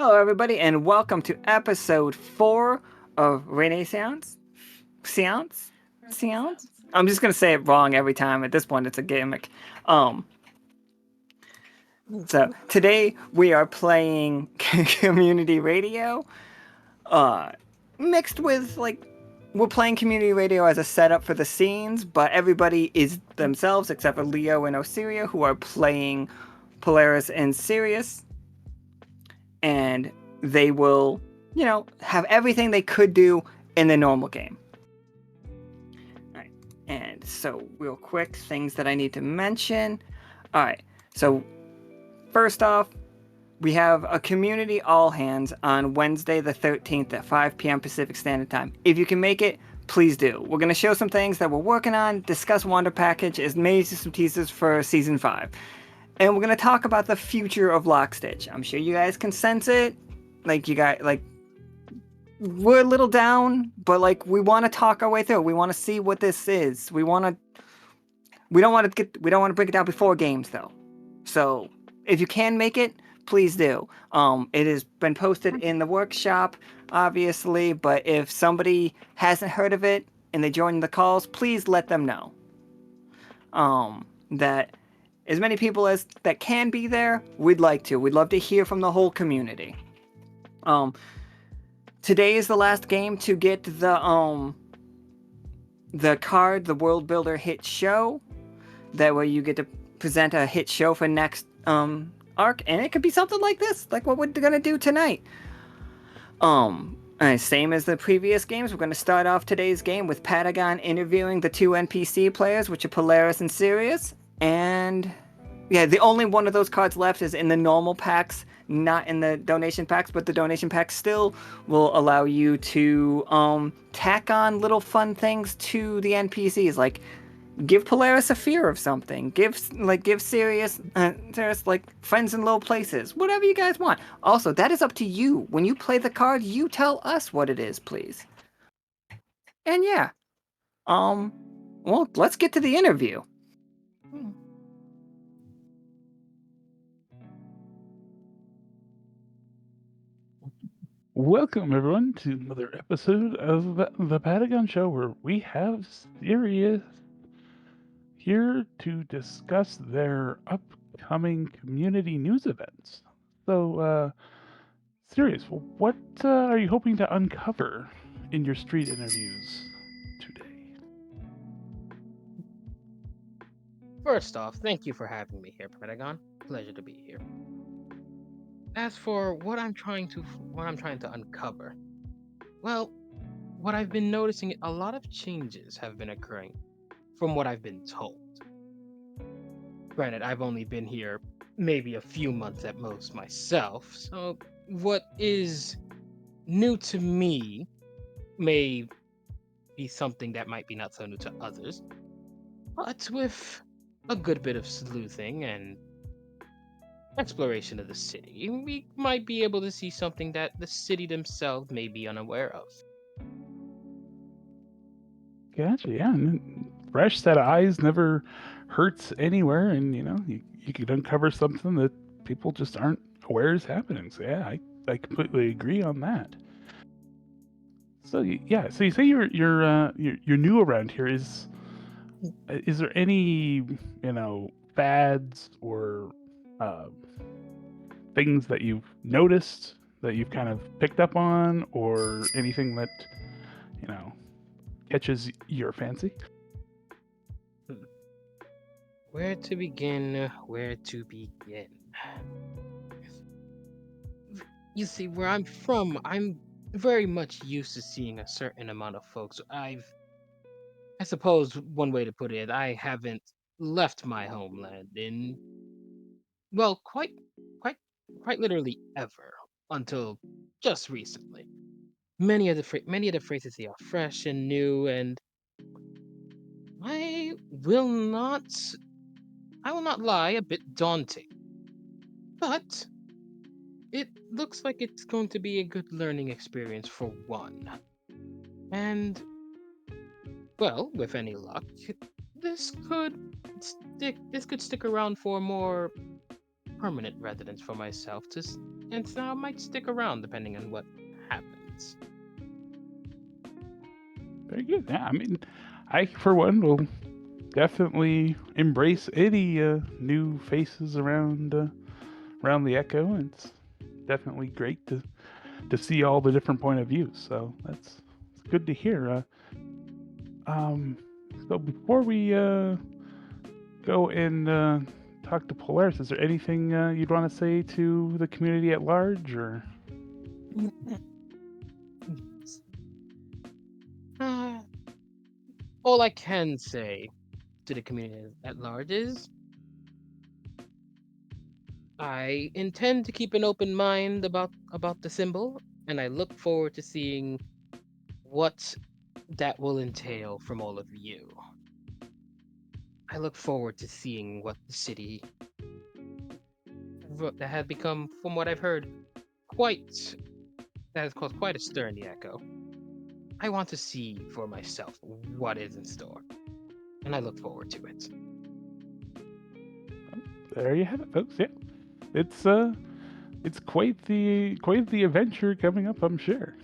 Hello, everybody, and welcome to episode 4 of Renaissance. Seance? Seance? I'm just gonna say it wrong every time. At this point, it's a gimmick. Um, so today we are playing community radio, mixed with we're playing community radio as a setup for the scenes, but everybody is themselves except for Leo and Osiria, who are playing Polaris and Sirius, and they will, have everything they could do in the normal game. Alright, and so real quick, things that I need to mention. Alright, so first off, we have a community all hands on Wednesday the 13th at 5 p.m. Pacific Standard Time. If you can make it, please do. We're going to show some things that we're working on, discuss Wonder Package, as maybe some teasers for Season 5. And we're going to talk about the future of Lockstitch. I'm sure you guys can sense it. We're a little down, but we want to talk our way through. We want to see what this is. We don't want to break it down before games though. So if you can make it, please do. It has been posted in the workshop, obviously, but if somebody hasn't heard of it and they join the calls, please let them know. That as many people as that can be there, we'd like to. We'd love to hear from the whole community. Today is the last game to get the card, the World Builder hit show. That way you get to present a hit show for next arc, and it could be something like this, like what we're gonna do tonight. Same as the previous games, we're gonna start off today's game with Patagon interviewing the two NPC players, which are Polaris and Sirius. And yeah, the only one of those cards left is in the normal packs, not in the donation packs, but the donation packs still will allow you to tack on little fun things to the NPCs, like give Polaris a fear of something, give Sirius friends in low places, whatever you guys want. Also, that is up to you. When you play the card, you tell us what it is, please. And yeah, well, let's get to the interview. Welcome, everyone, to another episode of the Patagon Show, where we have Sirius here to discuss their upcoming community news events. So, Sirius, what are you hoping to uncover in your street interviews today? First off, thank you for having me here, Pentagon. Pleasure to be here. As for what I'm trying to uncover, well, what I've been noticing, a lot of changes have been occurring from what I've been told. Granted, I've only been here maybe a few months at most myself, so what is new to me may be something that might be not so new to others. But with a good bit of sleuthing and exploration of the city, we might be able to see something that the city themselves may be unaware of. Gotcha, yeah. Fresh set of eyes never hurts anywhere, and you could uncover something that people just aren't aware is happening. So yeah, I completely agree on that. So yeah, so you say you're new around here. Is there any fads or uh, things that you've noticed that you've kind of picked up on, or anything that you know catches your fancy? Hmm. Where to begin? Where to begin? You see, where I'm from, I'm very much used to seeing a certain amount of folks. I suppose one way to put it, I haven't left my homeland in, well, quite, quite literally ever until just recently. Many of the phrases they are fresh and new, and I will not, I will not lie, a bit daunting. But it looks like it's going to be a good learning experience for one. And well, with any luck, this could stick around for more permanent residence for myself, and so I might stick around depending on what happens. Very good. Yeah, I mean, I for one will definitely embrace any new faces around the Echo. It's definitely great to see all the different point of views. So that's good to hear. Um, so before we go and talk to Polaris, is there anything you'd want to say to the community at large, or? All I can say to the community at large is I intend to keep an open mind about the symbol, and I look forward to seeing what that will entail from all of you. I look forward to seeing what the city that has become, from what I've heard, that has caused quite a stir in the Echo. I want to see for myself what is in store, and I look forward to it. There you have it, folks. Yeah, it's quite the adventure coming up, I'm sure.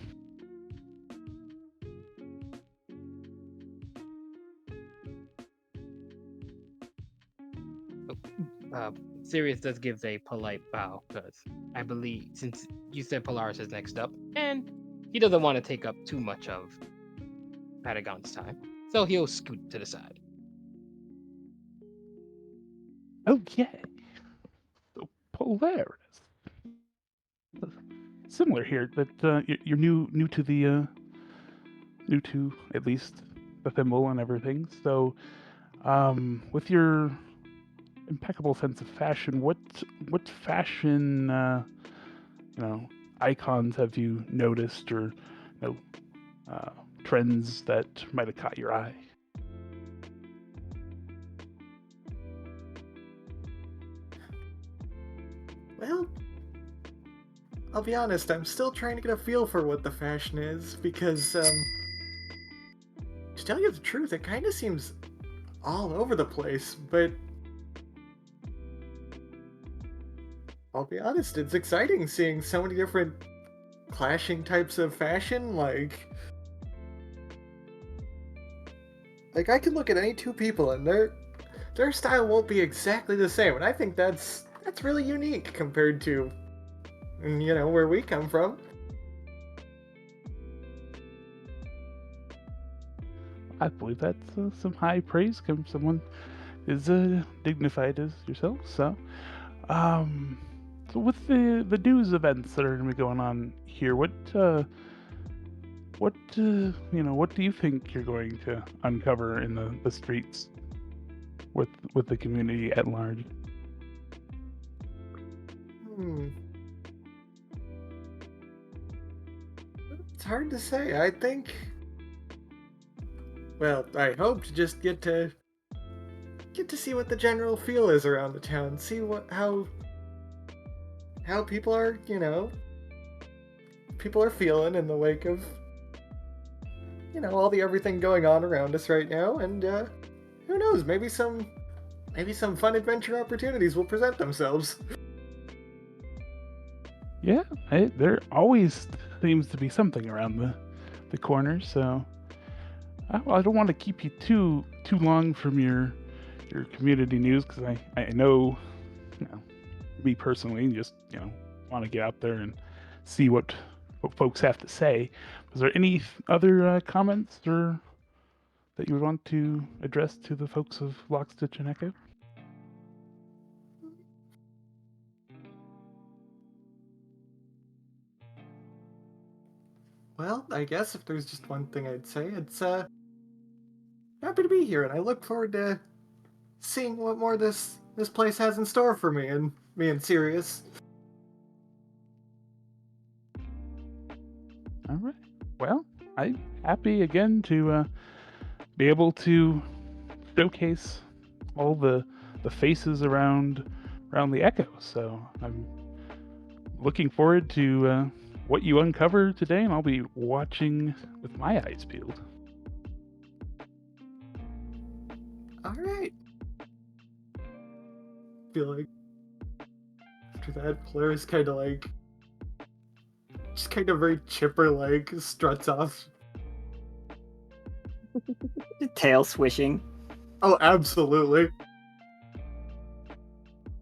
Sirius does give a polite bow because I believe since you said Polaris is next up, and he doesn't want to take up too much of Patagon's time, so he'll scoot to the side. Okay. So Polaris. Similar here that you're new to the new to at least the thimble and everything. So, with your impeccable sense of fashion, what fashion icons have you noticed, or trends that might have caught your eye? Well, I'll be honest, I'm still trying to get a feel for what the fashion is, because, to tell you the truth, it kind of seems all over the place, but I'll be honest, it's exciting seeing so many different clashing types of fashion, like I could look at any two people and their style won't be exactly the same, and I think that's really unique compared to where we come from. I believe that's some high praise coming from someone as dignified as yourself. So, so with the news events that are going to be going on here, what do you think you're going to uncover in the streets with the community at large? It's hard to say. I think, well, I hope to just get to see what the general feel is around the town, see how people are, people are feeling in the wake of all the everything going on around us right now, and who knows, maybe some fun adventure opportunities will present themselves. Yeah, there always seems to be something around the corner. So, I don't want to keep you too long from your community news, because I know, me personally, just want to get out there and see what folks have to say. Was there any other comments or that you would want to address to the folks of Lockstitch and Echo? Well, I guess if there's just one thing I'd say, it's happy to be here, and I look forward to seeing what more this place has in store for me and Sirius. All right. Well, I'm happy again to be able to showcase all the faces around the Echo. So I'm looking forward to what you uncover today, and I'll be watching with my eyes peeled. All right. Feel like after that, Polaris kind of like, just kind of very chipper like struts off. Tail swishing. Oh, absolutely.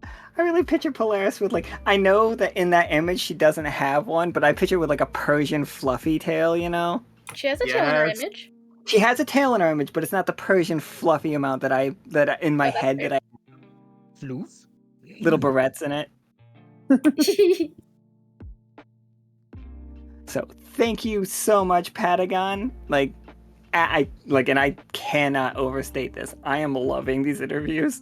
I really picture Polaris with like, I know that in that image she doesn't have one, but I picture with like a Persian fluffy tail, you know? She has a tail in her Yes. image. She has a tail in her image, but it's not the Persian fluffy amount that in my Oh, that's head fair. that I Floof. little barrettes in it. So thank you so much, Patagon. Like, I like, and I cannot overstate this. I am loving these interviews.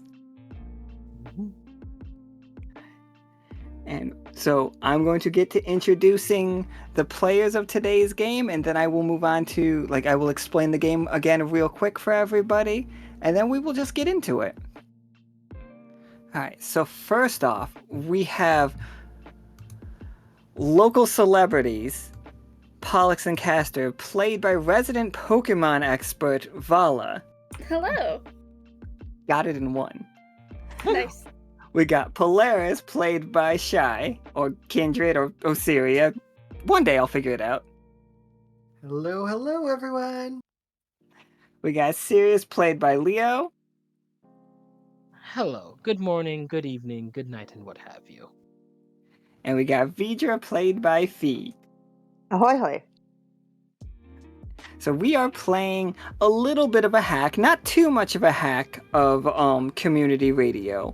And so I'm going to get to introducing the players of today's game, and then I will move on to, like, I will explain the game again real quick for everybody, and then we will just get into it. Alright, so first off, we have local celebrities, Pollux and Castor, played by resident Pokemon expert Vala. Hello. Got it in one. Nice. We got Polaris, played by Shy, or Kindred, or Osiria. One day I'll figure it out. Hello, hello, everyone. We got Sirius, played by Leo. Hello. Good morning, good evening, good night, and what have you. And we got Vidra, played by Fee. Ahoy, hoy. So we are playing a little bit of a hack, not too much of a hack of community radio.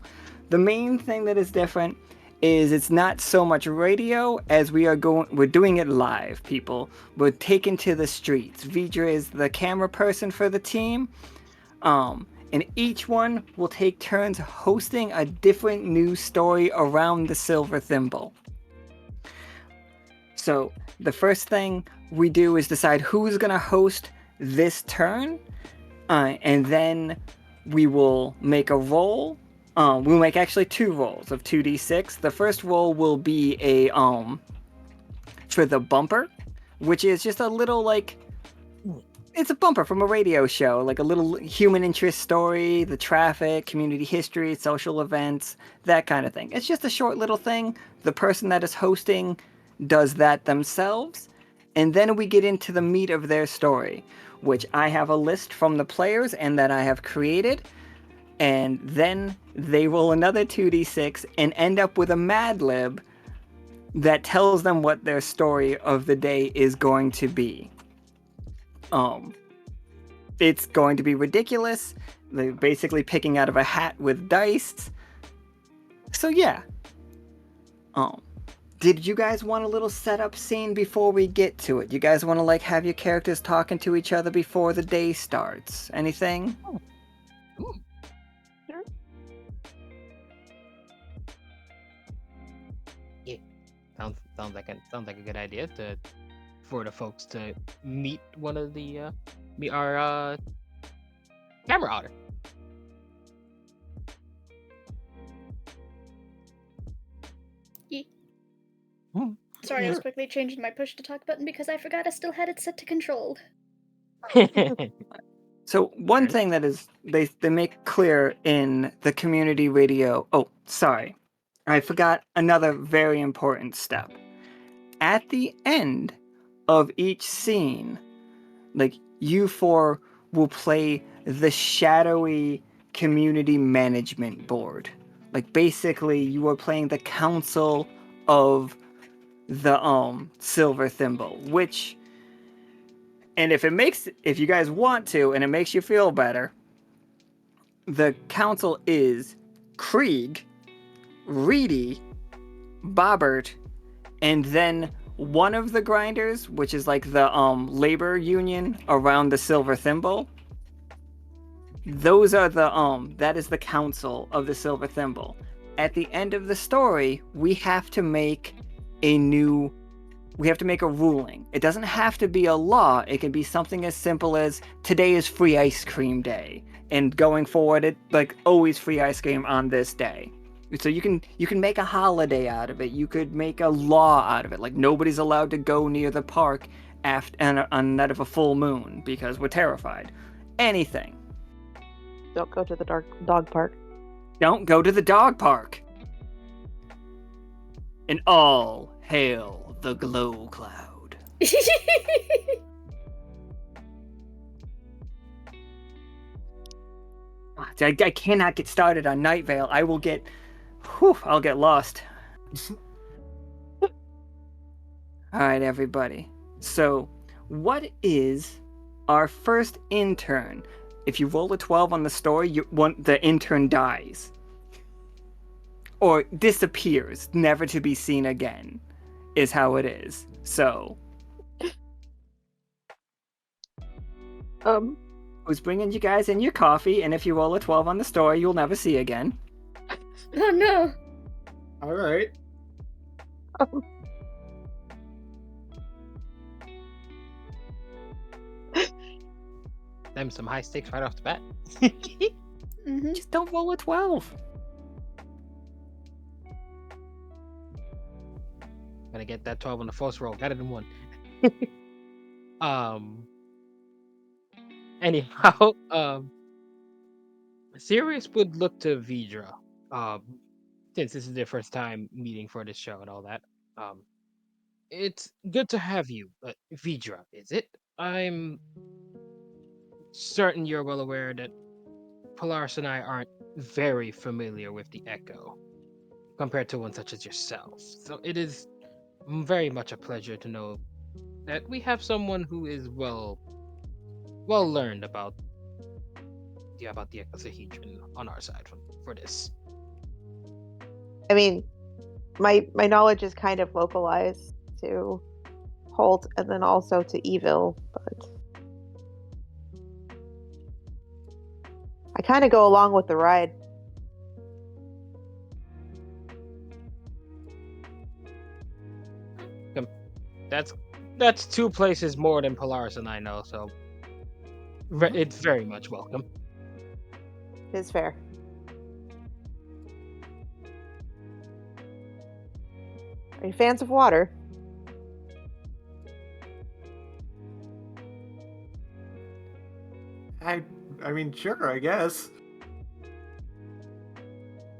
The main thing that is different is it's not so much radio as we're doing it live, people. We're taken to the streets. Vidra is the camera person for the team. And each one will take turns hosting a different news story around the Silver Thimble. So the first thing we do is decide who's going to host this turn, and then we will make a roll. We'll make actually 2 rolls of 2d6. The first roll will be a for the bumper, which is just a little like, it's a bumper from a radio show, like a little human interest story, the traffic, community history, social events, that kind of thing. It's just a short little thing. The person that is hosting does that themselves, and then we get into the meat of their story, which I have a list from the players and that I have created, and then they roll another 2d6 and end up with a Mad Lib that tells them what their story of the day is going to be. It's going to be ridiculous. They're basically picking out of a hat with dice. So yeah. Did you guys want a little setup scene before we get to it? You guys want to like have your characters talking to each other before the day starts? Anything? Ooh. Sure. Yeah. Sounds like a good idea for the folks to meet one of the meet our camera otter. Sorry, I was quickly changing my push to talk button because I forgot I still had it set to controlled. So one thing that is they make clear in the community radio. Oh, sorry. I forgot another very important step. At the end of each scene, like, you 4 will play the shadowy community management board. Like, basically you are playing the council of the Silver Thimble, which, and if you guys want to and it makes you feel better, the council is Krieg, Reedy, Bobbert, and then one of the grinders, which is like the labor union around the Silver Thimble. Those are that is the council of the Silver Thimble. At the end of the story, we have to make a ruling. It doesn't have to be a law. It can be something as simple as today is free ice cream day, and going forward, it like always free ice cream on this day. So you can make a holiday out of it. You could make a law out of it. Like, nobody's allowed to go near the park on night of a full moon because we're terrified. Anything. Don't go to the dog park. Don't go to the dog park. And all hail the glow cloud. I cannot get started on Night Vale. I'll get lost. Alright, everybody. So, what is our first intern? If you roll a 12 on the story, the intern dies. Or disappears, never to be seen again, is how it is. So, who's bringing you guys in your coffee? And if you roll a 12 on the story, you'll never see again. Oh no. All right. Them some high stakes right off the bat. Mm-hmm. Just don't roll a 12. Gonna get that 12 on the first roll. Got it in one. Anyhow, Sirius would look to Vidra. Since this is their first time meeting for this show and all that. It's good to have you, Vidra, is it? I'm certain you're well aware that Polaris and I aren't very familiar with the Echo compared to one such as yourself. So it is very much a pleasure to know that we have someone who is well learned about the ecosahedron on our side for this. I mean, my knowledge is kind of localized to Holt and then also to Evil, but I kind of go along with the ride. That's two places more than Polaris and I know, so it's very much welcome. It's fair. Are you fans of water? I mean, sure, I guess.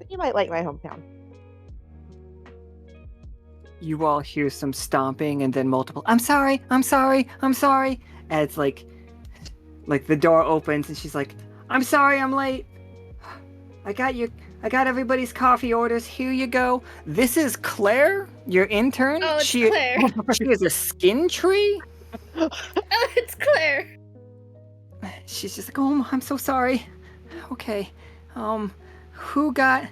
You might like my hometown. You all hear some stomping and then multiple, I'm sorry. And it's like the door opens and she's like, I'm sorry I'm late. I got everybody's coffee orders. Here you go. This is Claire, your intern. Oh, it's Claire. She is a skin tree. Oh, it's Claire. She's just like, oh, I'm so sorry. Okay. Who got...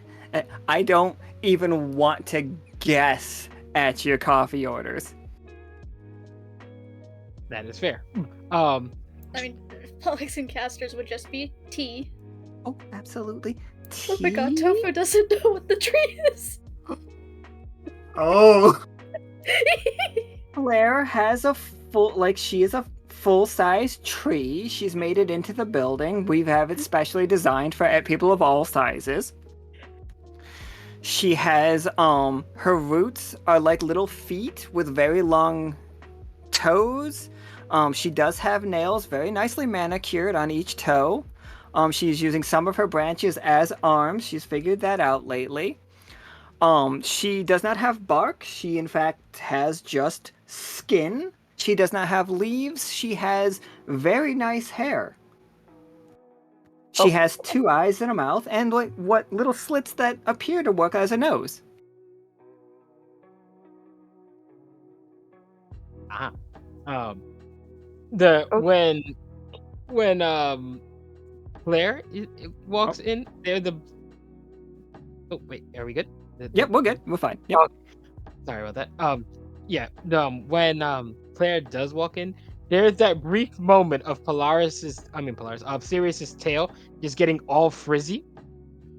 I don't even want to guess at your coffee orders. That is fair. I mean, Pollux and Castor's would just be tea. Oh, absolutely. Oh my god, Tofu doesn't know what the tree is. Oh. Claire has a she is a full-size tree. She's made it into the building. We have it specially designed for people of all sizes. She has, her roots are like little feet with very long toes. She does have nails very nicely manicured on each toe. She's using some of her branches as arms. She's figured that out lately. She does not have bark. She, in fact, has just skin. She does not have leaves. She has very nice hair. She has 2 eyes and a mouth and what little slits that appear to work as a nose. When Claire walks in, they're the... Oh, wait, are we good? Yep, we're good. We're fine. Yep. Sorry about that. When Claire does walk in, there's that brief moment of Sirius's tail just getting all frizzy,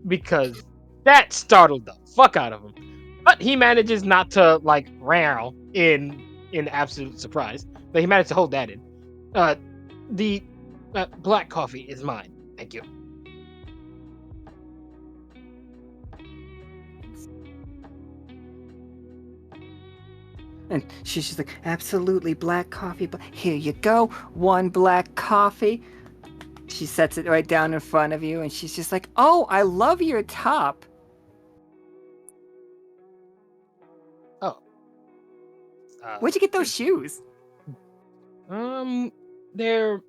because that startled the fuck out of him. But he manages not to row in absolute surprise. But he managed to hold that in. The black coffee is mine. Thank you. And she's just like, absolutely, black coffee. But here you go, 1 black coffee. She sets it right down in front of you, and she's just like, oh, I love your top. Where'd you get those shoes? They're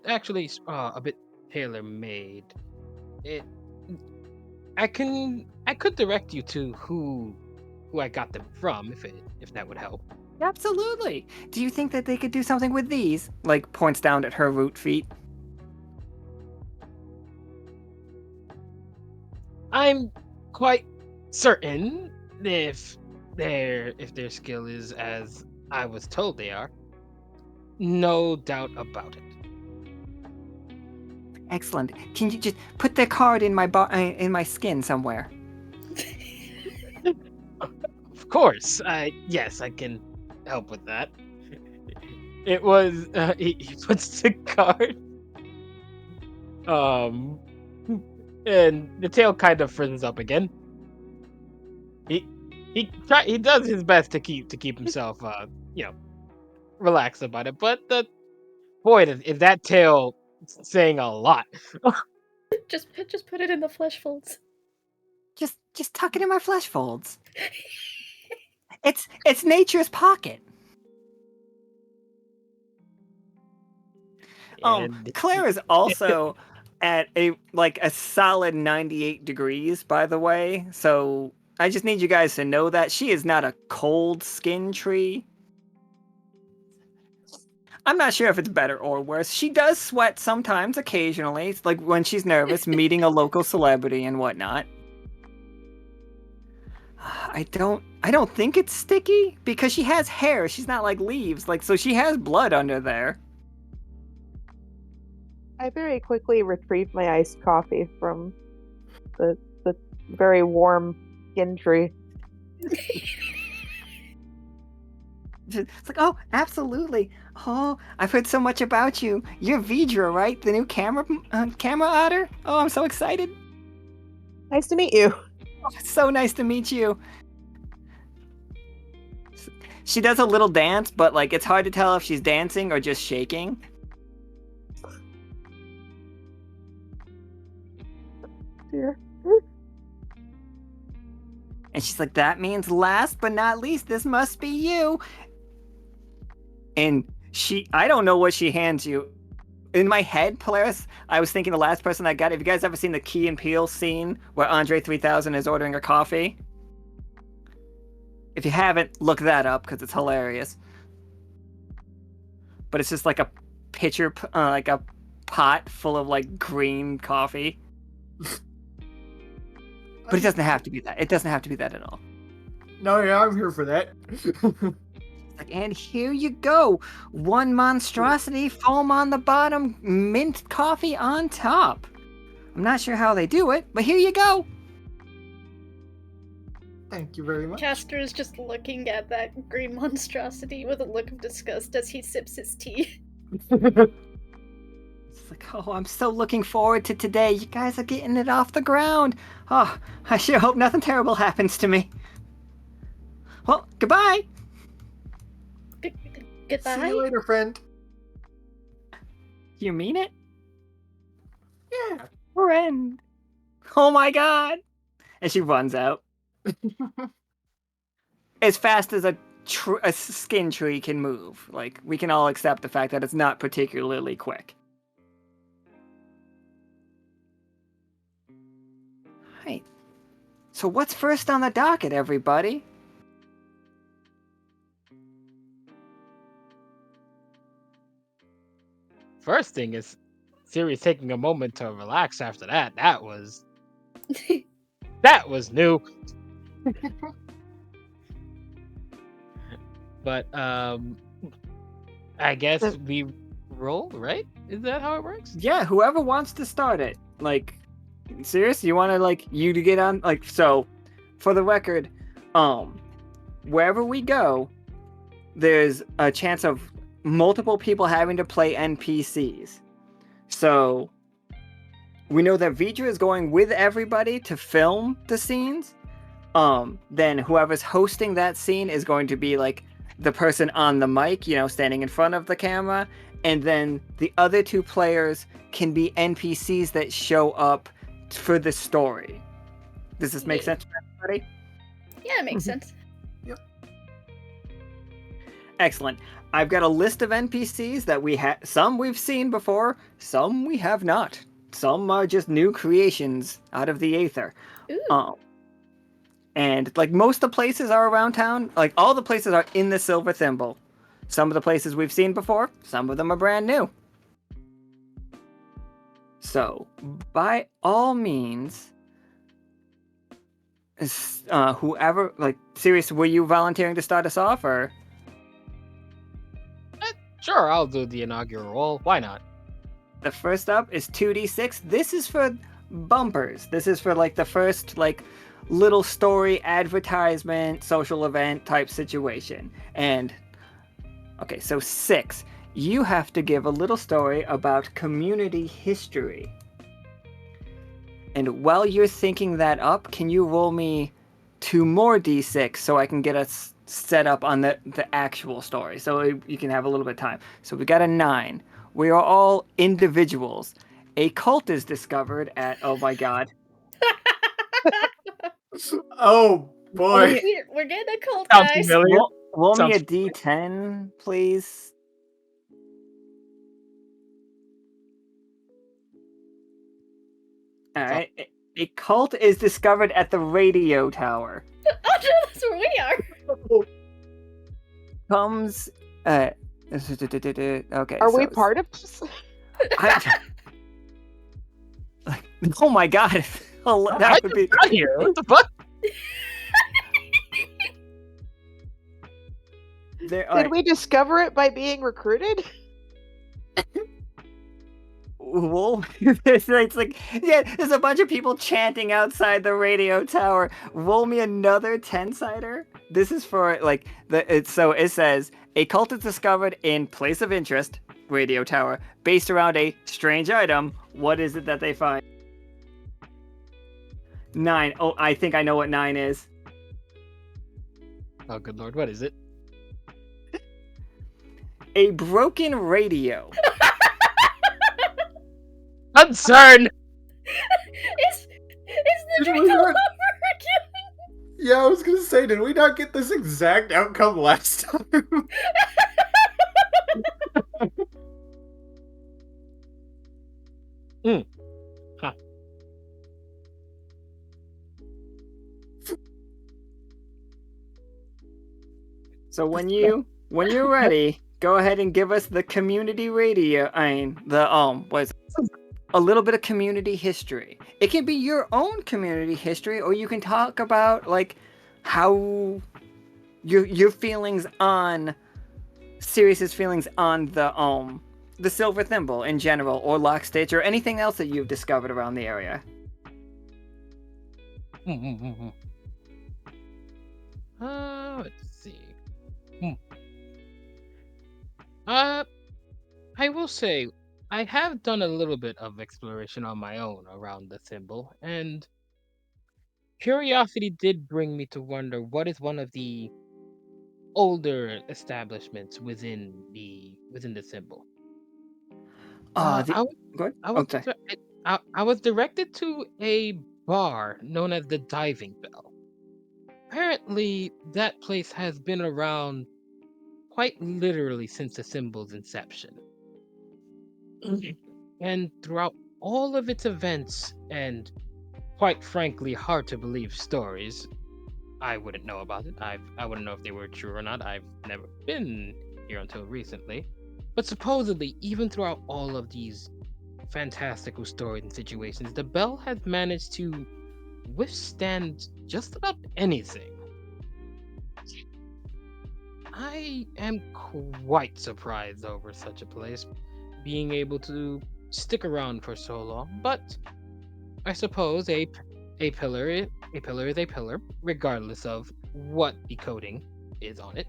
actually a bit tailor made. I could direct you to who I got them from if that would help. Absolutely. Do you think that they could do something with these? Like, points down at her root feet. I'm quite certain if their skill is as I was told they are. No doubt about it. Excellent. Can you just put the card in my skin somewhere? Of course. Yes, I can help with that. It was he puts the card. And the tail kind of frizzes up again. He does his best to keep himself relaxed about it, but boy, is that tail saying a lot. Just put it in the flesh folds. Just tuck it in my flesh folds. It's nature's pocket. Claire is also at a solid 98 degrees, by the way. So I just need you guys to know that she is not a cold skin tree. I'm not sure if it's better or worse. She does sweat sometimes, occasionally. It's like when she's nervous, meeting a local celebrity and whatnot. I don't think it's sticky because she has hair. She's not like leaves. So she has blood under there. I very quickly retrieved my iced coffee from the very warm skin tree. It's like, oh, absolutely. Oh, I've heard so much about you. You're Vidra, right? The new camera otter? Oh, I'm so excited. Nice to meet you. Oh, it's so nice to meet you. She does a little dance, but it's hard to tell if she's dancing or just shaking. Dear. And she's like, that means last but not least, this must be you. And I don't know what she hands you. In my head, Polaris, I was thinking the last person I got, have you guys ever seen the Key and Peele scene where Andre 3000 is ordering a coffee? If you haven't, look that up because it's hilarious. But it's just like a pitcher, like a pot full of green coffee. But it doesn't have to be that. It doesn't have to be that at all. No, yeah, I'm here for that. And here you go. One monstrosity, foam on the bottom, mint coffee on top. I'm not sure how they do it, but here you go. Thank you very much. Castor is just looking at that green monstrosity with a look of disgust as he sips his tea. It's like, oh, I'm so looking forward to today. You guys are getting it off the ground. Oh, I sure hope nothing terrible happens to me. Well, goodbye. Goodbye. See you later, friend. You mean it? Yeah. Friend. Oh my god. And she runs out. As fast as a skin tree can move. We can all accept the fact that it's not particularly quick. Right. So what's first on the docket, everybody? First thing is Sirius taking a moment to relax after that. That was new. But I guess we roll, right? Is that how it works? Yeah, whoever wants to start it. Sirius, you want to you to get on so for the record, wherever we go, there's a chance of multiple people having to play NPCs. So we know that Vidra is going with everybody to film the scenes. Then whoever's hosting that scene is going to be the person on the mic, standing in front of the camera. And then the other two players can be NPCs that show up for the story. Does this make sense for everybody? Yeah, it makes sense. Yep. Excellent. I've got a list of NPCs that some we've seen before, some we have not. Some are just new creations out of the aether. Ooh. And like most of the places are around town, like all the places are in the Silver Thimble. Some of the places we've seen before, some of them are brand new. So, by all means, whoever, like, Sirius, were you volunteering to start us off, or? Sure, I'll do the inaugural roll. Why not? The first up is 2d6. This is for bumpers. This is for, like, the first, like, little story, advertisement, social event type situation. And, okay, so 6. You have to give a little story about community history. And while you're thinking that up, can you roll me 2 more d6 so I can get us set up on the actual story, so you can have a little bit of time. So we got a 9. We are all individuals. A cult is discovered at, oh my god. Oh boy. We're getting a cult, Sounds guys. familiar. Roll me a Sounds- d10, please. Alright. A cult is discovered at the radio tower. Oh no, that's where we are. Comes okay. Are we part of this? Like, oh my god. That would be Out here. What the fuck? Did we discover it by being recruited? Well, it's like, yeah, there's a bunch of people chanting outside the radio tower. Roll me another 10-sider. This is for like so it says a cult is discovered in place of interest, radio tower, based around a strange item. What is it that they find? 9. Oh, I think I know what 9 is. Oh, good lord, what is it? A broken radio. Concern! Is the Did we drink all not- over again? Yeah, I was gonna say, did we not get this exact outcome last time? Huh. So when you're ready, go ahead and give us the community radio. A little bit of community history. It can be your own community history, or you can talk about like how your feelings on Sirius's feelings on the Silver Thimble in general, or Lockstitch, or anything else that you've discovered around the area. Let's see. I will say, I have done a little bit of exploration on my own around the symbol, and curiosity did bring me to wonder what is one of the older establishments within the symbol. Oh, I was, go ahead. I was, Okay. I was directed to a bar known as the Diving Bell. Apparently, that place has been around quite literally since the symbol's inception. And throughout all of its events and, quite frankly, hard to believe stories, I wouldn't know about it. I wouldn't know if they were true or not. I've never been here until recently. But supposedly, even throughout all of these fantastical stories and situations, the bell has managed to withstand just about anything. I am quite surprised over such a place being able to stick around for so long, but I suppose a pillar is a pillar, regardless of what the coding is on it.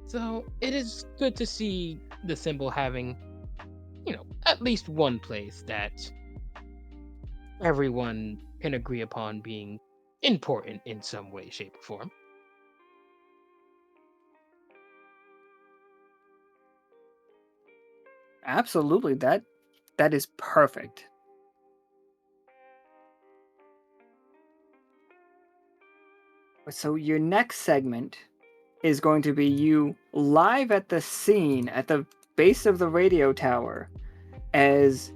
So it is good to see the symbol having, at least one place that everyone can agree upon being important in some way, shape, or form. Absolutely, that is perfect. So your next segment is going to be you live at the scene at the base of the radio tower as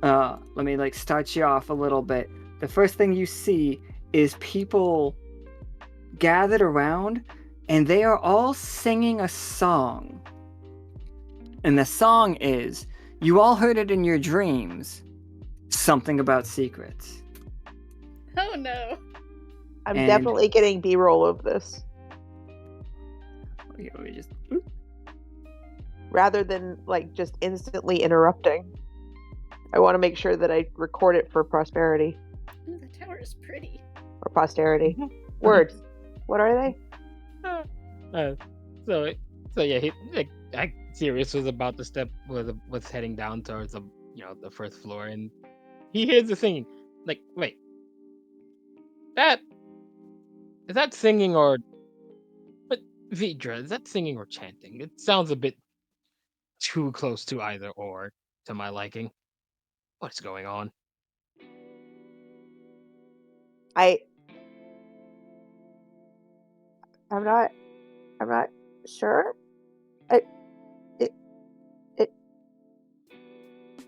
let me start you off a little bit. The first thing you see is people gathered around, and they are all singing a song. And the song is, you all heard it in your dreams, something about secrets. Oh no. I'm And- definitely getting B-roll of this. Okay, let me just... Rather than just instantly interrupting. I want to make sure that I record it for prosperity. Ooh, the tower is pretty. Or posterity. Words. What are they? So yeah, Sirius was about to was heading down towards the first floor, and he hears the singing. Wait, is that singing or? But Vidra, is that singing or chanting? It sounds a bit too close to either or to my liking. What's going on? I'm not sure.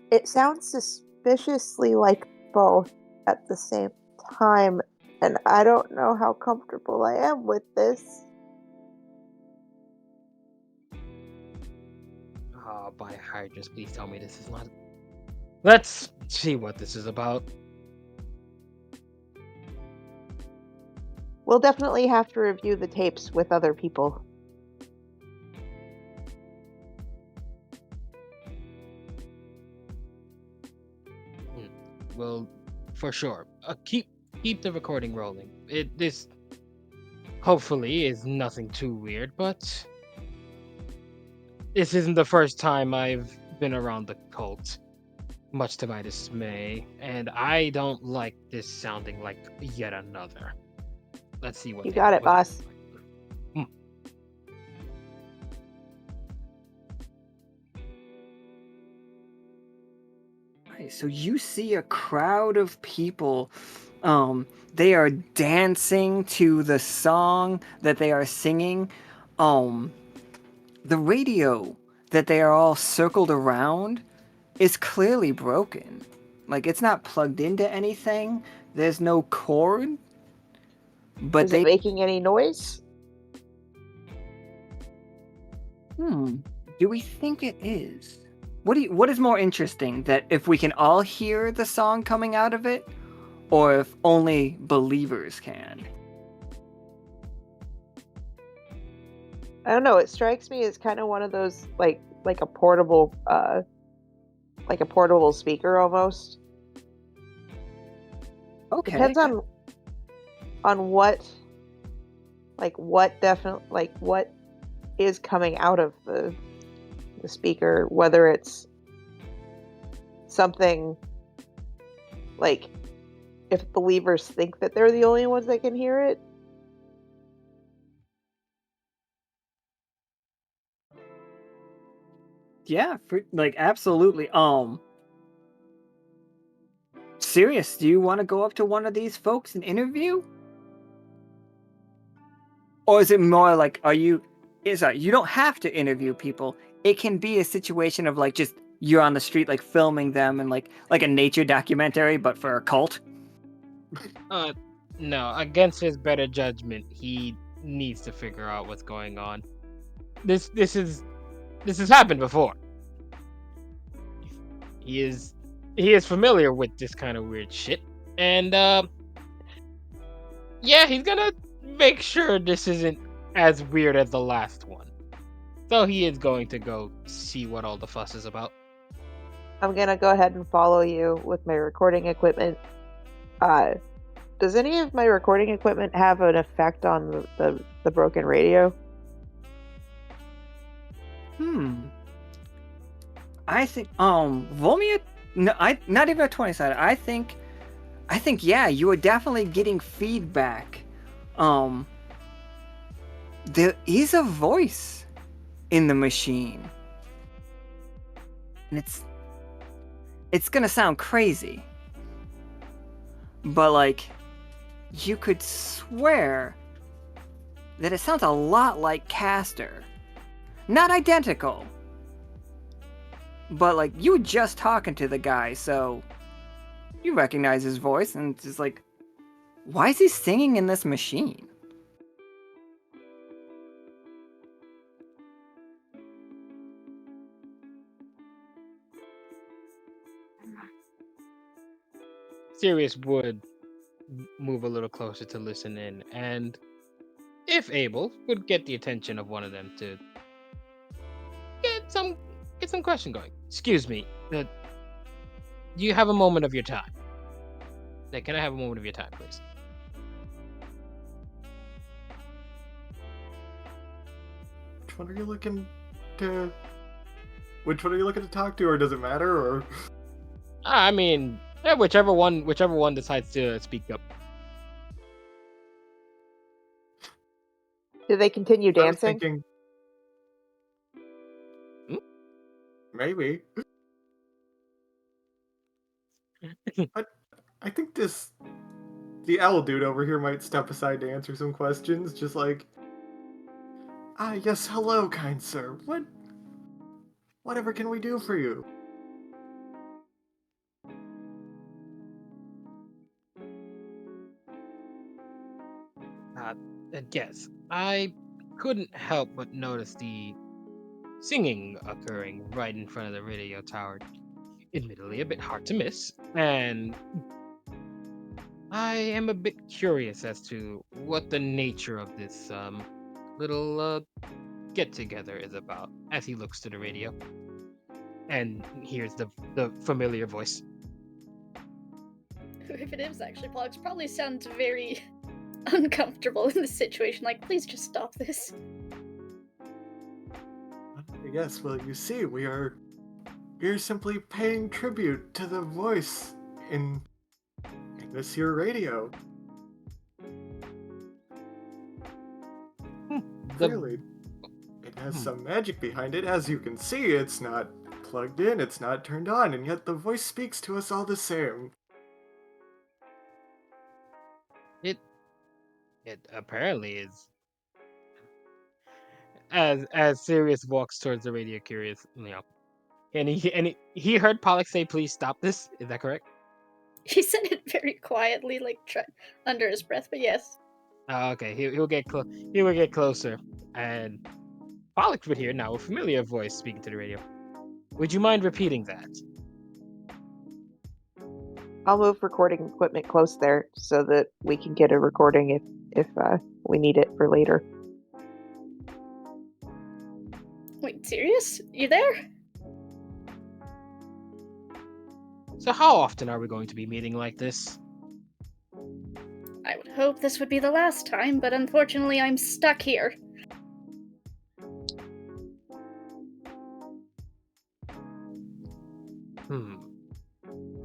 It sounds suspiciously like both at the same time, and I don't know how comfortable I am with this. Oh, by Hydras, please tell me this is not. Let's see what this is about. We'll definitely have to review the tapes with other people. Well, for sure. Keep the recording rolling. This hopefully is nothing too weird, but this isn't the first time I've been around the cult, much to my dismay, and I don't like this sounding like yet another. Let's see what You got it, boss. So you see a crowd of people. They are dancing to the song that they are singing. The radio that they are all circled around is clearly broken. It's not plugged into anything. There's no cord. But Is it making any noise? Do we think it is? What is more interesting, that if we can all hear the song coming out of it, or if only believers can? I don't know. It strikes me as kind of one of those like a portable speaker almost. Okay. Depends on what what is coming out of the speaker, whether it's something if believers think that they're the only ones that can hear it. Yeah, absolutely. Sirius, do you want to go up to one of these folks and interview? Or is it more you don't have to interview people. It can be a situation of just you're on the street filming them and like a nature documentary, but for a cult. No, against his better judgment, he needs to figure out what's going on. This has happened before. He is familiar with this kind of weird shit, and yeah, he's gonna make sure this isn't as weird as the last one. So he is going to go see what all the fuss is about. I'm gonna go ahead and follow you with my recording equipment. Does any of my recording equipment have an effect on the broken radio? I think roll me not even a 20-sided. I think yeah, you are definitely getting feedback. There is a voice in the machine. And it's gonna sound crazy. But you could swear that it sounds a lot like Castor. Not identical, but like you were just talking to the guy, so you recognize his voice, and it's just like, why is he singing in this machine? Sirius would move a little closer to listen in, and if able, would get the attention of one of them to get some question going. Excuse me, do you have a moment of your time? Can I have a moment of your time, please? Which one are you looking to? Which one are you looking to talk to, or does it matter? Or I mean, yeah, whichever one decides to speak up. Do they continue I was dancing? thinking, maybe. I think the owl dude over here might step aside to answer some questions, just like, yes, hello, kind sir. Whatever can we do for you? Yes, I couldn't help but notice the singing occurring right in front of the radio tower. Admittedly, a bit hard to miss, and I am a bit curious as to what the nature of this little get together is about. As he looks to the radio and hears the familiar voice. If it is actually Pollux, probably sounds very uncomfortable in this situation. Like, please just stop this. Yes, well, you see, we're simply paying tribute to the voice in this here radio. Really, it has some magic behind it. As you can see, it's not plugged in, it's not turned on, and yet the voice speaks to us all the same. It apparently is. As Sirius walks towards the radio, curious, and he heard Pollux say, "Please stop this." Is that correct? He said it very quietly, like under his breath, but yes. Oh, okay, he will get he will get closer, and Pollux would hear now a familiar voice speaking to the radio. Would you mind repeating that? I'll move recording equipment close there so that we can get a recording if we need it for later. Wait, Sirius? You there? So how often are we going to be meeting like this? I would hope this would be the last time, but unfortunately I'm stuck here.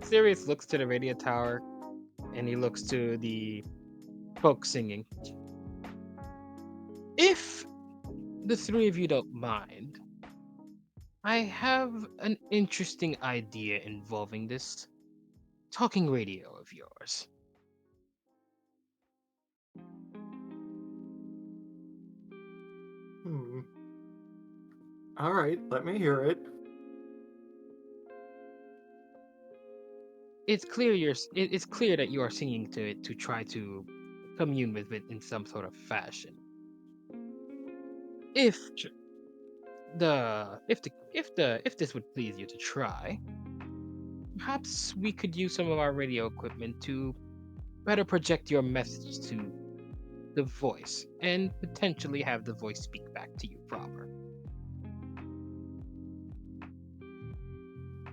Sirius looks to the radio tower, and he looks to the folk singing. If the three of you don't mind, I have an interesting idea involving this talking radio of yours. Alright, let me hear it. It's clear that you are singing to it to try to commune with it in some sort of fashion. If this would please you to try, perhaps we could use some of our radio equipment to better project your message to the voice and potentially have the voice speak back to you proper.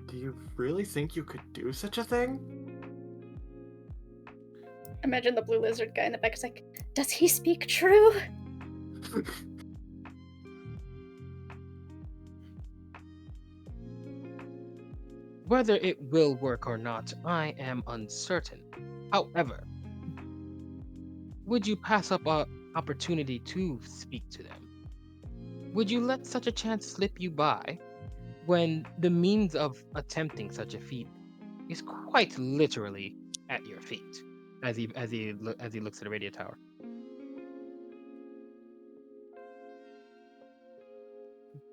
Do you really think you could do such a thing? Imagine the blue lizard guy in the back is like, does he speak true? Whether it will work or not, I am uncertain. However, would you pass up an opportunity to speak to them? Would you let such a chance slip you by when the means of attempting such a feat is quite literally at your feet? As he looks at the radio tower.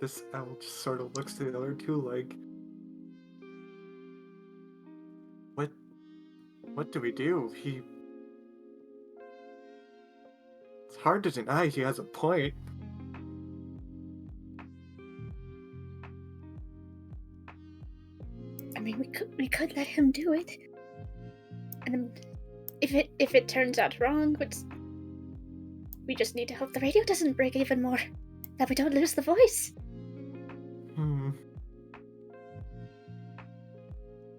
This owl just sort of looks to the other two like, what do we do? It's hard to deny he has a point. I mean, we could let him do it, and if it turns out wrong, we just need to hope the radio doesn't break even more, that we don't lose the voice.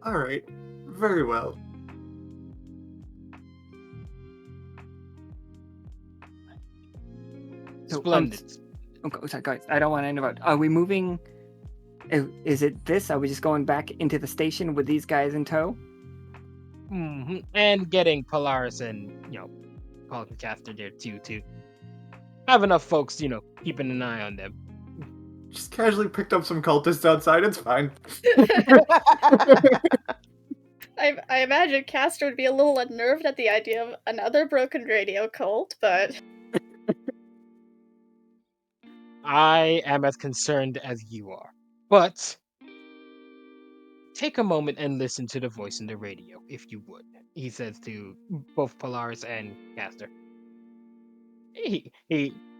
All right, very well. So, Splendid. Okay, sorry, guys. I don't want to interrupt. Are we moving? Is it this? Are we just going back into the station with these guys in tow? And getting Polaris and, Pollux and Castor there too, to have enough folks, keeping an eye on them. Just casually picked up some cultists outside, it's fine. I imagine Castor would be a little unnerved at the idea of another broken radio cult, but I am as concerned as you are. But take a moment and listen to the voice in the radio, if you would, he says to both Polaris and Castor. He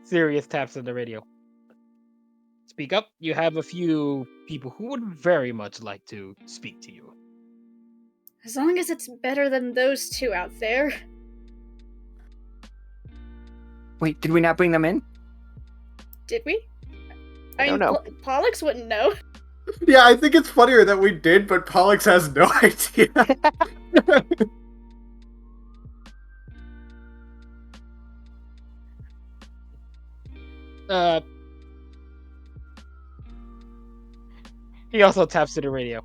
Sirius taps on the radio. Speak up. You have a few people who would very much like to speak to you. as long as it's better than those two out there. Wait, did we not bring them in? Did we? I don't know. Pollux wouldn't know. Yeah, I think it's funnier that we did, but Pollux has no idea. He also taps to the radio.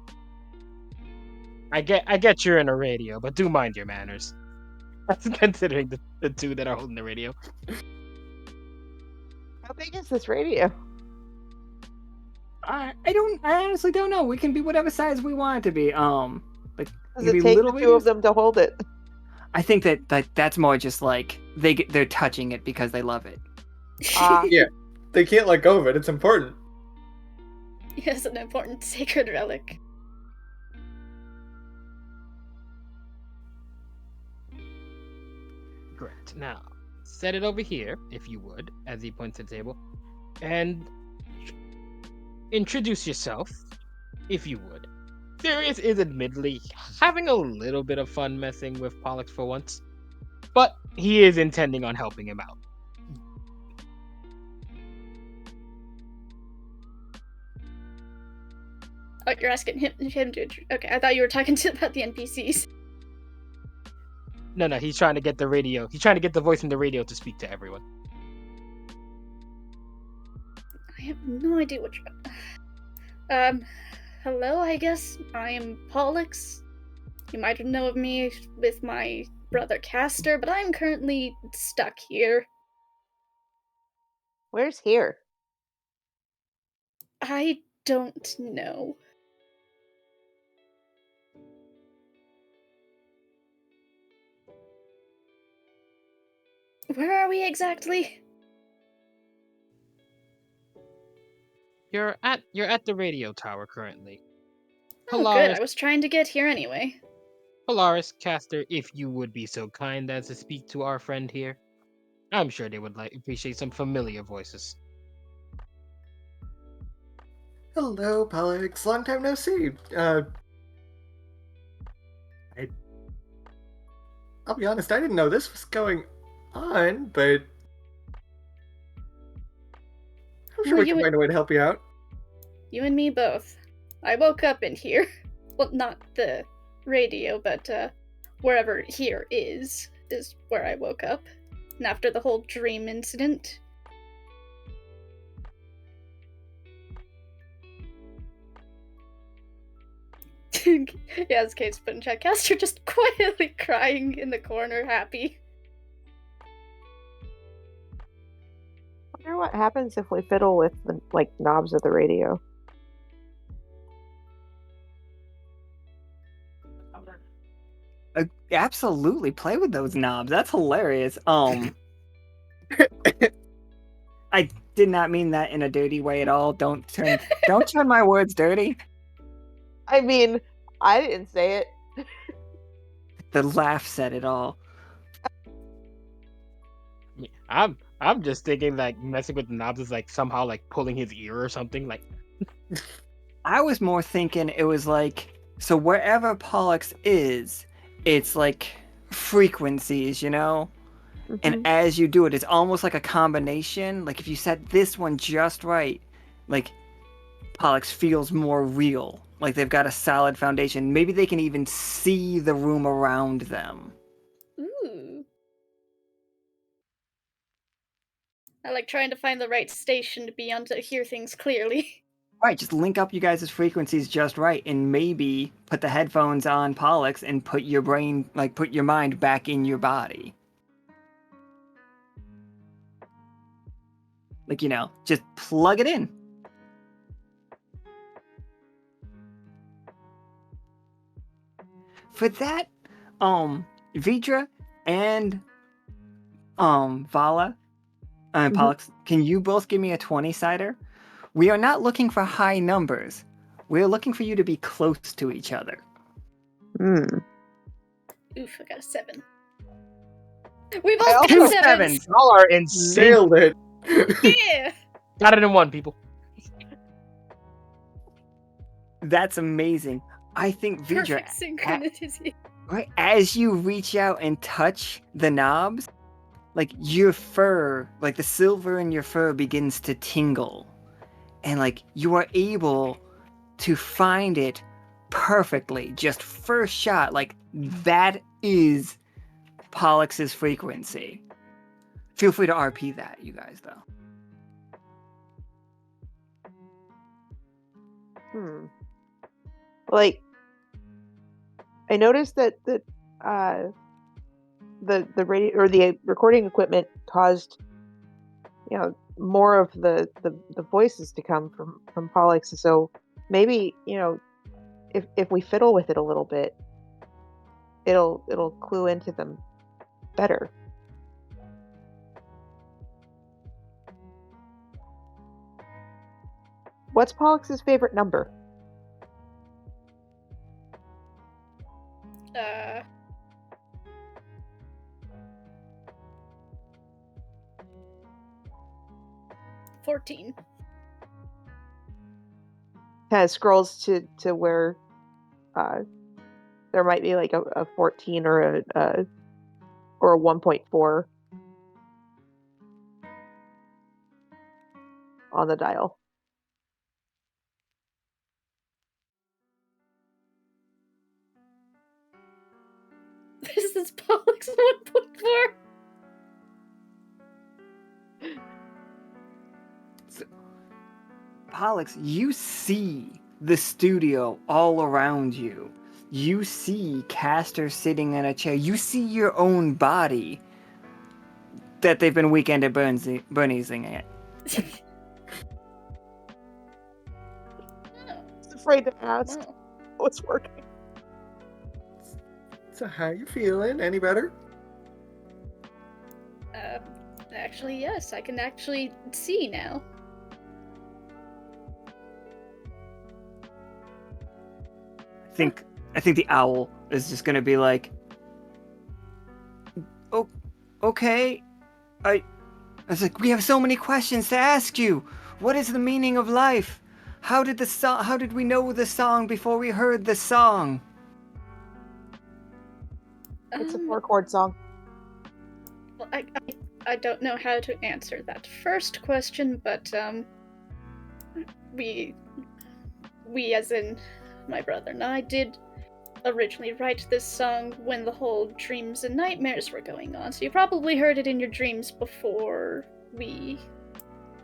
I get you're in a radio, but do mind your manners. That's considering the two that are holding the radio. How big is this radio? I honestly don't know. We can be whatever size we want it to be. Like Does maybe it take little the two of radios? them to hold it? I think that's more just like they're touching it because they love it. Yeah, they can't let go of it. It's important. Yes, an important sacred relic. Correct. Now, set it over here, if you would, as he points to the table, and introduce yourself, if you would. Sirius is admittedly having a little bit of fun messing with Pollux for once, but he is intending on helping him out. Oh, you're asking him to... Okay, I thought you were talking about the NPCs. No, he's trying to get the radio. He's trying to get the voice in the radio to speak to everyone. I have no idea what you're... hello, I guess. I am Pollux. You might know of me with my brother Castor, but I'm currently stuck here. Where's here? I don't know. Where are we exactly? You're at the radio tower currently. Oh, good. I was trying to get here anyway. Polaris, Castor, if you would be so kind as to speak to our friend here. I'm sure they would appreciate some familiar voices. Hello, Pollux. Long time no see. I'll be honest, I didn't know this was going on, but I'm sure Well, we can find a way to help you out. You and me both. I woke up in here. Well, not the radio, but wherever here is where I woke up. And after the whole dream incident. Yes, Kate's put in chat. Castor just quietly crying in the corner, happy. I wonder what happens if we fiddle with the knobs of the radio. Absolutely, play with those knobs. That's hilarious. I did not mean that in a dirty way at all. Don't turn my words dirty. I mean, I didn't say it. The laugh said it all. Yeah, I'm just thinking like messing with the knobs is like somehow like pulling his ear or something. Like I was more thinking it was like, so wherever Pollux is, it's like frequencies, you know? And as you do it, it's almost like a combination. Like if you set this one just right, like Pollux feels more real. Like they've got a solid foundation. Maybe they can even see the room around them. Ooh. I like trying to find the right station to be on to hear things clearly. Right, just link up you guys' frequencies just right, and maybe put the headphones on Pollux and put your brain, like put your mind back in your body. Like, you know, just plug it in. For that, Vidra and Vala and Pollux, can you both give me a 20-sider? We are not looking for high numbers. We're looking for you to be close to each other. Oof, I got a 7. We both also- got 2 sevens. sevens. y'all are insane. Nailed it. Yeah. Got it in one, people. That's amazing. I think Vidra, Perfect synchronicity. right, as you reach out and touch the knobs, like your fur, like the silver in your fur begins to tingle. And like you are able to find it perfectly, just first shot. Like that is Pollux's frequency. Feel free to RP that, you guys, though. Like, I noticed that the radio or the recording equipment caused, you know, more of the voices to come from Pollux. So maybe, you know, if we fiddle with it a little bit, it'll clue into them better. What's Pollux's favorite number? 14. Kind of scrolls to where there might be like a 14 or a 1.4 on the dial. This is Pollux 1.4. Pollux, you see the studio all around you. You see Castor sitting in a chair. You see your own body that they've been weekend at Bernie'sing it. Afraid to ask what's working. So how you feeling? Any better? Actually, yes, I can actually see now. I think the owl is just gonna be like, oh, okay. I was like, we have so many questions to ask you. What is the meaning of life? How did we know the song before we heard the song? It's a 4-chord song. Well, I don't know how to answer that first question, but we as in my brother and I did originally write this song when the whole dreams and nightmares were going on, so you probably heard it in your dreams before we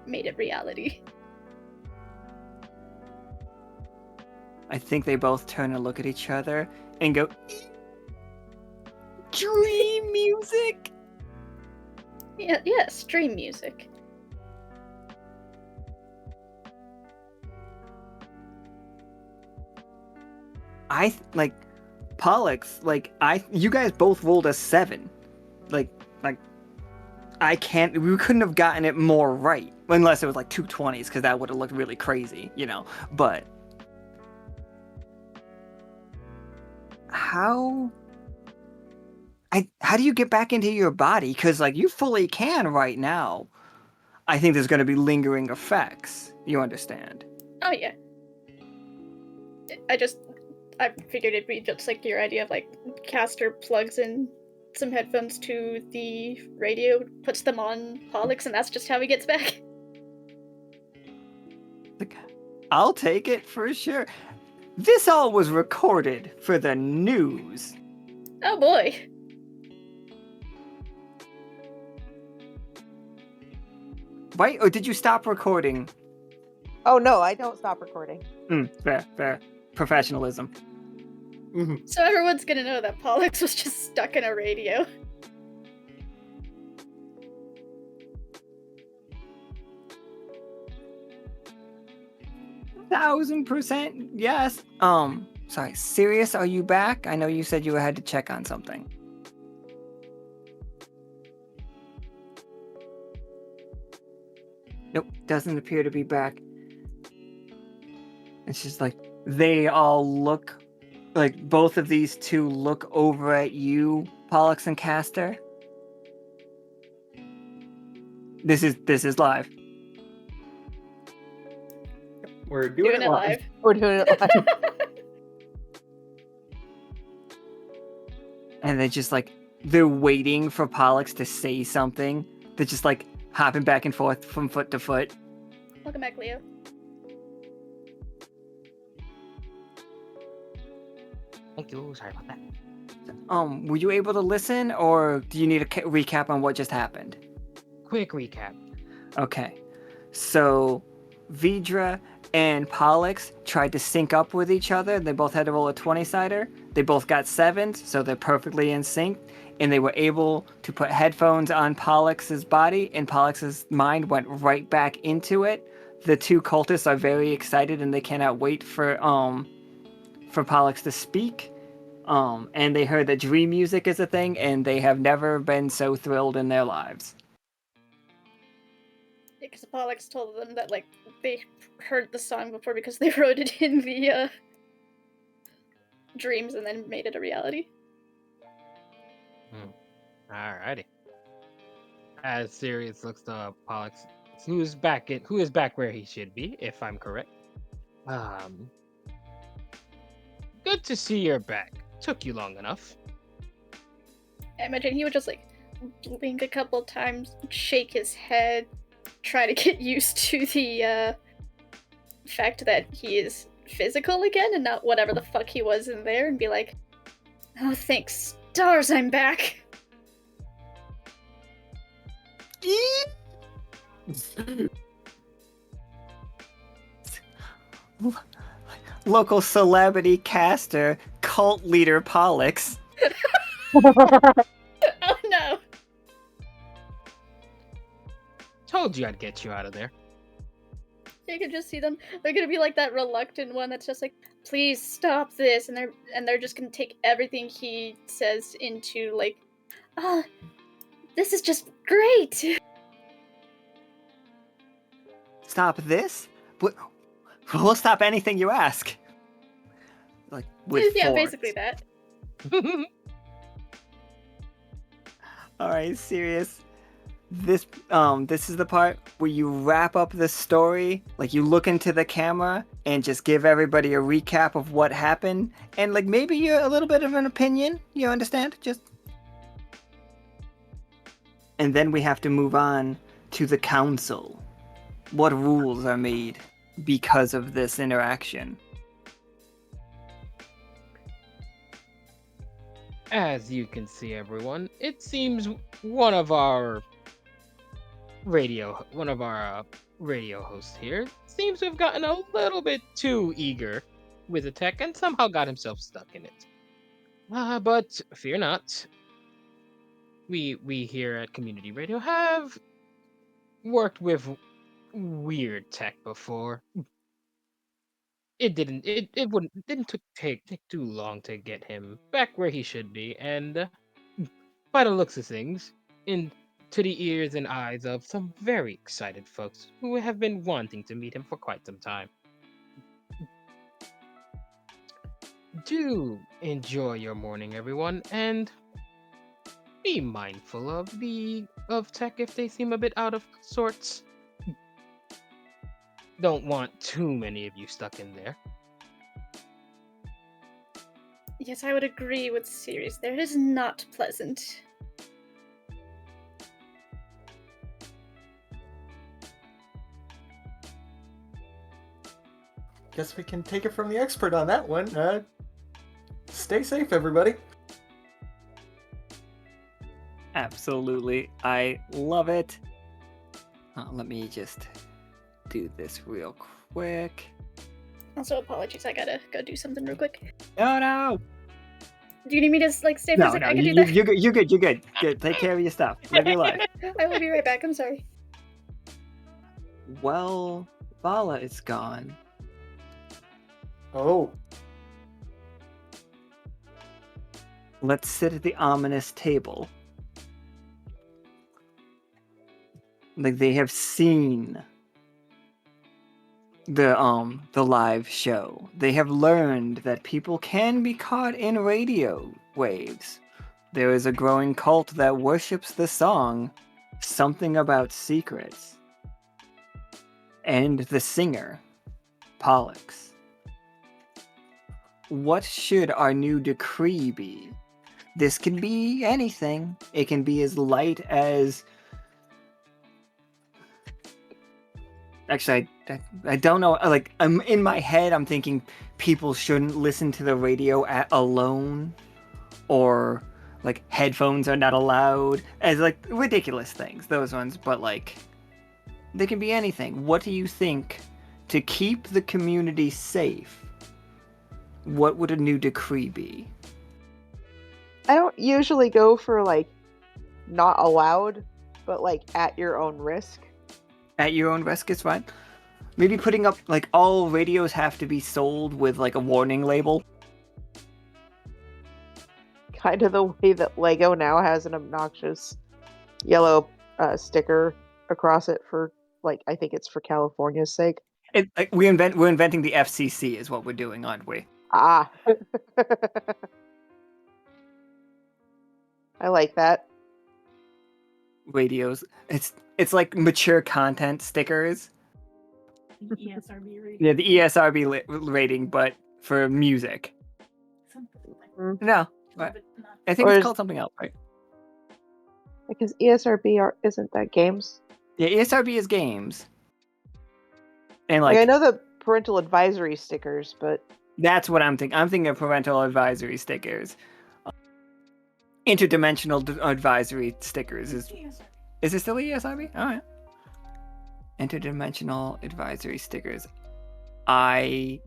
made it reality. I think they both turn and look at each other and go, dream music? Yeah, yes, dream music. Pollux, you guys both rolled a 7. Like, I can't. We couldn't have gotten it more right, unless it was like 220s, because that would have looked really crazy, you know. But how do you get back into your body? Because like you fully can right now. I think there's going to be lingering effects. You understand? Oh yeah. I figured it'd be just like your idea of like Castor plugs in some headphones to the radio, puts them on Pollux, and that's just how he gets back. Like, I'll take it for sure. This all was recorded for the news. Oh boy. Right? Or did you stop recording? Oh no, I don't stop recording. Fair. Professionalism. So everyone's gonna know that Pollux was just stuck in a radio. %1,000% yes. Sorry, Sirius, are you back? I know you said you had to check on something. Nope, doesn't appear to be back. It's just like they all look, like both of these two look over at you, Pollux and Castor. This is live. We're doing it live. We're doing it live. And they just like they're waiting for Pollux to say something. They're just like hopping back and forth from foot to foot. Welcome back, Leo. Thank you. Sorry about that. Were you able to listen, or do you need a recap on what just happened? Quick recap. Okay, so Vidra and Pollux tried to sync up with each other. They both had to roll a 20-sider. They both got 7s, so they're perfectly in sync. And they were able to put headphones on Pollux's body, and Pollux's mind went right back into it. The two cultists are very excited, and they cannot wait for Pollux to speak. And they heard that dream music is a thing, and they have never been so thrilled in their lives. Because Pollux told them that like they heard the song before because they wrote it in the dreams and then made it a reality. Alrighty. As Sirius looks to Pollux, who is back where he should be, if I'm correct. Good to see you're back. Took you long enough. I imagine he would just like blink a couple times, shake his head, try to get used to the fact that he is physical again and not whatever the fuck he was in there, and be like, oh, thank stars I'm back. Local celebrity Castor, cult leader Pollux. Oh no. Told you I'd get you out of there. You can just see them. They're gonna be like that reluctant one that's just like, please stop this, and they're just gonna take everything he says into like, oh, this is just great. Stop this? We'll stop anything you ask. Like with Yeah, force. basically that. All right, Sirius. This is the part where you wrap up the story. Like you look into the camera and just give everybody a recap of what happened, and like maybe you're a little bit of an opinion. You understand? Just. And then we have to move on to the council. What rules are made because of this interaction? As you can see, everyone, it seems one of our radio hosts here seems to have gotten a little bit too eager with the tech and somehow got himself stuck in it. But fear not. We here at Community Radio have worked with weird tech before. It didn't take too long to get him back where he should be, and by the looks of things, in to the ears and eyes of some very excited folks who have been wanting to meet him for quite some time. Do enjoy your morning, everyone, and be mindful of tech if they seem a bit out of sorts. Don't want too many of you stuck in there. Yes, I would agree with Sirius. There, it is not pleasant. Guess we can take it from the expert on that one. Stay safe, everybody. Absolutely. I love it. Let me just do this real quick. Also, apologies, I gotta go do something real quick. No. Do you need me to stay for a No, second? no, I can do you're that. good. You're good. You're good. Good. Take care of your stuff. Live your life. I will be right back. I'm sorry. Well, Vala is gone. Oh, Let's sit at the ominous table. Like they have seen the live show. They have learned that people can be caught in radio waves. There is a growing cult that worships the song Something About Secrets. And the singer, Pollux. What should our new decree be? This can be anything. It can be as light as... Actually, I don't know. Like, I'm in my head, I'm thinking people shouldn't listen to the radio alone, or like headphones are not allowed, as like ridiculous things. Those ones, but like, they can be anything. What do you think to keep the community safe? What would a new decree be? I don't usually go for like not allowed, but like at your own risk. At your own risk is fine. Maybe putting up, like, all radios have to be sold with, like, a warning label. Kind of the way that Lego now has an obnoxious yellow sticker across it for, like, I think it's for California's sake. Like, we're inventing the FCC is what we're doing, aren't we? Ah. I like that. Radios. It's like mature content stickers. ESRB rating. Yeah, the ESRB rating, but for music. Something like Mhm. No, that, but not. I think Or it's is- called something else, right? Because ESRB isn't that games? Yeah, ESRB is games. And Like, I like, know the parental advisory stickers, but that's what I'm thinking. I'm thinking of parental advisory stickers. Interdimensional advisory stickers is it still ESRB? All right. Interdimensional advisory stickers. IDAS?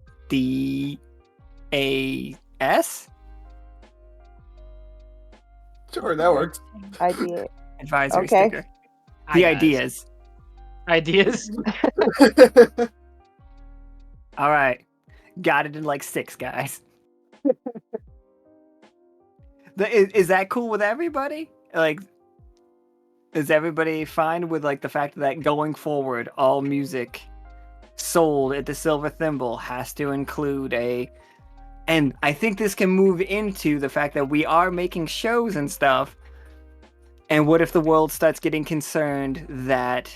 sure, that works. idea. Advisory Okay. sticker. Hi, The guys. ideas. Ideas? All right. Got it in like 6, guys. Is that cool with everybody? Like, is everybody fine with like the fact that going forward, all music sold at the Silver Thimble has to include and I think this can move into the fact that we are making shows and stuff. And what if the world starts getting concerned that,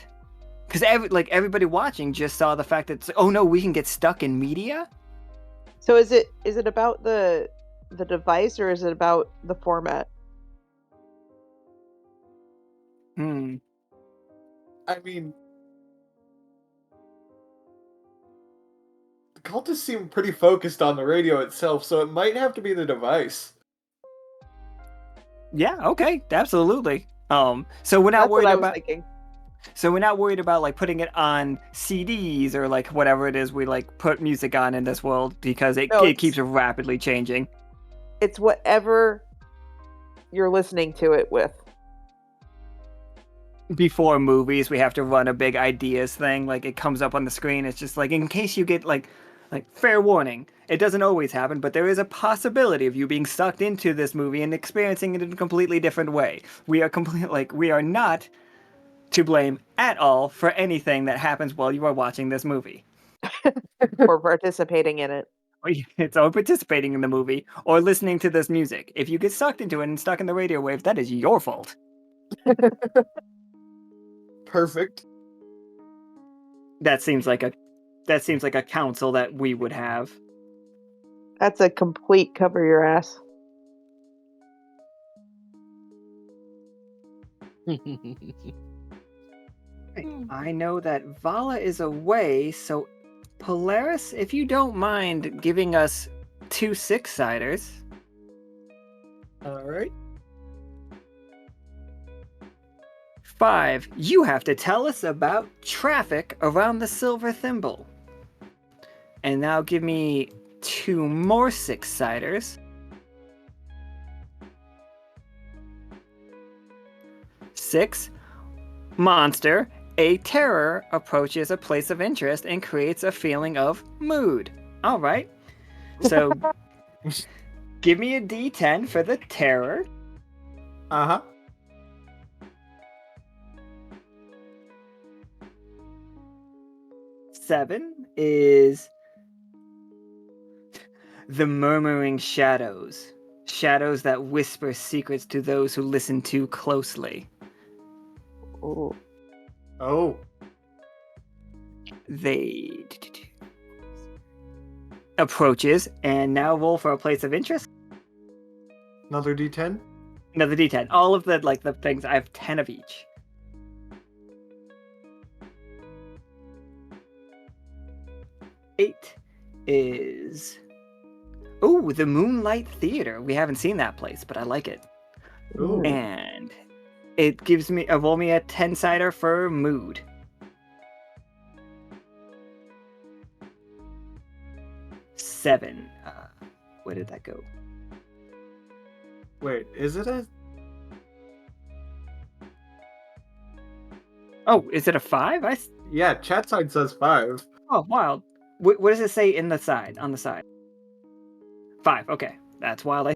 because everybody watching just saw the fact that, oh no, we can get stuck in media? So is it about the device or is it about the format? Hmm. I mean, the cultists seem pretty focused on the radio itself, so it might have to be the device. Yeah, okay, absolutely. So we're not That's worried what I was about thinking. so we're not worried about like putting it on CDs or like whatever it is we like put music on in this world, because it No, it it's- keeps rapidly changing. It's whatever you're listening to it with. Before movies, we have to run a big ideas thing. Like it comes up on the screen. It's just like in case you get like like, fair warning, it doesn't always happen, but there is a possibility of you being sucked into this movie and experiencing it in a completely different way. We are not to blame at all for anything that happens while you are watching this movie. Or participating in it. It's or participating in the movie or listening to this music. If you get sucked into it and stuck in the radio wave, that is your fault. Perfect. That seems like a counsel that we would have. That's a complete cover your ass. I know that Vala is away, so Polaris, if you don't mind giving us 2 6-siders. Alright. 5, you have to tell us about traffic around the Silver Thimble. And now give me 2 more 6-siders. 6, monster. A terror approaches a place of interest and creates a feeling of mood. All right. So, give me a D10 for the terror. Uh-huh. 7 is the murmuring shadows. Shadows that whisper secrets to those who listen too closely. Ooh. Oh. They approaches, and now roll for a place of interest. Another D10? Another D10. All of the things, I have 10 of each. Eight is... Ooh, the Moonlight Theater. We haven't seen that place, but I like it. Ooh. And it gives me roll me a 10-sider for mood. Seven. Where did that go? Wait, is it a... Oh, is it a 5? Yeah, chat side says 5. Oh, wild. What does it say in the side? On the side. 5. Okay, that's wild.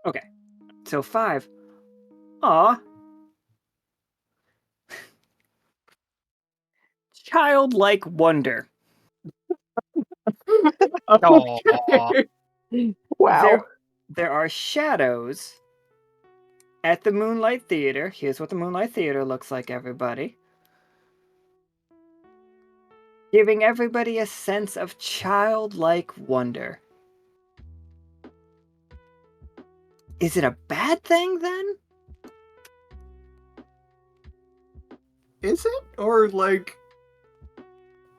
Okay, so 5. Aw. Childlike wonder. Okay. Wow. There are shadows at the Moonlight Theater. Here's what the Moonlight Theater looks like, everybody. Giving everybody a sense of childlike wonder. Is it a bad thing, then? Is it? Or, like...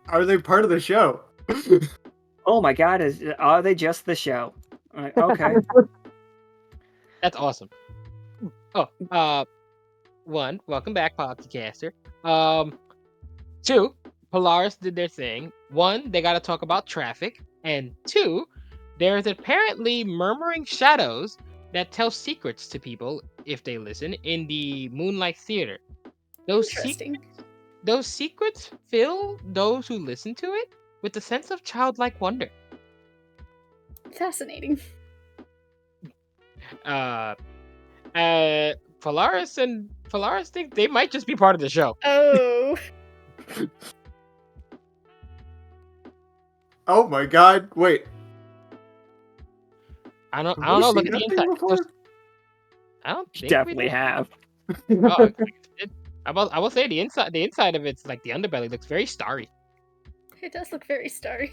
Are they part of the show? Oh my god, are they just the show? Okay. That's awesome. Oh, 1, welcome back, Pollux and Castor. 2, Polaris did their thing. 1, they got to talk about traffic, and 2, there's apparently murmuring shadows that tell secrets to people if they listen in the Moonlight Theater. Interesting. Those secrets fill those who listen to it with a sense of childlike wonder. Fascinating. Polaris think they might just be part of the show. Oh. Oh my god, wait. I don't Have know. we Look seen at the that thing inside. before? I don't think Definitely we did. have. Oh, I will say the inside of it's like the underbelly looks very starry. It does look very starry.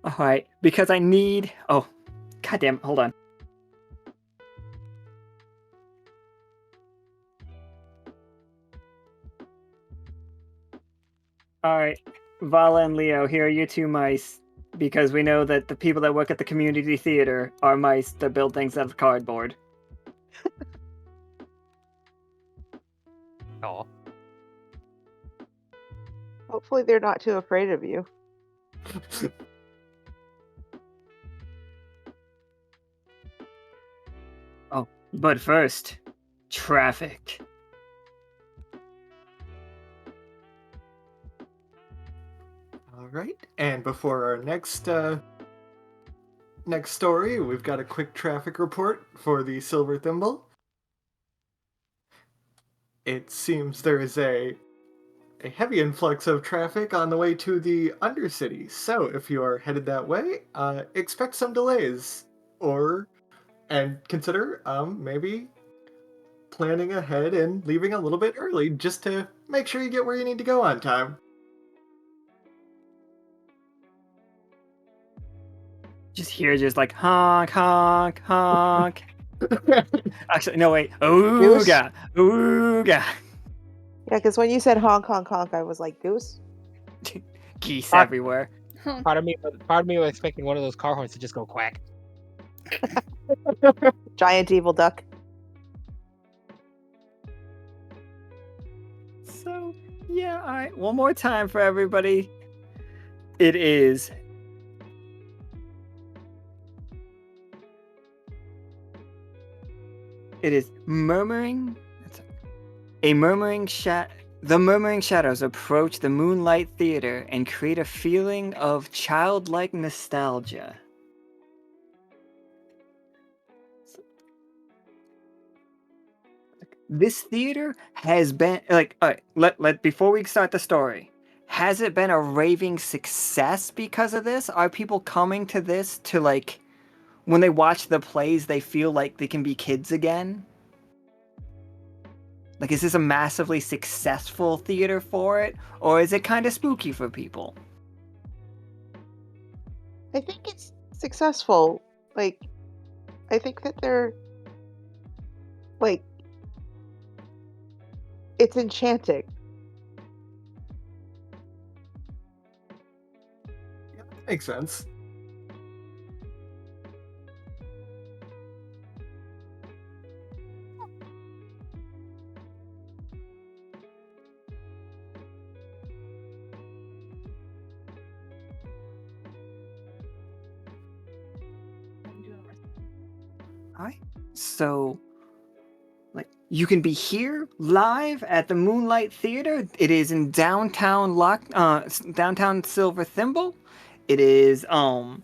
Alright, because I need... Oh, goddamn, hold on. Alright, Vala and Leo, here are your 2 mice. Because we know that the people that work at the community theater are mice that build things out of cardboard. Oh, Hopefully they're not too afraid of you. But first, traffic. right. And before our next story, we've got a quick traffic report for the Silver Thimble. It seems there is a heavy influx of traffic on the way to the Undercity. So if you are headed that way, expect some delays, and consider maybe planning ahead and leaving a little bit early just to make sure you get where you need to go on time. Just like honk, honk, honk. Actually, no, wait. Ooga, ooga. Yeah, because when you said honk, honk, honk, I was like, Goose? Geese everywhere. Honk. Part of me was expecting one of those car horns to just go quack. Giant evil duck. So, yeah, all right. One more time for everybody. It is murmuring. The murmuring shadows approach the Moonlight Theater and create a feeling of childlike nostalgia. This theater has been like, all right, before we start the story, has it been a raving success because of this? Are people coming to this to, like, when they watch the plays, they feel like they can be kids again? Like, is this a massively successful theater for it, or is it kind of spooky for people? I think it's successful. Like, I think that they're, like, it's enchanting. Yeah, that makes sense. Alright, so, like, you can be here live at the Moonlight Theater. It is in downtown downtown Silver Thimble. It is in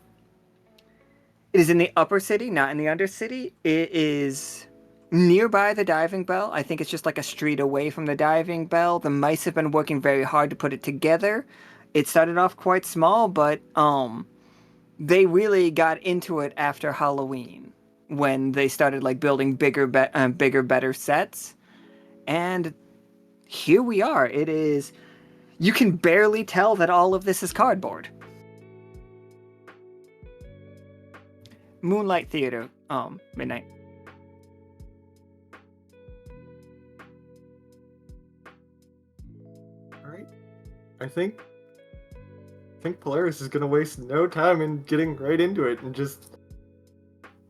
the upper city, not in the undercity. It is nearby the Diving Bell. I think it's just like a street away from the Diving Bell. The mice have been working very hard to put it together. It started off quite small, but they really got into it after Halloween, when they started like building bigger, better sets. And here we are. It is, you can barely tell that all of this is cardboard. Moonlight Theater, midnight. Alright. I think Polaris is gonna waste no time in getting right into it and just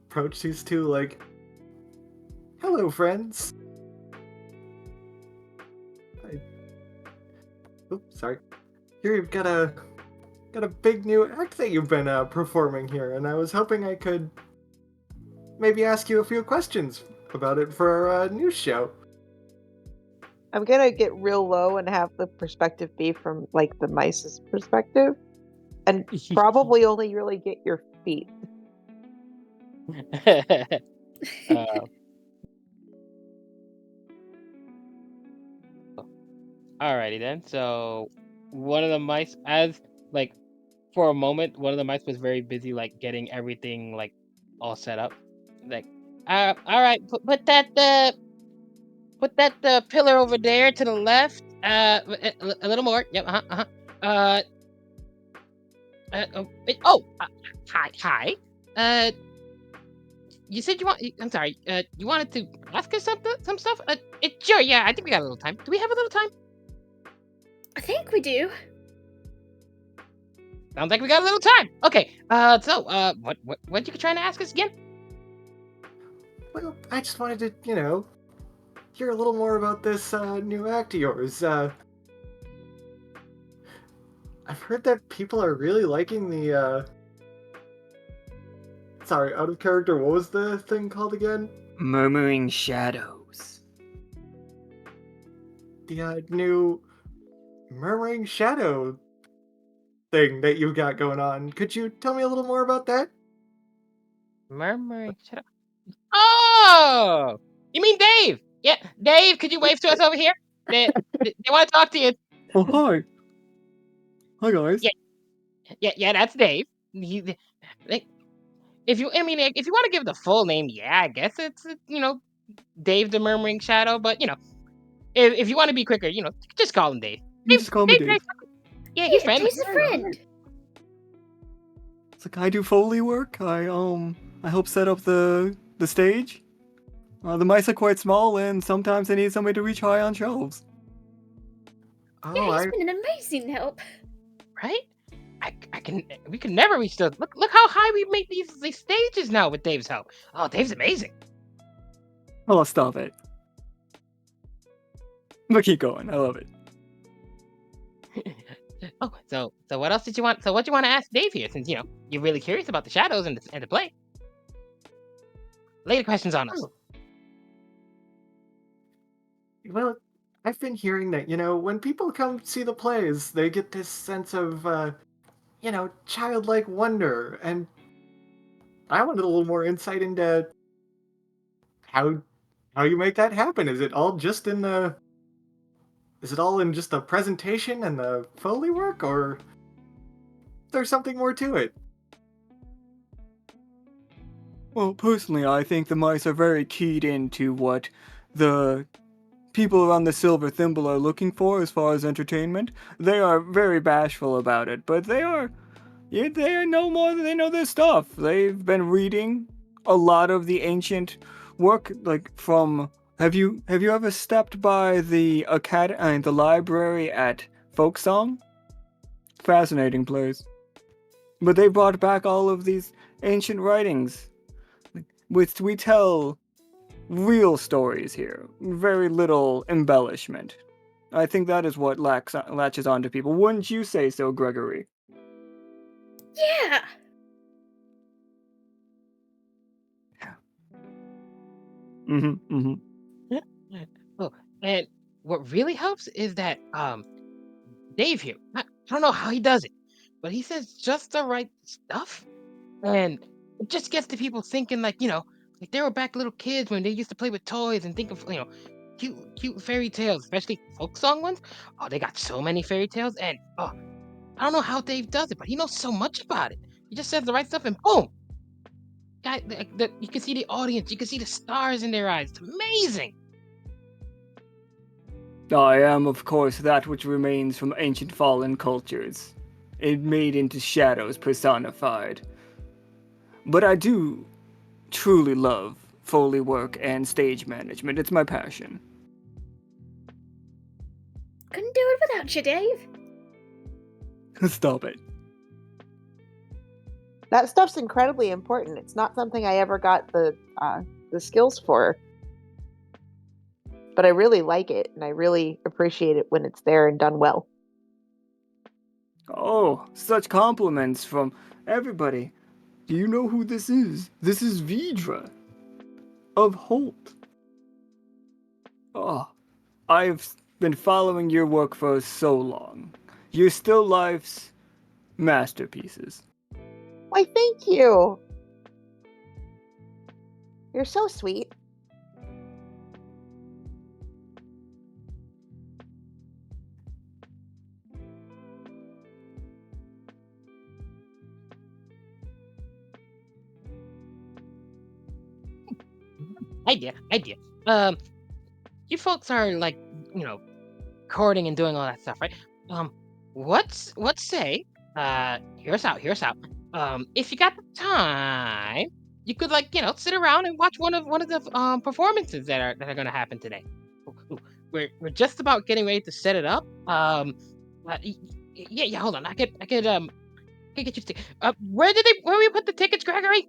approach these two like, hello, friends. Oops, sorry. Here you've got a big new act that you've been performing here, and I was hoping I could maybe ask you a few questions about it for our news show. I'm gonna get real low and have the perspective be from, like, the mice's perspective, and probably only really get your feet. Alrighty then. So one of the mice, for a moment, one of the mice was very busy, like, getting everything, like, all set up. Like, all right, put that pillar over there to the left. A little more. Yep. Hi. You said I'm sorry. You wanted to ask us some stuff? Sure. Yeah, I think we got a little time. Do we have a little time? I think we do. Sounds like we got a little time. Okay. So, what you trying to ask us again? Well, I just wanted to, hear a little more about this new act of yours. I've heard that people are really liking the, Sorry, out of character, what was the thing called again? Murmuring Shadows. The new Murmuring Shadow thing that you've got going on. Could you tell me a little more about that? Murmuring shadow. Oh, you mean Dave? Yeah, Dave, could you wave to us over here? They want to talk to you. Oh, hi. Hi, guys. Yeah, yeah, that's Dave. If you want to give the full name, yeah, I guess it's Dave the Murmuring Shadow. But if you want to be quicker, just call him Dave. You just call me Dave. Yeah, he's friendly. Dave's a friend. It's like I do Foley work. I help set up the stage. The mice are quite small, and sometimes they need somebody to reach high on shelves. Yeah, Oh, he's been an amazing help. Right? We can never reach those. Look how high we make these stages now with Dave's help. Oh, Dave's amazing. Oh, stop it. But keep going. I love it. Oh, so what else did you want? So what do you want to ask Dave here? Since you're really curious about the shadows and the play. Lay the questions on us. well, I've been hearing that, when people come see the plays, they get this sense of, childlike wonder. And I wanted a little more insight into how you make that happen. Is it all in just the presentation and the Foley work, or there's something more to it? Well, personally, I think the mice are very keyed into what the people around the Silver Thimble are looking for as far as entertainment. They are very bashful about it, but they are no more than they know their stuff. They've been reading a lot of the ancient work, like from. Have you ever stepped by the the library at Folksong? Fascinating place. But they brought back all of these ancient writings, which we tell real stories here. Very little embellishment. I think that is what latches onto people. Wouldn't you say so, Gregory? Yeah. Oh, and what really helps is that Dave here. I don't know how he does it, but he says just the right stuff, and it just gets the people thinking like like they were back little kids when they used to play with toys and think of cute fairy tales, especially folk song ones. Oh, they got so many fairy tales, and I don't know how Dave does it, but he knows so much about it. He just says the right stuff, and boom, you can see the audience, you can see the stars in their eyes. It's amazing. I am, of course, that which remains from ancient fallen cultures. It made into shadows personified. But I do truly love Foley work and stage management. It's my passion. Couldn't do it without you, Dave. Stop it. That stuff's incredibly important. It's not something I ever got the skills for. But I really like it, and I really appreciate it when it's there and done well. Oh, such compliments from everybody. Do you know who this is? This is Vidra of Holt. Oh, I've been following your work for so long. You're still life's masterpieces. Why, thank you. You're so sweet. Idea. You folks are like, courting and doing all that stuff, right? What's say? Hear us out. If you got the time, you could sit around and watch one of the performances that are gonna happen today. Ooh, we're just about getting ready to set it up. Yeah. Hold on. I could get you. Where we put the tickets, Gregory?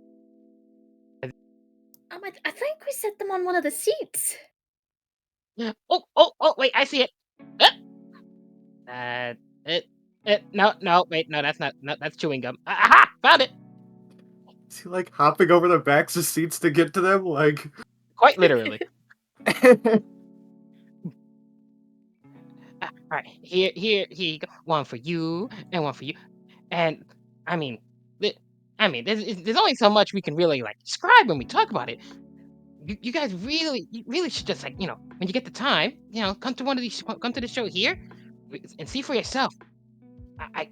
I think we set them on one of the seats. Oh, wait, I see it. No, wait, no, that's not, no, that's chewing gum. Aha, found it. Is he like hopping over the backs of seats to get to them? Like, Quite literally. All right, here you go. One for you and one for you. And I mean, there's only so much we can really like describe when we talk about it. You guys you really should just like when you get the time, come to come to the show here and see for yourself. I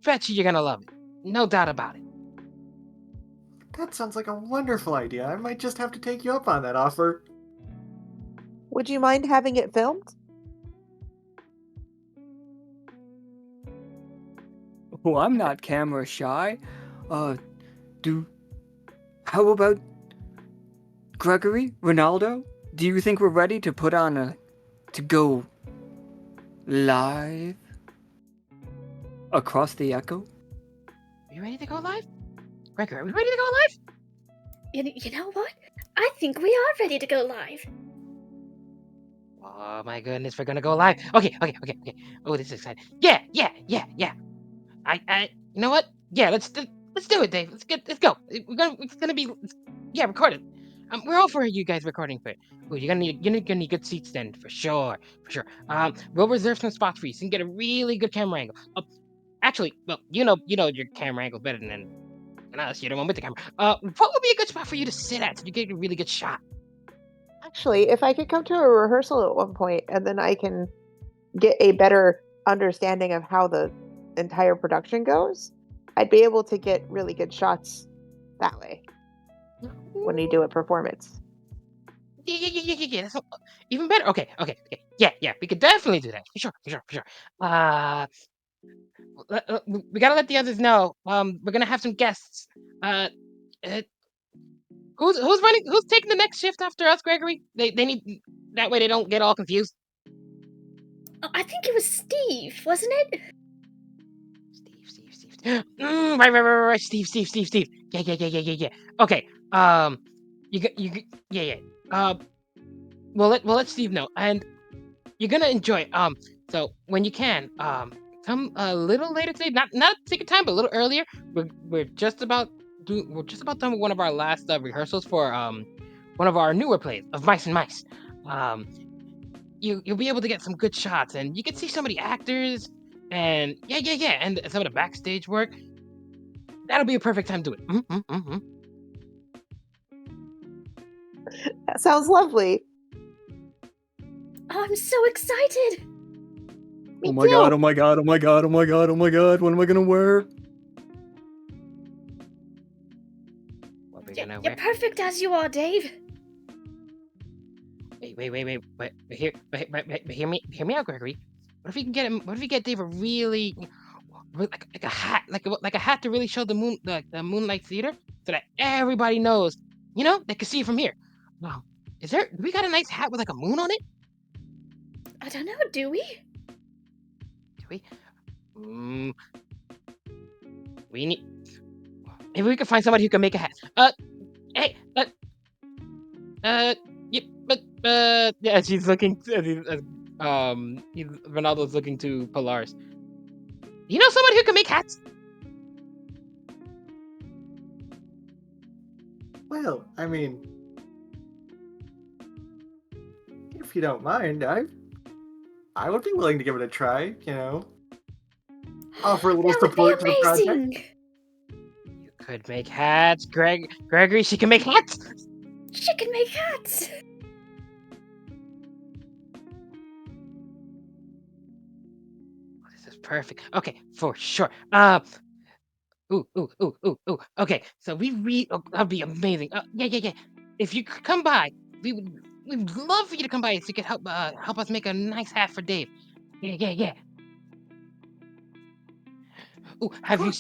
bet you're gonna love it, no doubt about it. That sounds like a wonderful idea. I might just have to take you up on that offer. Would you mind having it filmed? Oh, I'm not camera shy. How about Gregory, Ronaldo? Do you think we're ready to to go live across the echo? Are you ready to go live? Gregory, are we ready to go live? You know what? I think we are ready to go live. Oh my goodness, we're gonna go live. Okay. Oh, this is exciting. Yeah. You know what? Yeah, let's do it, Dave. Let's go. It's gonna be recorded. We're all for you guys recording for it. Oh, you're gonna need good seats then, for sure. We'll reserve some spots for you so you can get a really good camera angle. Actually, well, you know your camera angle better than us. You're the one with the camera. What would be a good spot for you to sit at so you get a really good shot? Actually, if I could come to a rehearsal at one point and then I can get a better understanding of how the entire production goes, I'd be able to get really good shots that way when you do a performance. Yeah. That's even better. Okay. Yeah. We could definitely do that. For sure. We gotta let the others know. We're gonna have some guests. Who's taking the next shift after us, Gregory? They need that way they don't get all confused. Oh, I think it was Steve, wasn't it? Steve. Right. Steve. Yeah. Okay. Yeah. We'll let Steve know, and you're gonna enjoy it. So when you can, come a little later today. Not take your time, but a little earlier. We're just about done with one of our last rehearsals for one of our newer plays of Mice and Mice. You'll be able to get some good shots, and you can see some of the actors, and and some of the backstage work. That'll be a perfect time to do it. That sounds lovely. Oh, I'm so excited. Me Oh my too. god, oh my god, oh my god, oh my god, oh my god, what am I gonna wear? What we're You're gonna wear? perfect as you are, Dave. Wait. Hear me out, Gregory. What if you get Dave a really like a hat, like a hat to really show the moonlight theater, so that everybody knows, they can see it from here. Wow, do we got a nice hat with like a moon on it? I don't know, do we? Do we? We need. Maybe we can find somebody who can make a hat. Hey, yeah, she's looking. Ronaldo's looking to Polaris. You know somebody who can make hats? Well, I mean, if you don't mind, I would be willing to give it a try, Offer a little That would be support to the project. amazing. You could make hats, Gregory. She can make hats. She can make hats. This is perfect. Okay, for sure. Ooh. Okay, so that'd be amazing. Yeah. If you could come by, we'd love for you to come by so you could help us make a nice hat for Dave. Yeah. Ooh, have you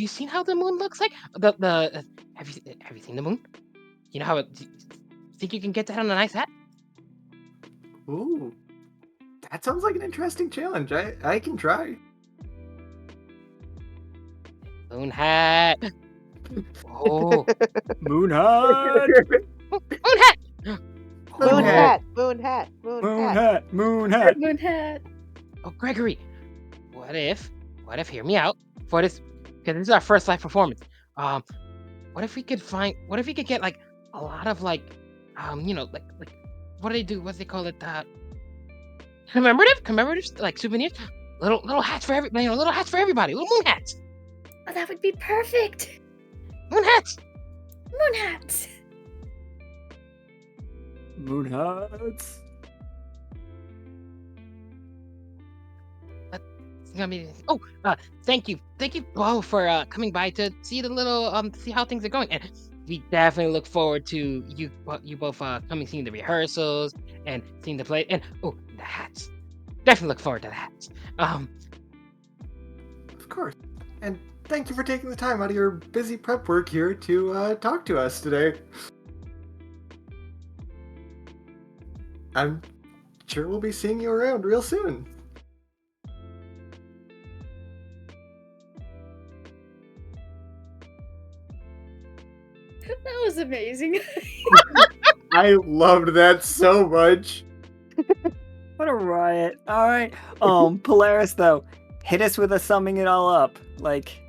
seen how the moon looks like? Have you seen the moon? You know how do you think you can get that on a nice hat? Ooh, that sounds like an interesting challenge. I can try. Moon hat. Oh, Moon hat! moon hat. Moon hat. hat. Moon hat! Moon hat. Oh, Gregory, what if, hear me out, for this, because this is our first live performance. What if we could get like a lot of like, like what do they do? What do they call it? Commemoratives, like souvenirs, little hats for little hats for everybody, little moon hats. Oh, that would be perfect. Moon hats! Moon hats. Moon hats. It's gonna be. Oh, thank you both for coming by to see the little see how things are going, and we definitely look forward to you both coming seeing the rehearsals and seeing the play, and the hats. Definitely look forward to the hats. Of course. And thank you for taking the time out of your busy prep work here to talk to us today. I'm sure we'll be seeing you around real soon. That was amazing. I loved that so much. What a riot. All right. Polaris, though, hit us with a summing it all up. Like,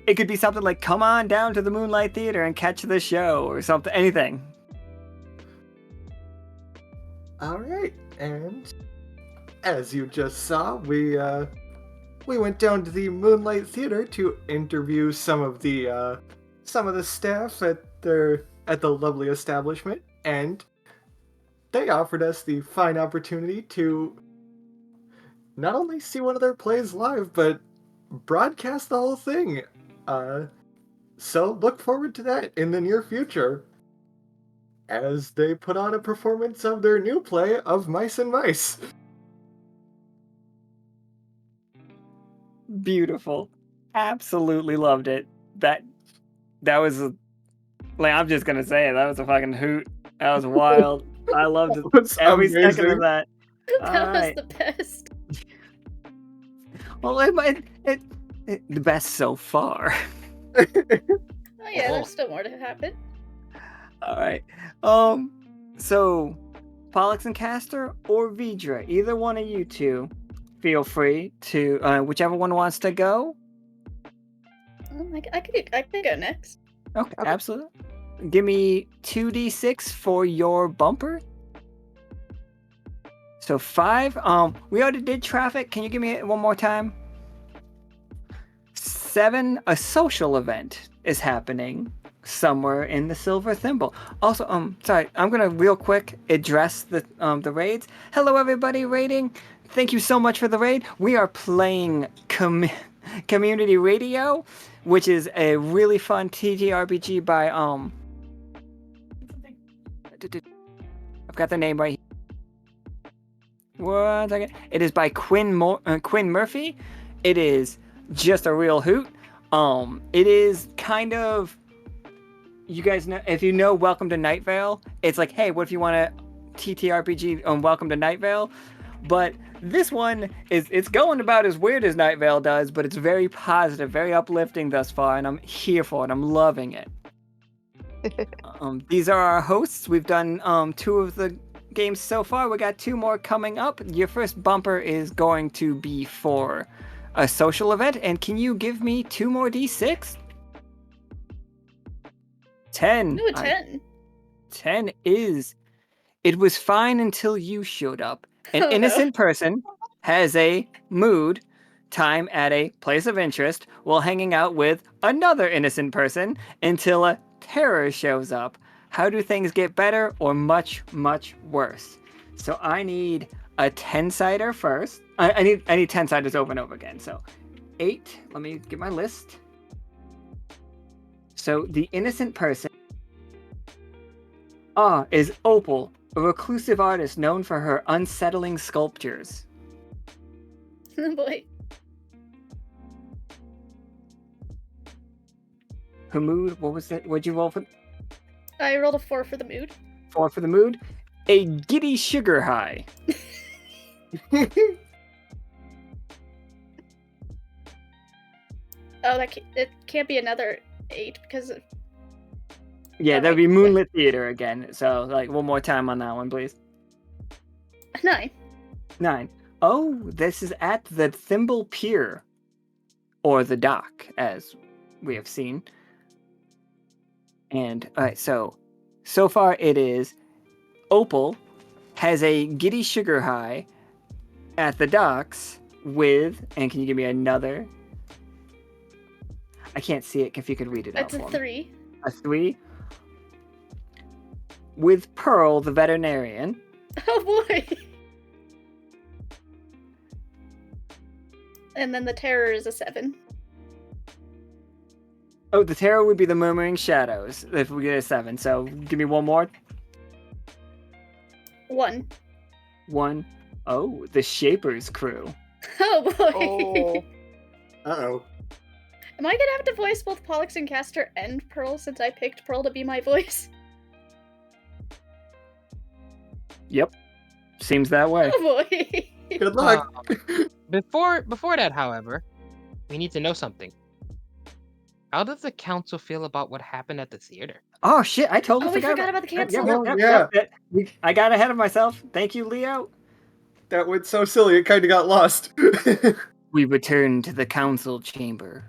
it could be something like, come on down to the Moonlight Theater and catch the show, or something, anything. All right, and as you just saw, we went down to the Moonlight Theater to interview some of the staff at the lovely establishment, and they offered us the fine opportunity to not only see one of their plays live, but broadcast the whole thing. So look forward to that in the near future, as they put on a performance of their new play of Mice and Mice. Beautiful. Absolutely loved it. That was I'm just gonna say it. That was a fucking hoot. That was wild. I loved it. That was Every second amazing. of that. That was Alright. the best. Well, it the best so far. Oh yeah, there's still more to happen. All right. So Pollux and Castor or Vidra, either one of you two, feel free to whichever one wants to go. I could go next. Okay, absolutely. Give me 2d6 for your bumper. So 5. We already did traffic. Can you give me it one more time? 7. A social event is happening somewhere in the Silver Thimble. Also, sorry, I'm gonna real quick address the raids. Hello, everybody raiding. Thank you so much for the raid. We are playing Community Radio, which is a really fun TTRPG by I've got the name right here. 1 second. It is by Quinn Murphy. It is just a real hoot. It is kind of, you guys know, if you know Welcome to Night Vale, it's like, hey, what if you want a TTRPG on Welcome to Night Vale? But this one it's going about as weird as Night Vale does, but it's very positive, very uplifting thus far, and I'm here for it. I'm loving it. These are our hosts. We've done 2 of the games so far. We got 2 more coming up. Your first bumper is going to be for a social event, and can you give me 2 more d6? 10. Ooh, 10. 10 is, it was fine until you showed up. An Oh, no. innocent person has a mood time at a place of interest while hanging out with another innocent person until a terror shows up. How do things get better or much, much worse? So I need a 10-sider first. I need 10-siders over and over again. So 8. Let me get my list. So the innocent person is Opal, a reclusive artist known for her unsettling sculptures. Oh boy. Her mood, what was it? What'd you roll for? I rolled a 4 for the mood. 4 for the mood. A giddy sugar high. Oh, it can't be another 8 because of... Yeah, Oh, that'd be wait. Moonlit Theater again. So, like, one more time on that one, please. 9. 9. Oh, this is at the Thimble Pier. Or the dock, as we have seen. And, alright, so far it is Opal has a giddy sugar high at the docks with, and can you give me another I can't see it. If you could read it out It's a for me. 3. A 3. With Pearl, the veterinarian. Oh boy. And then the terror is a 7. Oh, the terror would be the Murmuring Shadows if we get a 7. So give me one more. 1. 1. Oh, the Shaper's crew. Oh boy. Oh. Uh-oh. Am I gonna have to voice both Pollux and Castor and Pearl since I picked Pearl to be my voice? Yep. Seems that way. Oh boy. Good luck. Before that, however, we need to know something. How does the council feel about what happened at the theater? Oh shit! I totally Oh, we forgot about the cancel. I got ahead of myself. Thank you, Leo. That went so silly, it kind of got lost. We return to the council chamber.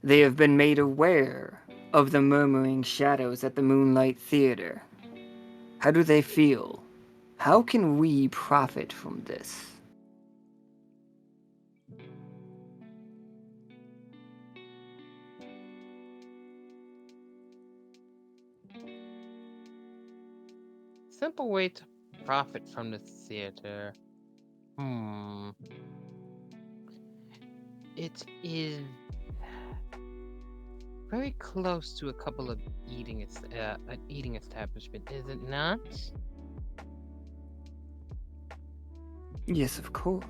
They have been made aware of the murmuring shadows at the Moonlight Theater. How do they feel? How can we profit from this? Simple way to profit from the theater. It is very close to a couple of eating establishment, is it not? Yes, of course.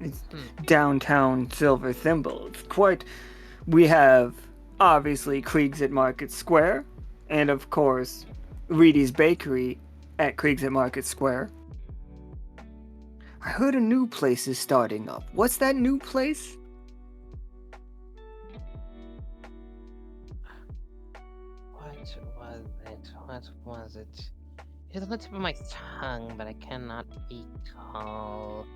It's downtown Silver Thimble. It's quite... We have, obviously, Kriegs at Market Square, and of course, Reedy's Bakery at Kriegs at Market Square. I heard a new place is starting up. What's that new place? What was it? It's on the tip of my tongue, but I cannot recall.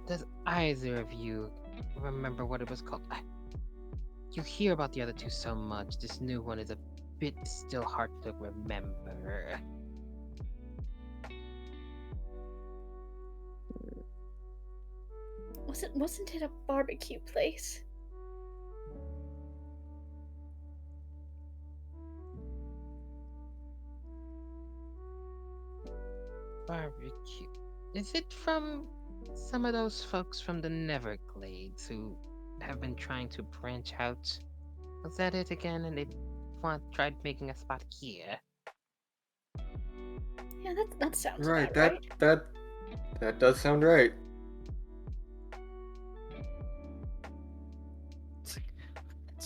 Does either of you remember what it was called? You hear about the other two so much. This new one is a bit still hard to remember. Wasn't it a barbecue place? Barbecue. Is it from some of those folks from the Neverglades who have been trying to branch out? Was that it again? And they tried making a spot here? Yeah, that sounds Right, about right. that does sound right. It's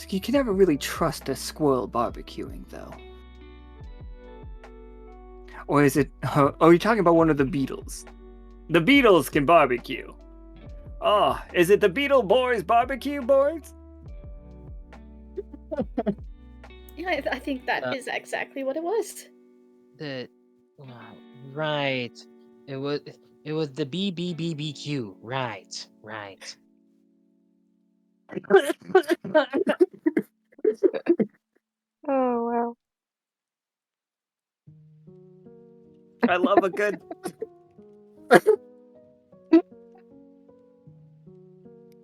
like you can never really trust a squirrel barbecuing, though. Or is it... Oh, you're talking about one of the Beatles. The Beatles can barbecue. Oh, is it the Beetle Boys barbecue boys? Yeah, I think that is exactly what it was. Right. It was the BBBBQ. Right. Oh wow. I love a good...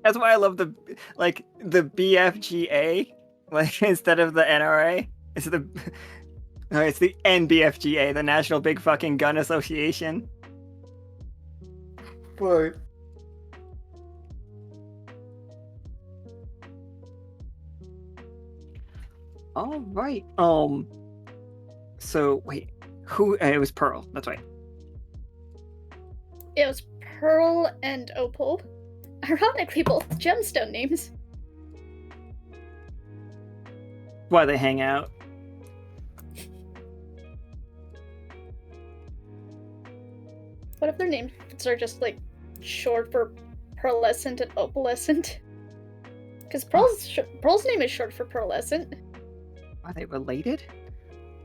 That's why I love the BFGA, like instead of the NRA. It's the NBFGA, the National Big Fucking Gun Association. But All right. So wait, who? It was Pearl. That's right. It was Pearl and Opal. Ironically, both gemstone names. Why they hang out? What if their names are just like short for pearlescent and opalescent? Because Pearl's name is short for pearlescent. Are they related?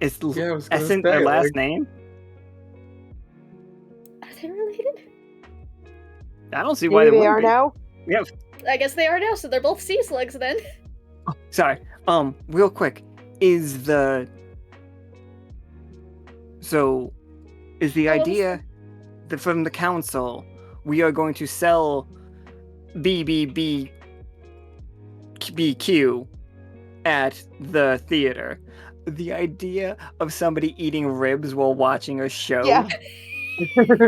Is Yeah, I was gonna Essent say, their last like- name? Are they related? I don't see why Maybe they they are wouldn't be. now. Yeah. I guess they are now, so they're both sea slugs then. Oh, sorry. Real quick, is the idea that from the council we are going to sell BBB BBQ at the theater. The idea of somebody eating ribs while watching a show Yeah.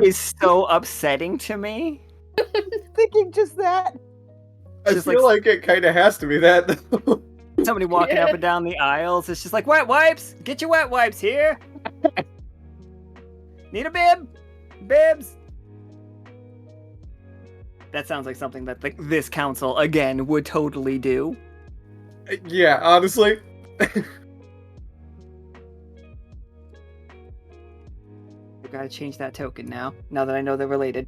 is so upsetting to me. Thinking just that. I Just feel like it kind of has to be that. Though. Somebody walking up and down the aisles. It's just like, wet wipes! Get your wet wipes here! Need a bib? Bibs! That sounds like something that this council, again, would totally do. Yeah, honestly. I gotta change that token now that I know they're related.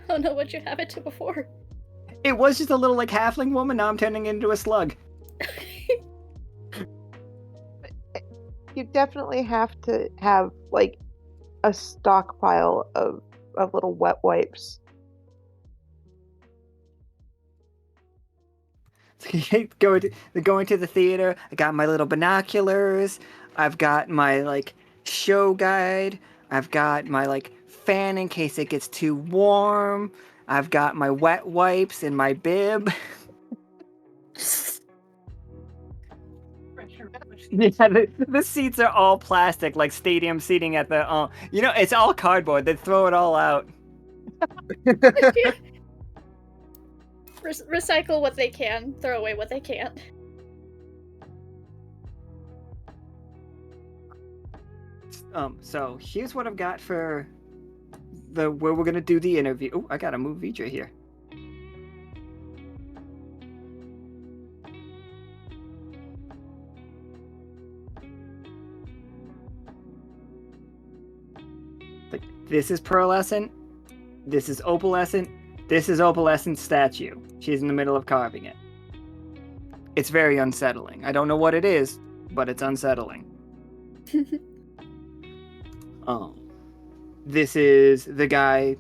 Oh no, what'd you have it to before? It was just a little, halfling woman, now I'm turning into a slug. You definitely have to have, a stockpile of little wet wipes. Going to the theater. I got my little binoculars. I've got my show guide. I've got my fan in case it gets too warm. I've got my wet wipes and my bib. Yeah, the seats are all plastic, like stadium seating at the. It's all cardboard. They throw it all out. Recycle what they can, throw away what they can't. So here's what I've got for where we're gonna do the interview. Oh, I gotta move Vidra here. This is pearlescent. This is opalescent. This is opalescent statue. She's in the middle of carving it. It's very unsettling. I don't know what it is, but it's unsettling. This is the guy.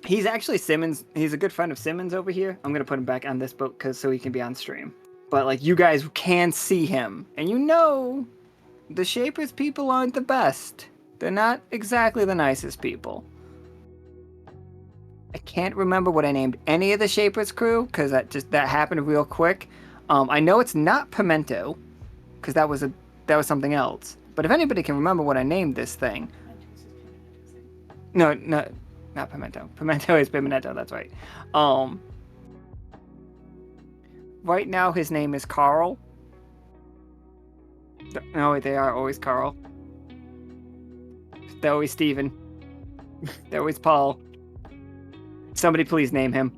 He's actually Simmons. He's a good friend of Simmons over here. I'm gonna put him back on this boat so he can be on stream. But you guys can see him, and the Shapers people aren't the best. They're not exactly the nicest people. I can't remember what I named any of the Shapers crew because that happened real quick. I know it's not Pimento because that was something else. But if anybody can remember what I named this thing, no, not Pimento. Pimento is Pimento. That's right. Right now his name is Carl. No, they are always Carl. They're always Steven. They're always Paul. Somebody please name him.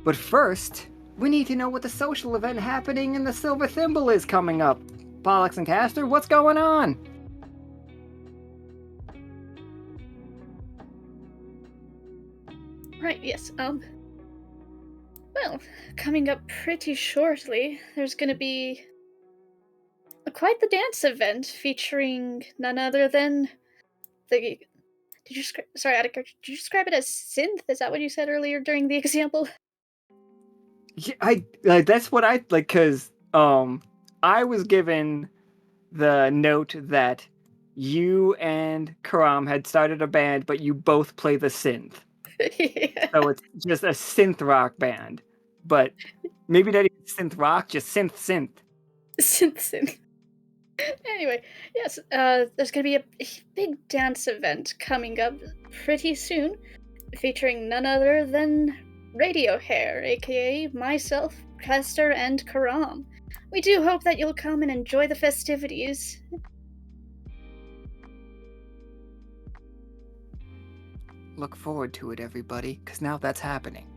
But first, we need to know what the social event happening in the Silver Thimble is coming up. Pollux and Castor, what's going on? Right, yes, well, coming up pretty shortly, there's gonna be quite the dance event featuring none other than the... Sorry, Attica, did you describe it as synth? Is that what you said earlier during the example? Yeah, that's what I like, because I was given the note that you and Karam had started a band, but you both play the synth. Yeah. So it's just a synth rock band. But maybe not even synth rock, just synth. Synth. Anyway, yes, there's gonna be a big dance event coming up pretty soon, featuring none other than Radio Hair, aka myself, Castor, and Karam. We do hope that you'll come and enjoy the festivities. Look forward to it, everybody, because now that's happening.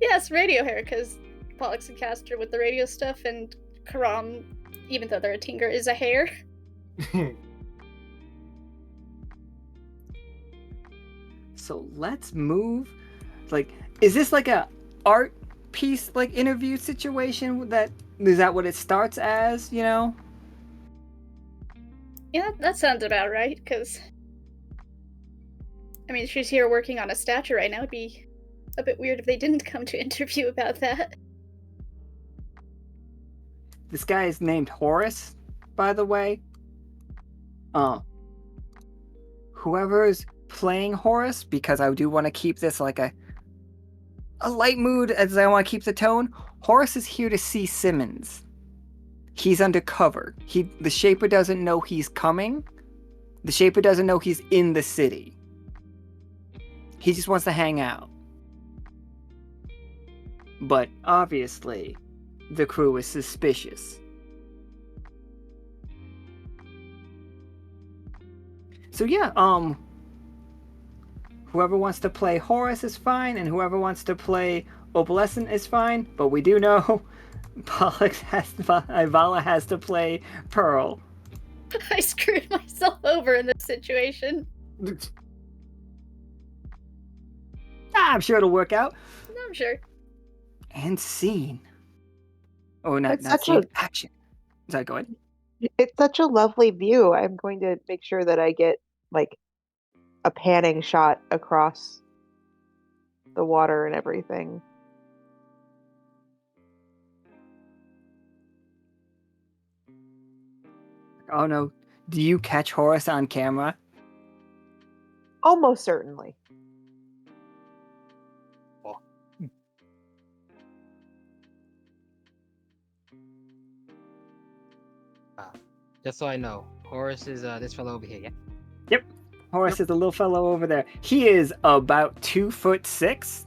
Yes, Radio Hair, because Pollux and Castor with the radio stuff, and Karam, even though they're a tinker, is a hair. So let's move. Is this a art piece interview situation? Is that what it starts as? Yeah, that sounds about right, because she's here working on a statue right now. It'd be a bit weird if they didn't come to interview about that. This guy is named Horace, by the way. whoever's playing Horace, because I do want to keep this like a light mood as I want to keep the tone. Horace is here to see Simmons. He's undercover. The Shaper doesn't know he's coming. The Shaper doesn't know he's in the city. He just wants to hang out. But obviously, the crew is suspicious. So yeah, whoever wants to play Horace is fine, and whoever wants to play Opalescent is fine, but we do know Ivala has to play Pearl. I screwed myself over in this situation. I'm sure it'll work out. I'm sure. And scene. Oh, not It's such scene. Action. Sorry, go ahead. It's such a lovely view. I'm going to make sure that I get like a panning shot across the water and everything. Oh no. Do you catch Horace on camera? Almost certainly. Just so I know, Horace is this fellow over here, yeah? Yep. Horace is the little fellow over there. He is about 2'6".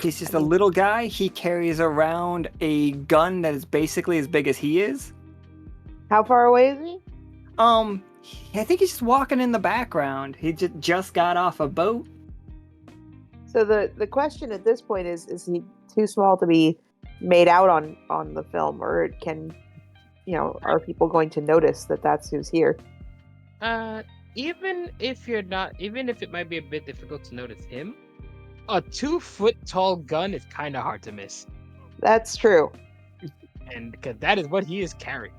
He's just a little guy. He carries around a gun that is basically as big as he is. How far away is he? I think he's just walking in the background. He just got off a boat. So the question at this point is he too small to be made out on the film, or can, are people going to notice that that's who's here? Even if it might be a bit difficult to notice him, a 2-foot tall gun is kind of hard to miss. That's true. And because that is what he is carrying.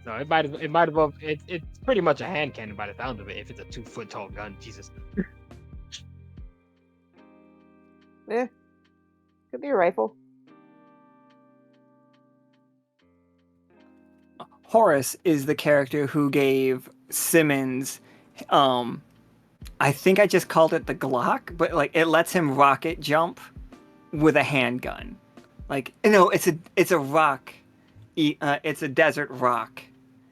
So it might as well. It's pretty much a hand cannon by the sound of it. If it's a 2-foot tall gun, Jesus. Yeah, could be a rifle. Horace is the character who gave Simmons, I think I just called it the Glock, but like it lets him rocket jump with a handgun. Like, no, it's a rock. It's a desert rock.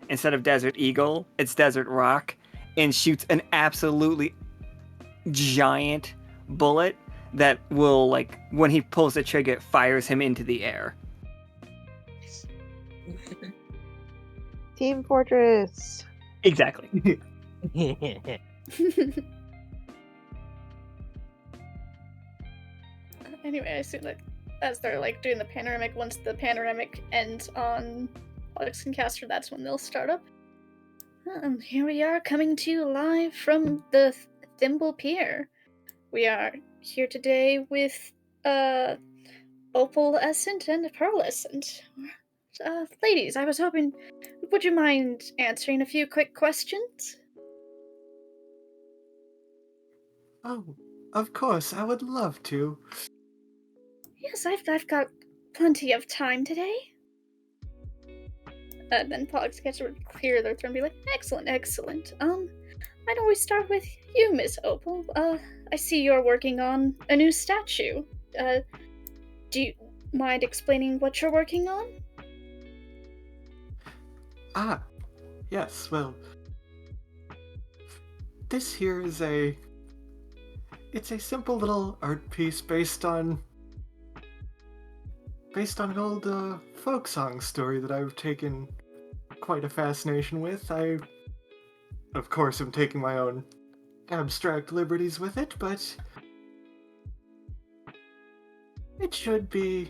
Instead of Desert Eagle, it's Desert Rock, and shoots an absolutely giant bullet that will, like, when he pulls the trigger, it fires him into the air. Team Fortress. Exactly. Anyway, I assume that as they're like doing the panoramic, once the panoramic ends on Pollux and Castor, that's when they'll start up. Here we are, coming to you live from the Thimble Pier. We are here today with Opalescent and Pearlescent. Ladies, I was hoping, would you mind answering a few quick questions? Oh, of course, I would love to. Yes, I've got plenty of time today. Then Pollux gets to clear their throat and be like, excellent. Why don't we start with you, Miss Opal? I see you're working on a new statue. Do you mind explaining what you're working on? Ah, yes, well, this here is it's a simple little art piece based on an old folk song story that I've taken quite a fascination with. I, of course, am taking my own abstract liberties with it, but it should be...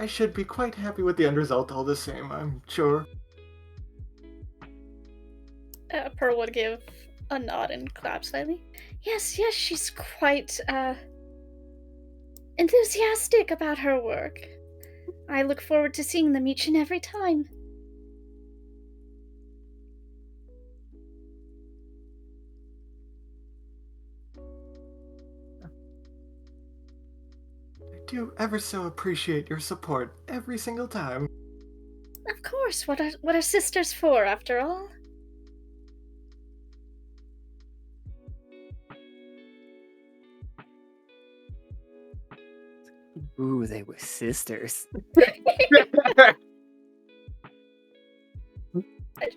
I should be quite happy with the end result all the same, I'm sure. Pearl would give a nod and clap slightly. Yes, she's quite, enthusiastic about her work. I look forward to seeing them each and every time. I do ever so appreciate your support every single time. Of course. What are sisters for, after all? Ooh, they were sisters.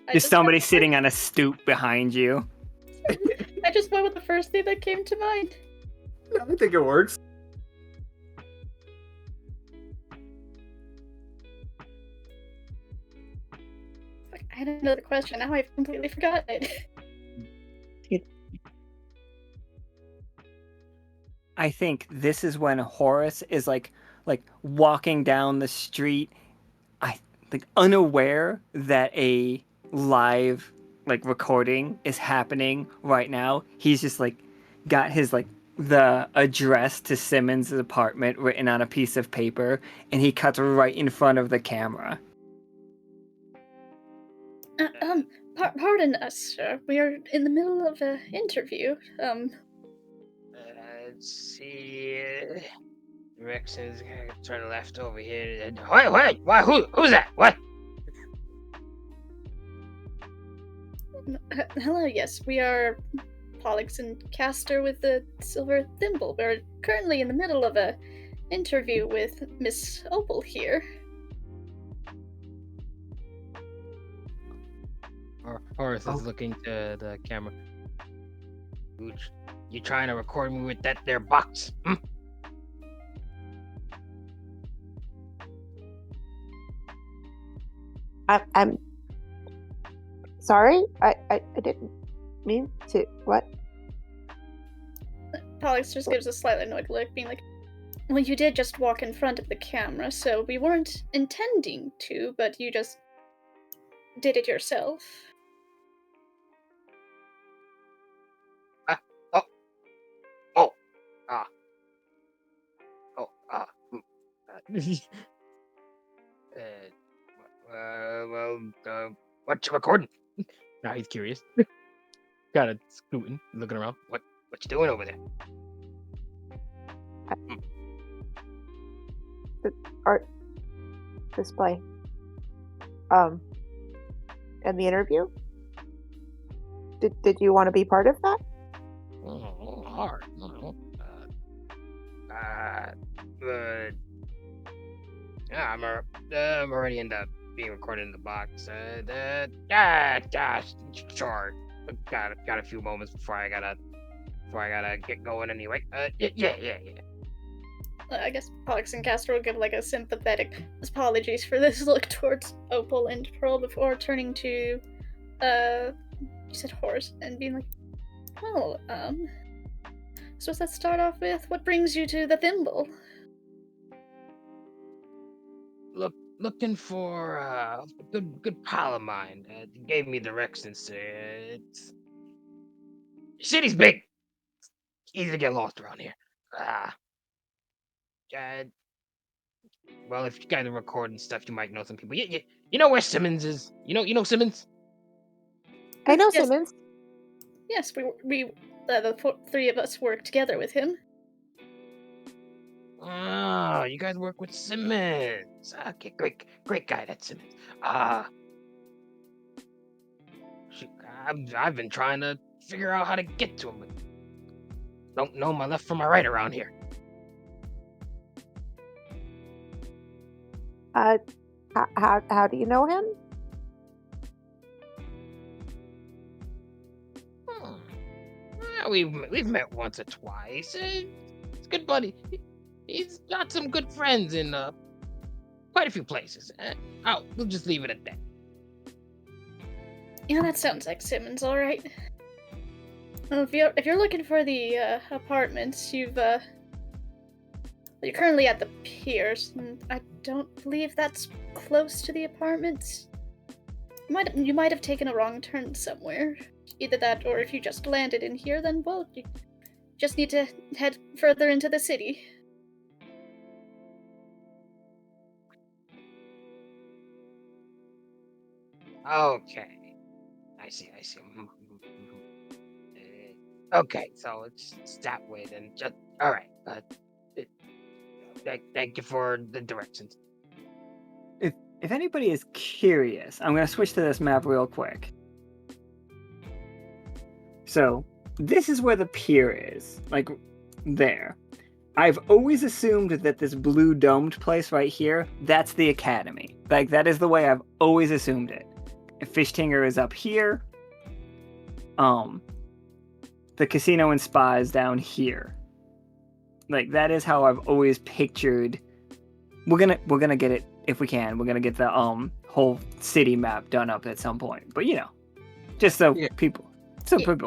There's somebody sitting on a stoop behind you. I just went with the first thing that came to mind. No, I think it works. I don't know the question. Now I've completely forgotten it. I think this is when Horace is like walking down the street, unaware that a live recording is happening right now. He's just got his the address to Simmons' apartment written on a piece of paper, and he cuts right in front of the camera. Pardon us, sir. We are in the middle of an interview. Let's see. Directions. Turn left over here. Wait! Why? Who's that? What? Hello, yes, we are Pollux and Castor with the Silver Thimble. We're currently in the middle of an interview with Miss Opal here. Horace is looking to the camera. You trying to record me with that there box? Hmm? I'm sorry. I didn't mean to. What? Pollux just gives a slightly annoyed look, being like, well, you did just walk in front of the camera, so we weren't intending to, but you just did it yourself. What you recording? Now he's curious. Kind of scooting, looking around. What you doing over there? The art display. And the interview. Did you want to be part of that? Oh, hard. No. Yeah, I'm already in the being recorded in the box. Sure. Got a few moments before I gotta get going anyway. Yeah. I guess Pollux and Castor will give a sympathetic apologies for this look towards Opal and Pearl before turning to, you said Horace, and being like, well, so let's start off with what brings you to the Thimble? Looking for a good pal of mine. Gave me directions. It's city's big. Easy to get lost around here. Well, if you guys are recording stuff, you might know some people. You know where Simmons is? You know Simmons? I know Yes. Simmons. Yes, the three of us work together with him. Oh, you guys work with Simmons. Okay, great guy, that Simmons. I've been trying to figure out how to get to him, but don't know my left from my right around here. How do you know him? Well, we've met once or twice. He's a good buddy. He's got some good friends in quite a few places. We'll just leave it at that. Yeah, that sounds like Simmons, all right. Well, if you're looking for the apartments, you're currently at the piers, and I don't believe that's close to the apartments. You might have taken a wrong turn somewhere. Either that, or if you just landed in here, then well, you just need to head further into the city. Okay. I see. Okay, so it's that way then. Just all right. Thank you for the directions. if anybody is curious, I'm going to switch to this map real quick. So, this is where the pier is, like there. I've always assumed that this blue domed place right here, that's the academy. Like, that is the way I've always assumed it. Fishtinger is up here. The casino and spa is down here. Like, that is how I've always pictured. We're gonna get it if we can. We're gonna get the whole city map done up at some point. But just so people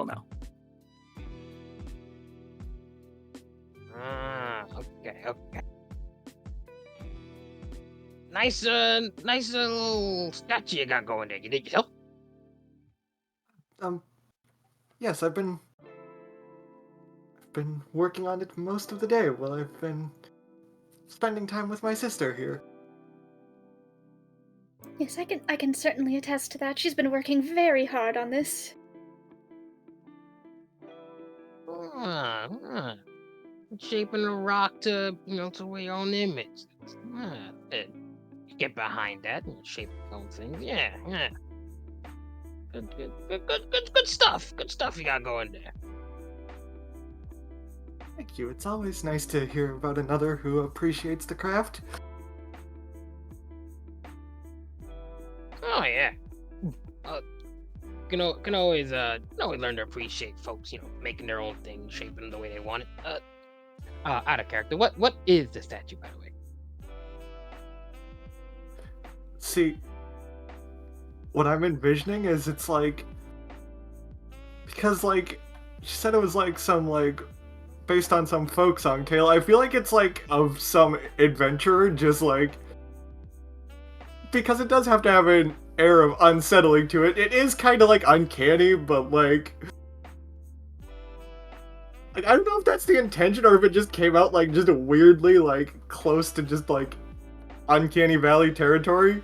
know. Okay. Nice little statue you got going there. You did yourself? Yes, I've been working on it most of the day while I've been spending time with my sister here. Yes, I can certainly attest to that. She's been working very hard on this. Shaping the rock to your own image. Get behind that and shape your own things. Yeah. Good stuff. Good stuff you got going there. Thank you. It's always nice to hear about another who appreciates the craft. Oh yeah. Can always learn to appreciate folks, making their own thing, shaping them the way they want it. Out of character. What is the statue, by the way? See, what I'm envisioning is it's like, because like she said it was like some like based on some folk song tale. I feel like it's like of some adventurer, just like, because it does have to have an air of unsettling to it. It is kind of like uncanny, but like I don't know if that's the intention or if it just came out like just weirdly like close to just like Uncanny Valley territory.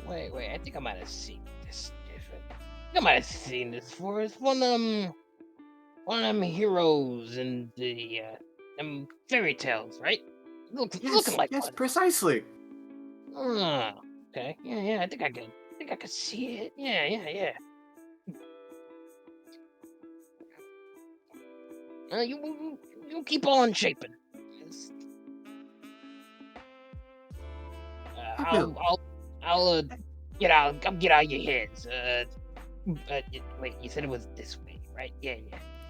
Wait, I think I might have seen this different. I think I might have seen this before. It's one of them heroes in the them fairy tales, right? Looking like yes, one. precisely. Oh, okay. Yeah, I think I could see it. Yeah. You keep on shaping. I'll get out your heads. Wait, you said it was this way, right? Yeah.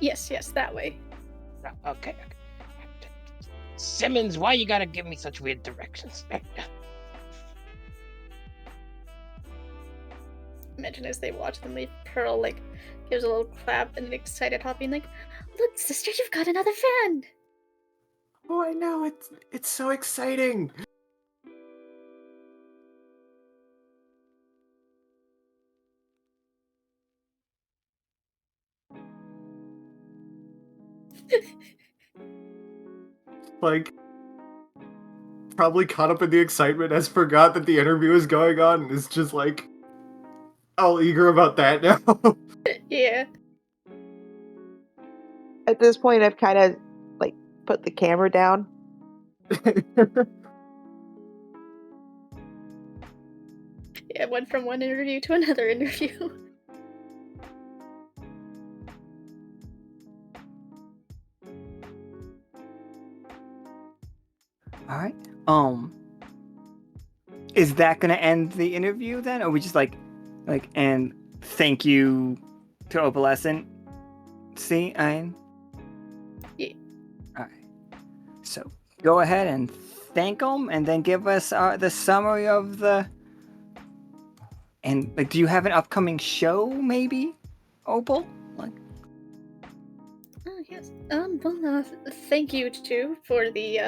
Yes, that way. Okay. Simmons, why you gotta give me such weird directions? Imagine as they watch them leave, Pearl like gives a little clap and an excited hopping like, "Look, sister, you've got another fan!" Oh, I know, it's so exciting. Like, probably caught up in the excitement, has forgot that the interview is going on, and is just like all eager about that now. Yeah. At this point, I've kind of like put the camera down. Yeah, went from one interview to another interview. All right. Is that gonna end the interview then, or we just and thank you to Opalescent? See, yeah. All right. So go ahead and thank them, and then give us the summary of the. And like, do you have an upcoming show, maybe, Opal? Oh yes. Thank you too for the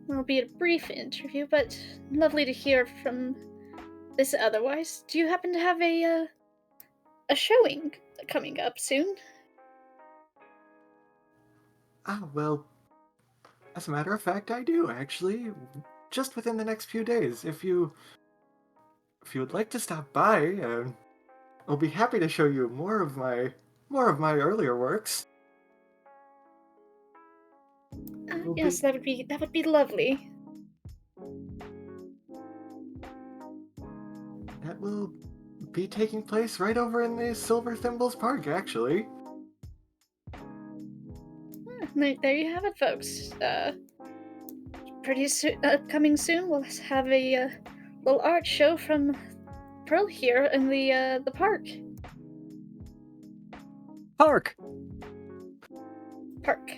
albeit a brief interview, but lovely to hear from this otherwise. Do you happen to have a showing coming up soon? Well, as a matter of fact, I do, actually. Just within the next few days. If you would like to stop by, I'll be happy to show you more of my more of my earlier works. Will Yes, that would be lovely. That will be taking place right over in the Silver Thimbles Park, actually. There you have it, folks. Pretty soon, coming soon, we'll have a little art show from Pearl here in the park. Park. Park.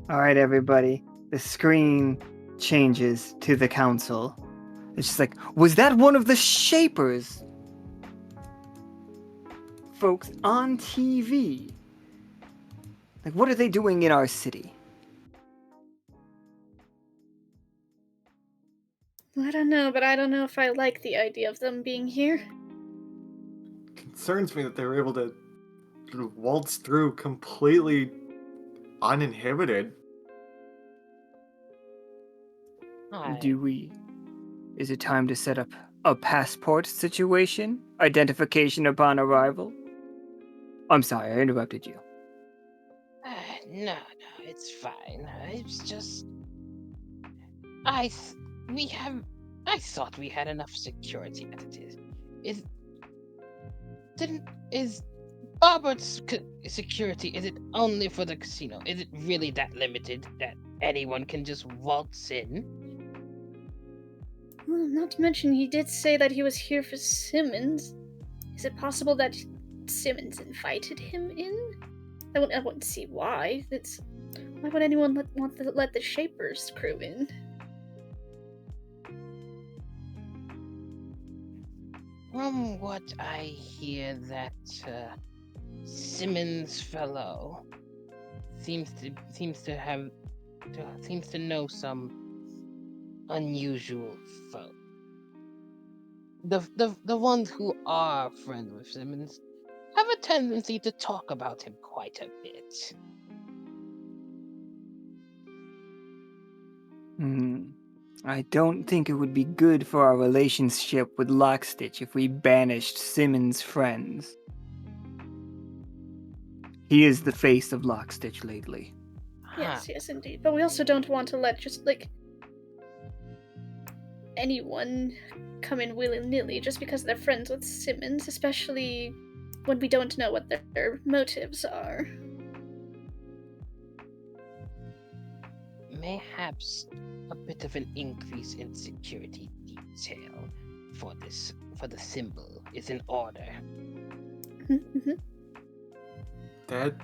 All right, everybody. The screen changes to the council. It's just like, was that one of the Shapers? Folks on TV. Like, what are they doing in our city? I don't know, but I don't know if I like the idea of them being here. Concerns me that they were able to waltz through completely uninhibited. Is it time to set up a passport situation? Identification upon arrival? I'm sorry, I interrupted you. No, it's fine. It's just I thought we had enough security as it is. Is Barbert's security? Is it only for the casino? Is it really that limited that anyone can just waltz in? Well, not to mention, he did say that he was here for Simmons. Is it possible that Simmons invited him in? I wouldn't see why. Why would anyone want to let the Shapers crew in? From what I hear, that Simmons fellow seems to know some unusual folk. The ones who are friends with Simmons have a tendency to talk about him quite a bit. I don't think it would be good for our relationship with Lockstitch if we banished Simmons' friends. He is the face of Lockstitch lately. Yes, indeed. But we also don't want to let just, anyone come in willy-nilly just because they're friends with Simmons, especially when we don't know what their motives are. Mayhaps a bit of an increase in security detail for the symbol is in order. That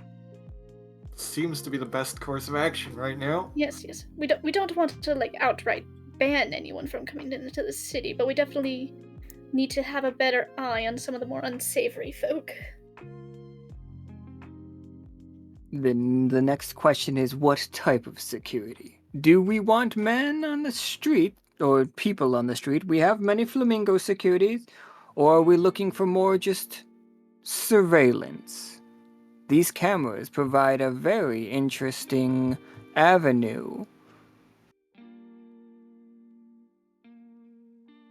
seems to be the best course of action right now. Yes. We don't want to outright ban anyone from coming into the city, but we definitely need to have a better eye on some of the more unsavory folk. Then the next question is, what type of security? Do we want men on the street, or people on the street? We have many flamingo securities. Or are we looking for more just surveillance? These cameras provide a very interesting avenue.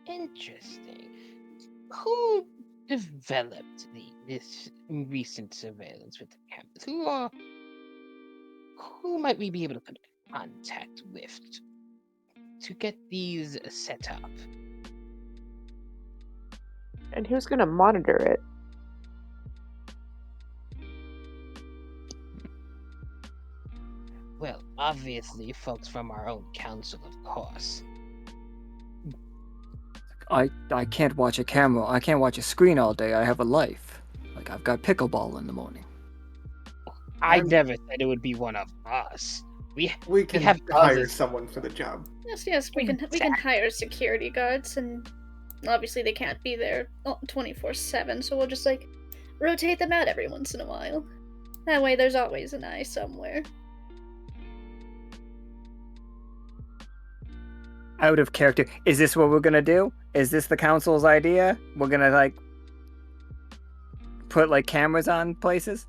Interesting. Who developed this recent surveillance with the cameras? Who might we be able to put in contact with to get these set up? And who's going to monitor it? Well, obviously, folks from our own council, of course. I can't watch a camera. I can't watch a screen all day. I have a life. I've got pickleball in the morning. I never said it would be one of us. We can have hire others. someone for the job. Yes, we can hire security guards, and obviously they can't be there 24/7, so we'll just rotate them out every once in a while. That way there's always an eye somewhere. Out of character. Is this what we're gonna do? Is this the council's idea? We're gonna put cameras on places?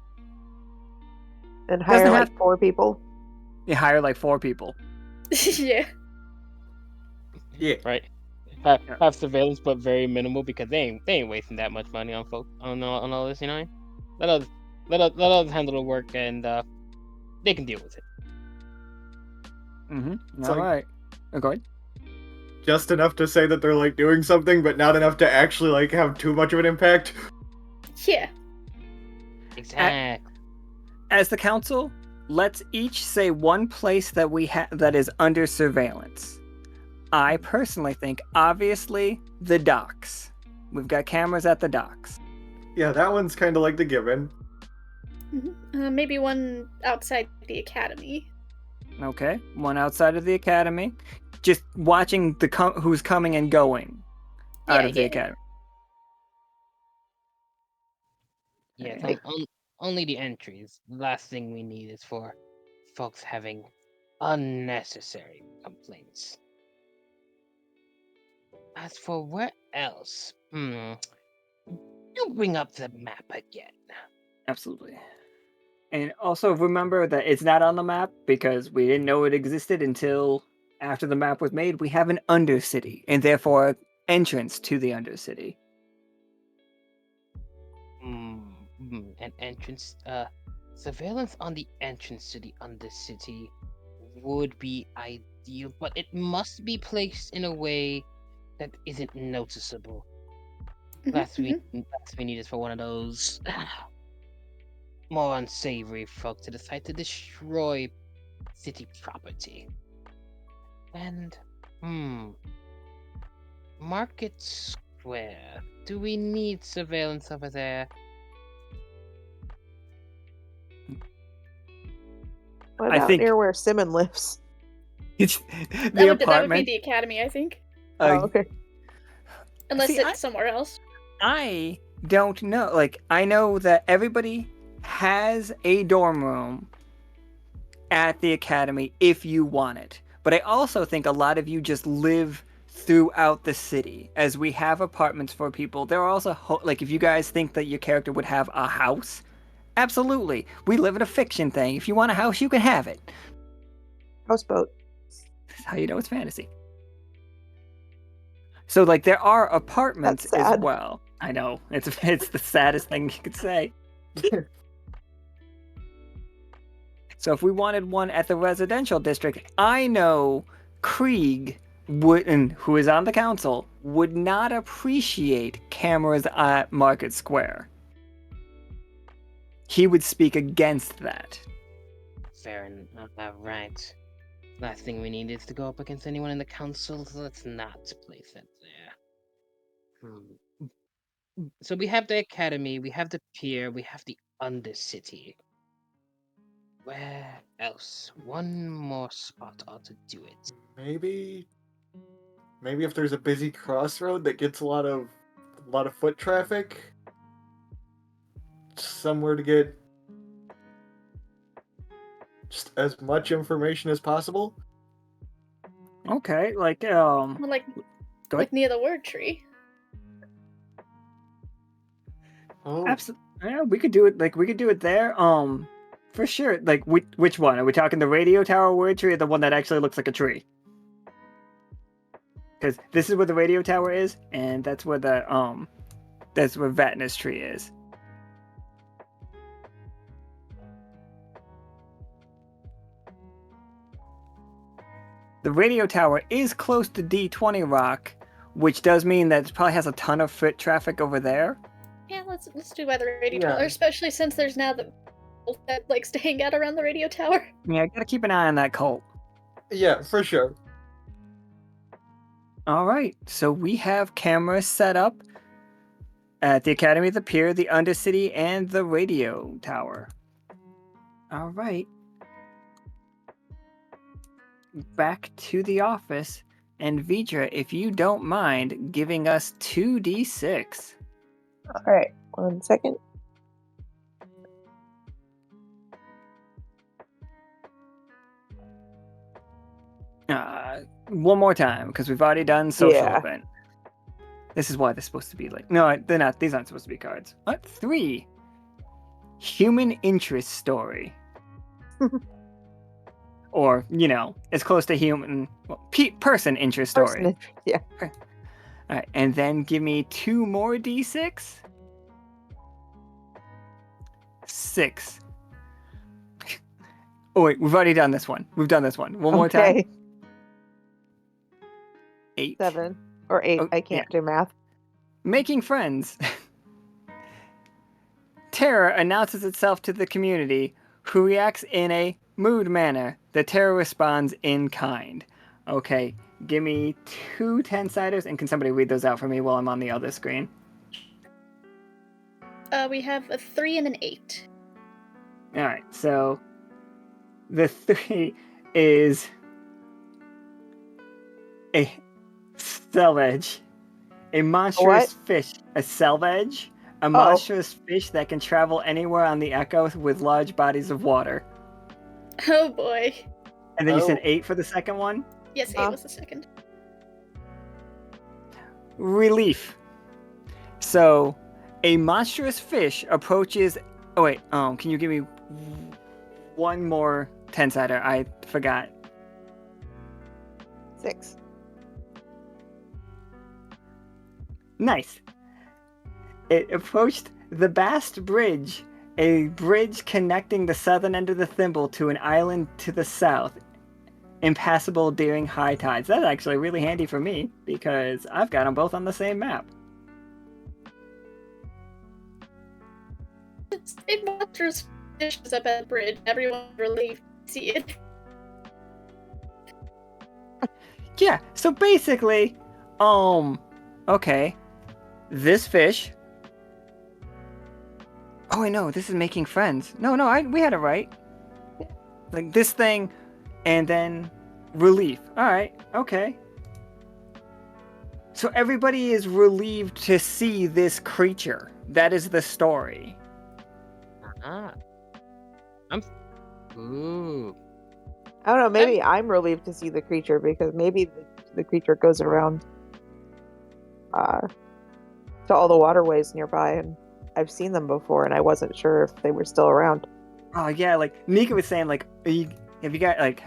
And hire Doesn't have- 4 people? You hire 4 people. Yeah. Yeah. Right. have surveillance, but very minimal because they ain't wasting that much money on folks on all this, you know. Let others handle the work, and they can deal with it. It's All like- right. Go ahead. Just enough to say that they're like doing something, but not enough to actually like have too much of an impact. Yeah. Exactly. As the council, let's each say one place that we that is under surveillance. I personally think, obviously, the docks. We've got cameras at the docks. Yeah, that one's kind of like the given. Maybe one outside the academy. Okay, one outside of the academy. Just watching who's coming and going out of the academy. Yeah, Okay. only the entries. The last thing we need is for folks having unnecessary complaints. As for where else, you bring up the map again. Absolutely. And also remember that it's not on the map because we didn't know it existed until after the map was made. We have an undercity and therefore entrance to the undercity. An entrance, surveillance on the entrance to the undercity would be ideal, but it must be placed in a way that isn't noticeable. Last we need is for one of those more unsavory folk to decide to destroy city property. And, Market Square. Do we need surveillance over there? What I about think- near where Simon lives? It's That the would be apartment. the academy, I think. Oh, okay. Unless See, it's somewhere else. I don't know. Like, I know that everybody has a dorm room at the academy if you want it. But I also think a lot of you just live throughout the city, as we have apartments for people. There are also, like, if you guys think that your character would have a house, absolutely. We live in a fiction thing. If you want a house, you can have it. Houseboat. That's how you know it's fantasy. So, like, there are apartments That's as sad. well. I know. It's the saddest thing you could say. So if we wanted one at the residential district, I know Krieg who is on the council, would not appreciate cameras at Market Square. He would speak against that. Fair enough. Right. Last thing we need is to go up against anyone in the council, so let's not place it there. So we have the academy, we have the pier, we have the undercity. Where else? One more spot ought to do it. Maybe if there's a busy crossroad that gets a lot of foot traffic, somewhere to get just as much information as possible. Okay, like Well, go like ahead. near the word tree. Oh, Absolutely. Yeah, we could do it. Like, we could do it there. For sure. Like, which one? Are we talking the radio tower word tree or the one that actually looks like a tree? Because this is where the radio tower is, and that's where that's where Vatna's tree is. The radio tower is close to D20 Rock, which does mean that it probably has a ton of foot traffic over there. Yeah, let's do by the radio Yeah. tower, especially since there's now the wolf that likes to hang out around the radio tower. Yeah, I gotta keep an eye on that cult. yeah, for sure. All right, so we have cameras set up at the Academy, the Pier, the Undercity, and the radio tower. All right. Back to the office, and Vidra, if you don't mind giving us 2d6. All right, 1 second. One more time, because we've already done social Yeah. event. This is why they're supposed to be like... No, they're not. These aren't supposed to be cards. What? 3. Human interest story. Or, as close to human... Well, person interest story. Person, yeah. All right, and then give me 2 more d6. 6. Oh wait, we've already done this one. We've done this one. One more time. Okay. 8. 7 or 8. Oh, I can't do math. Making friends. Terror announces itself to the community, who reacts in a mood manner. The terror responds in kind. Okay, give me 2 10-siders, and can somebody read those out for me while I'm on the other screen? We have a 3 and an 8. Alright, so the 3 is a selvage, a monstrous fish, a selvage, a monstrous fish that can travel anywhere on the Echo with large bodies of water. Oh boy. And then you said 8 for the second one? Yes, 8 was the second. Relief. So, a monstrous fish approaches. Oh wait, can you give me one more 10-sider? I forgot. 6. Nice. It approached the Bast Bridge, a bridge connecting the southern end of the Thimble to an island to the south, impassable during high tides. That's actually really handy for me, because I've got them both on the same map. It monsters fishes up at the bridge. Everyone's relieved to see it. Yeah, so basically, okay, this fish. Oh, I know, this is making friends. No, we had it right. Like this thing, and then relief. All right, okay. So everybody is relieved to see this creature. That is the story. Ooh. I don't know. Maybe I'm relieved to see the creature because maybe the creature goes around to all the waterways nearby, and I've seen them before, and I wasn't sure if they were still around. Oh yeah, like Nika was saying, like, have you got like,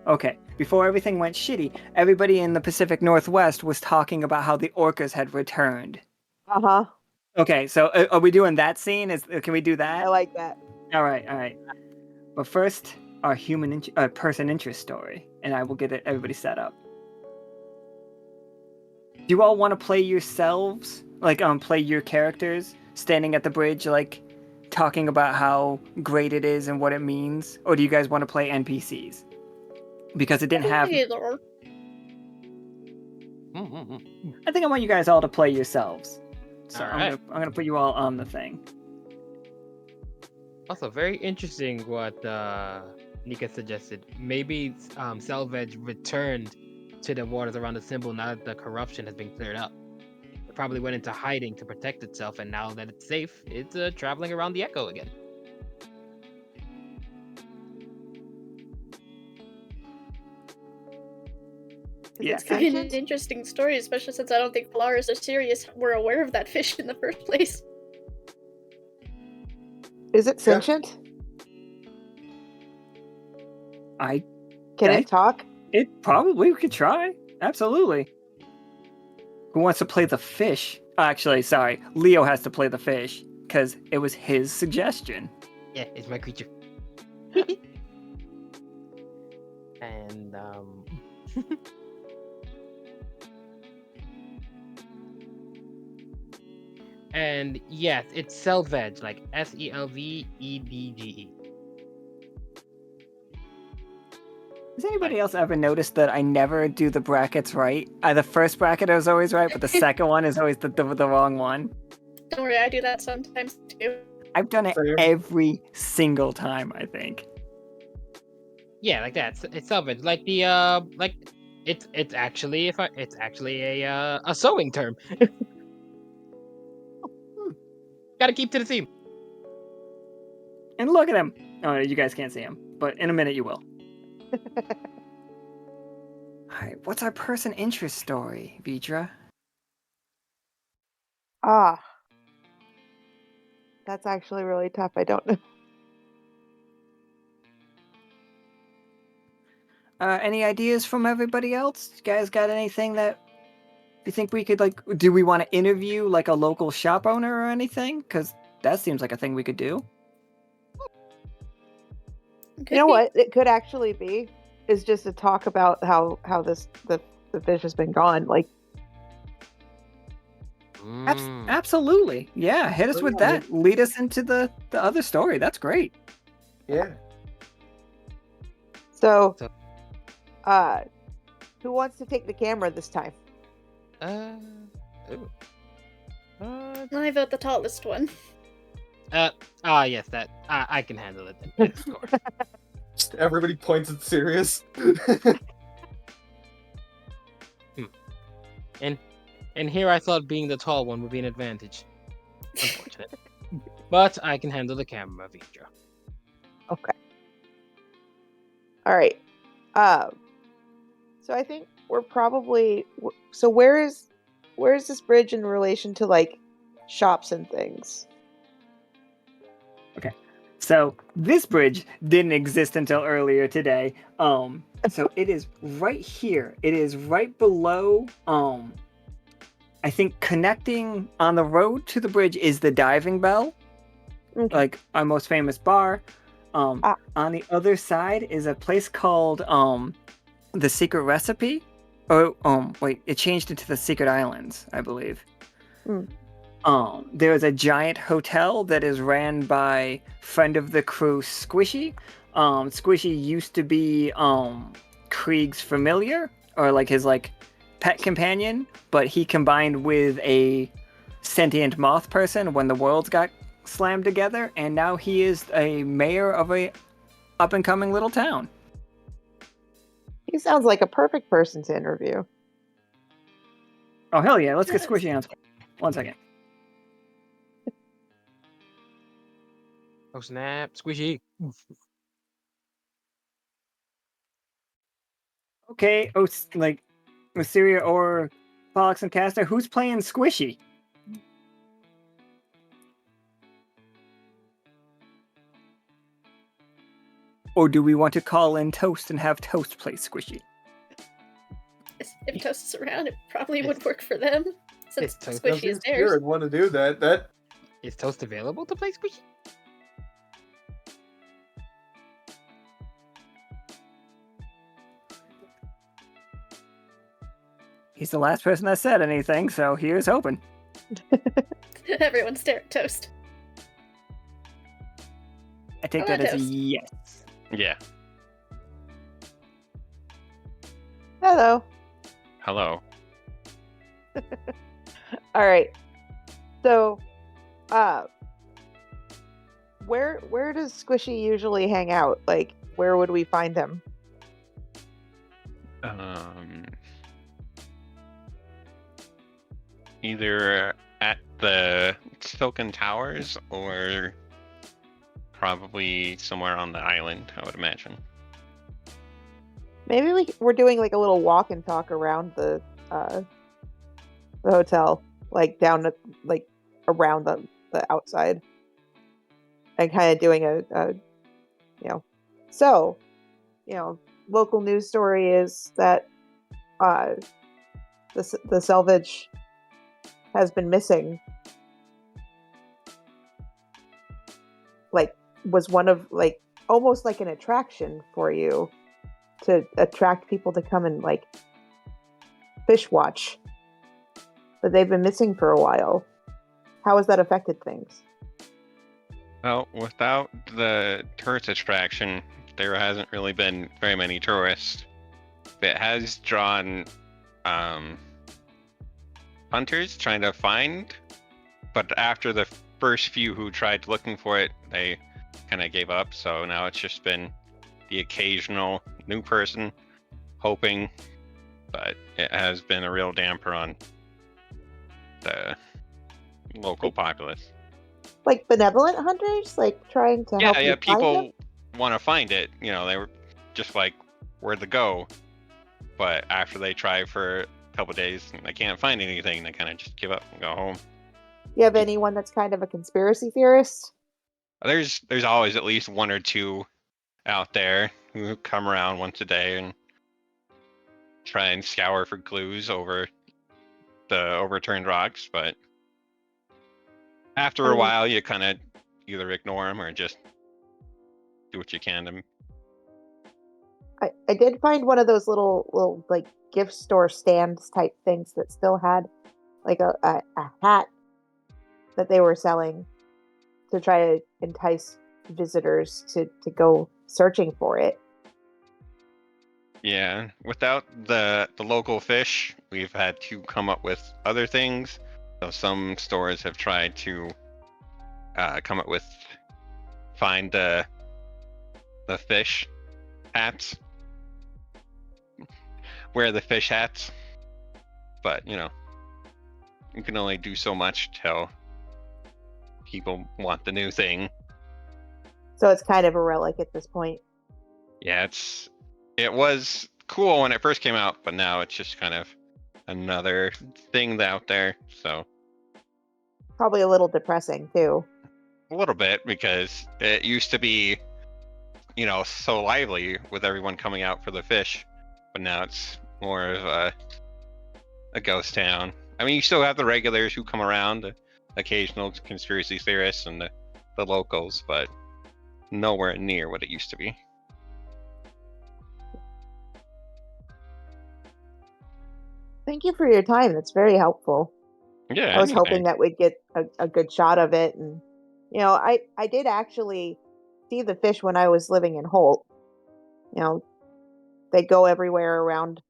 okay, before everything went shitty, everybody in the Pacific Northwest was talking about how the orcas had returned. Uh-huh. Okay, so are we doing that scene? Can we do that? I like that. All right. But first, our person interest story, and I will get everybody set up. Do you all want to play yourselves? Like, play your characters standing at the bridge, like, talking about how great it is and what it means? Or do you guys want to play NPCs? Because it didn't have... Either. I think I want you guys all to play yourselves. So Alright. I'm gonna put you all on the thing. Also, very interesting what Nika suggested. Maybe Selvage returned to the waters around the Thimble now that the corruption has been cleared up. It probably went into hiding to protect itself, and now that it's safe, it's traveling around the Echo again. Yeah. It's kind of an interesting story, especially since I don't think Polaris or Sirius were aware of that fish in the first place. Is it sentient? Can it talk? We could try. Absolutely. Who wants to play the fish? Actually, sorry. Leo has to play the fish, because it was his suggestion. Yeah, it's my creature. And, and yes, it's Selvage, like Selvedge. Has anybody else ever noticed that I never do the brackets right? The first bracket is always right, but the second one is always the wrong one. Don't worry, I do that sometimes too. I've done it every single time, I think. Yeah, like that. It's Selvage, like the like it's actually a sewing term. Gotta keep to the theme. And look at him. Oh, you guys can't see him, but in a minute you will. Alright, what's our person interest story, Vidra? That's actually really tough. I don't know. Any ideas from everybody else? You guys got anything that you think we could do we want to interview like a local shop owner or anything? Because that seems like a thing we could do. You know what? It could actually be is just to talk about how the fish has been gone. Like, Absolutely. Yeah, hit us Oh, with yeah, that. Lead us into the other story. That's great. Yeah. so, So- who wants to take the camera this time? Ooh. I vote the tallest one. Yes, that I can handle it. Then. Yes, of course. Everybody points at Sirius. And here I thought being the tall one would be an advantage. Unfortunate. But I can handle the camera, Vidra. Okay. All right. So I think we're probably. So where is this bridge in relation to like shops and things? So this bridge didn't exist until earlier today. So it is right here. It is right below. I think connecting on the road to the bridge is the Diving Bell, like our most famous bar. On the other side is a place called the Secret Recipe. Wait, it changed into the Secret Islands, I believe. There is a giant hotel that is ran by friend of the crew Squishy. Squishy used to be Krieg's familiar, or like his pet companion, but he combined with a sentient moth person when the worlds got slammed together, and now he is a mayor of a up and coming little town. He sounds like a perfect person to interview. Oh hell yeah, let's get Squishy on. 1 second. Oh snap, squishy. Okay, Syria or Pollux and Castor, who's playing Squishy? Or do we want to call in Toast and have Toast play Squishy? If Toast is around, it probably would work for them, since Toast. Squishy is theirs. I'd want to do that. Is Toast available to play squishy? He's the last person that said anything, so here's hoping. Everyone stare at Toast. I take Hello, that as a Toast. yes. Yeah. Hello. Hello. All right. So, where does Squishy usually hang out? Like, where would we find him? Either at the Silken Towers or probably somewhere on the island, I would imagine. Maybe we're doing like a little walk and talk around the hotel, like down at around the outside, and kind of doing a So, local news story is that the selvage has been missing. Was one of almost like an attraction for you to attract people to come and fish watch, but they've been missing for a while. How has that affected things? Well, without the tourist attraction, there hasn't really been very many tourists. It has drawn hunters trying to find, but after the first few who tried looking for it, they kind of gave up. So now it's just been the occasional new person hoping, but it has been a real damper on the local populace. Like benevolent hunters, trying to help you find people them? want to find it. They were just like, where'd they go? But after they try for a couple days and they can't find anything, they kind of just give up and go home. You have anyone that's kind of a conspiracy theorist? There's always at least one or two out there who come around once a day and try and scour for clues over the overturned rocks, but after I a mean- while, you kind of either ignore them or just do what you can to. I did find one of those little like gift store stands type things that still had like a hat that they were selling to try to entice visitors to go searching for it. Yeah, without the local fish, we've had to come up with other things. So some stores have tried to come up with find the fish hats, wear the fish hats, but you can only do so much till people want the new thing. So it's kind of a relic at this point. Yeah, it was cool when it first came out, but now it's just kind of another thing out there. So Probably a little depressing too. a little bit, because it used to be, so lively with everyone coming out for the fish, but now it's more of a ghost town. I mean, you still have the regulars who come around, the occasional conspiracy theorists and the locals, but nowhere near what it used to be. Thank you for your time. That's very helpful. Yeah, I was hoping anything. that we'd get a good shot of it. And, I did actually see the fish when I was living in Holt. They go everywhere around.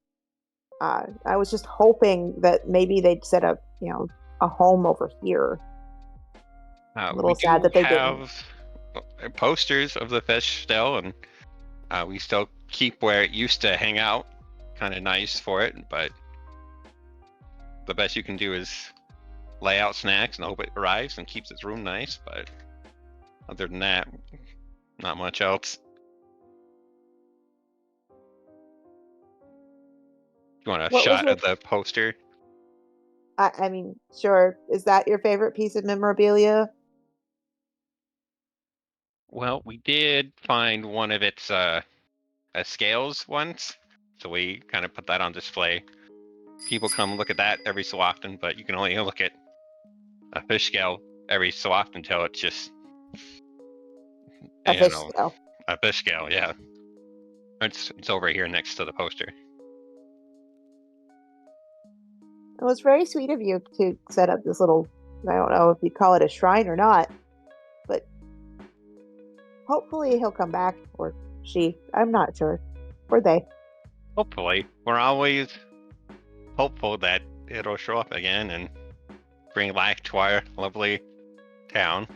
I was just hoping that maybe they'd set up, a home over here. A little We sad do that they didn't. have posters of the fish still, and we still keep where it used to hang out. Kind of nice for it, but the best you can do is lay out snacks and hope it arrives and keeps its room nice. But other than that, not much else. You want a What was shot your- of the poster? I mean, sure. Is that your favorite piece of memorabilia? Well, we did find one of its scales once, so we kind of put that on display. People come look at that every so often, but you can only look at a fish scale every so often until it's just A fish scale. a fish scale. Yeah, it's over here next to the poster. It was very sweet of you to set up this little, I don't know if you call it a shrine or not, but hopefully he'll come back, or she. I'm not sure. Or they. Hopefully, we're always hopeful that it'll show up again and bring life to our lovely town.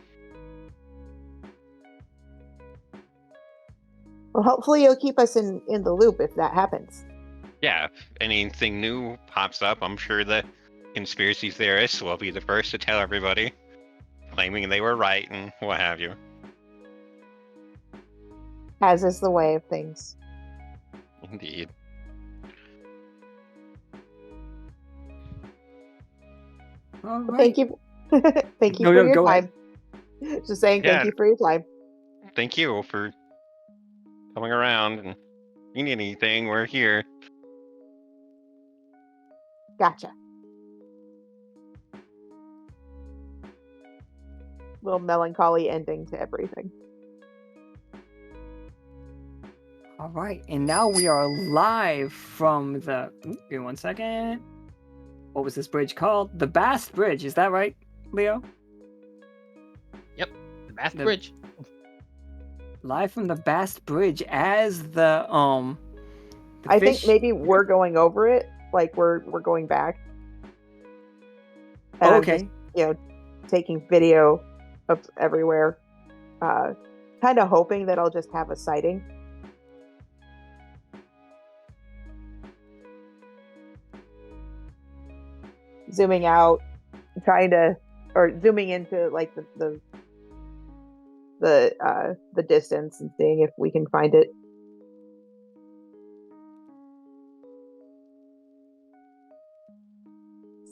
Well, hopefully you'll keep us in the loop if that happens. Yeah, if anything new pops up, I'm sure the conspiracy theorists will be the first to tell everybody, claiming they were right and what have you. As is the way of things. Indeed. All Well, right. thank you. Thank you No, for no, your go ahead. time. Just saying Yeah. thank you for your time. Thank you for coming around, and if you need anything, we're here. Gotcha. Little melancholy ending to everything. All right, and now we are live from the. Give me 1 second. What was this bridge called? The Bast Bridge. Is that right, Leo? The Bath The- Bridge. Live from the Bast Bridge as the I think fish- maybe we're going over it, like we're going back. And I'm Okay. just, taking video of everywhere. Kind of hoping that I'll just have a sighting. Zooming out, zooming into like the distance and seeing if we can find it.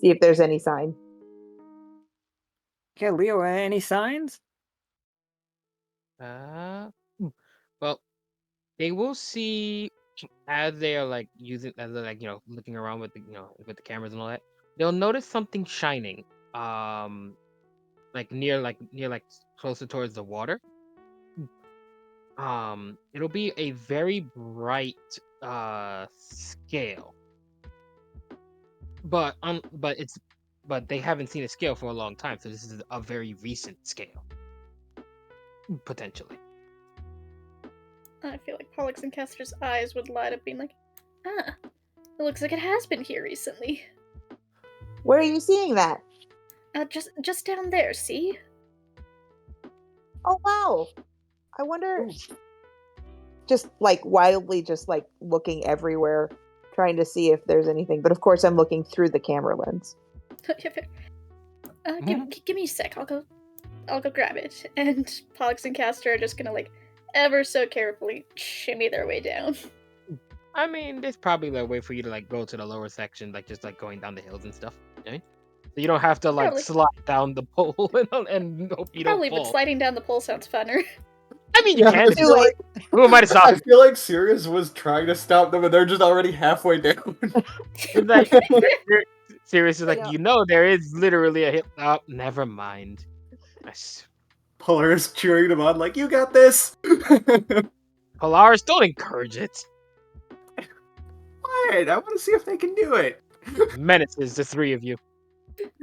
See if there's any sign. Yeah, Leo. Any signs? Well, they will see as they are like using, as they're like looking around with the with the cameras and all that. they'll notice something shining, like near closer towards the water. It'll be a very bright scale, but they haven't seen a scale for a long time, so this is a very recent scale, potentially. I feel like Pollux and Castor's eyes would light up, being like, "Ah, it looks like it has been here recently. Where are you seeing that? Just down there. See? Oh wow! I wonder. Just like wildly, just like looking everywhere, trying to see if there's anything. But of course, I'm looking through the camera lens. Give me a sec. I'll go grab it." And Pollux and Castor are just gonna like ever so carefully shimmy their way down. I mean, there's probably a way for you to like go to the lower section, like just like going down the hills and stuff. Right? So you don't have to like Probably. slide down the pole and hope you Probably, don't but fall. sliding down the pole sounds funner. I mean, you Yeah, can. I feel like Who might have I stopped? feel like Sirius was trying to stop them, and they're just already halfway down. It's like Sirius is like, Yeah. there is literally a hill. Oh, never mind. Polaris cheering them on, like, "You got this." Polaris, don't encourage it. What? I want to see if they can do it. Menaces the three of you.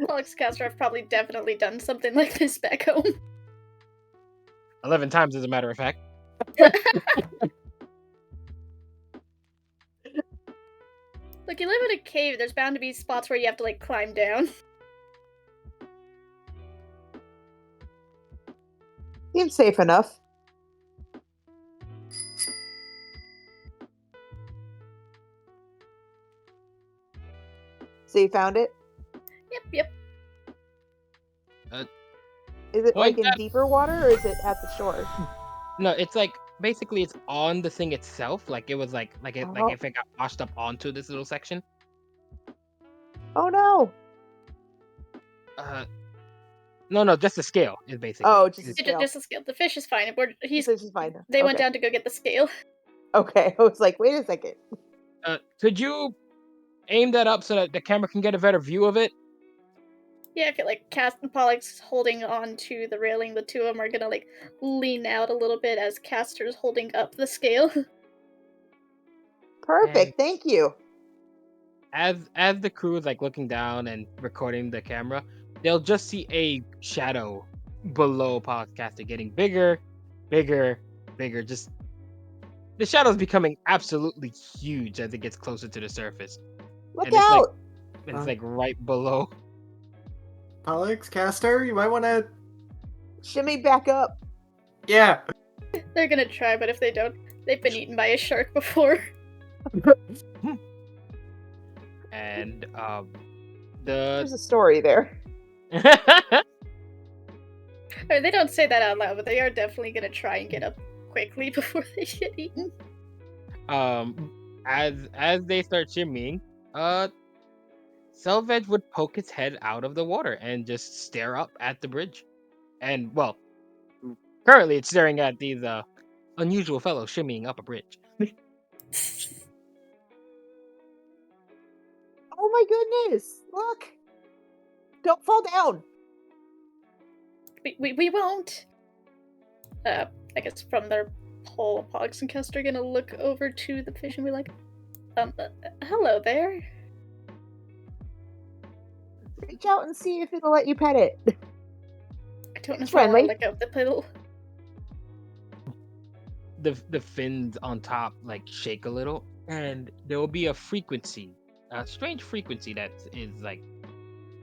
Pollux and Castor have probably definitely done something like this back home. 11 times, as a matter of fact. Look, you live in a cave. There's bound to be spots where you have to like climb down. Seems safe enough. So you found it? Yep. Is it like Point in that- deeper water, or is it at the shore? No, it's like basically it's on the thing itself. Like it was like Oh. if it got washed up onto this little section. Oh no! No, just the scale is basically. Oh, just It's- the scale. Just the scale. The fish is fine. This is fine. They went Okay. down to go get the scale. Okay, I was like, wait a second. could you aim that up so that the camera can get a better view of it? Yeah, I feel like Cass and Pollux holding on to the railing. The two of them are gonna like lean out a little bit as Castor's holding up the scale. Perfect. Thank you. As the crew is like looking down and recording the camera, they'll just see a shadow below Podcaster getting bigger. Just the shadow's becoming absolutely huge as it gets closer to the surface. Look And it's like- out! It's like right below. Pollux, Castor, you might want to. Shimmy back up. Yeah. They're gonna try, but if they don't, they've been eaten by a shark before. And There's a story there. Or they don't say that out loud, but they are definitely gonna try and get up quickly before they get eaten. as they start shimmying, Selvage would poke its head out of the water and just stare up at the bridge. And well, currently it's staring at these unusual fellows shimmying up a bridge. Oh my goodness! Look! Don't fall down! We won't. I guess from their pole, Pollux and Castor are gonna look over to the fish and be like, hello there. Reach out and see if it'll let you pet it. I don't know It's if I want friendly. to let go of the piddle. The fins on top like shake a little, and there will be a frequency, a strange frequency that is like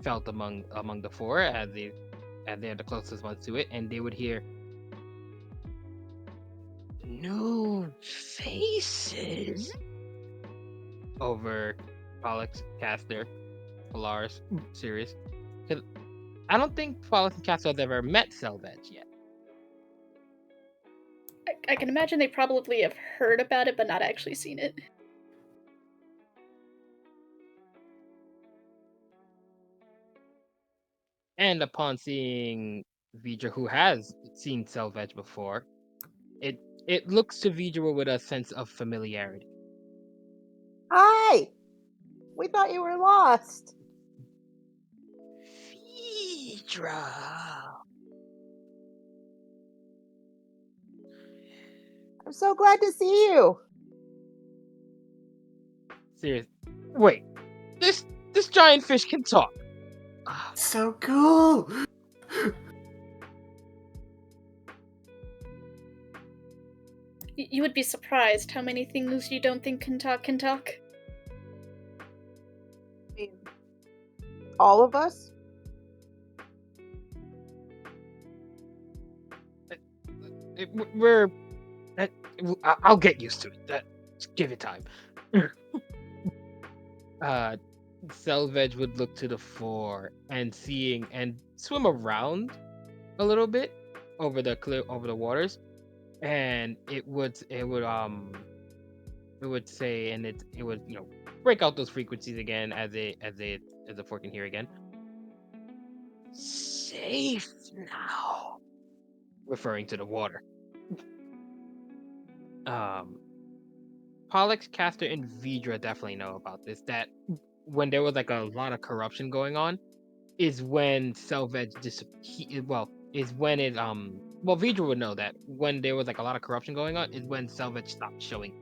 felt among the four as they're the closest ones to it, and they would hear new faces over Pollux, Castor, Polaris, Sirius. 'Cause I don't think Pollux and Castor have ever met Selvage yet. I can imagine they probably have heard about it, but not actually seen it. And upon seeing Vidra, who has seen Selvage before, it looks to Vidra with a sense of familiarity. Hi! We thought you were lost. Vidra. I'm so glad to see you. Serious. Wait, this giant fish can talk. So cool! You would be surprised how many things you don't think can talk can talk. I mean, all of us? I'll get used to it. Just give it time. Selvage would look to the fore and swim around a little bit over the waters, and it would say, and it would break out those frequencies again as the fork can hear again. Safe now, referring to the water. Pollux, Castor, and Vidra definitely know about this. That when there was like a lot of corruption going on, is when Selvage is when it Vidra would know that when there was like a lot of corruption going on is when Selvage stopped showing.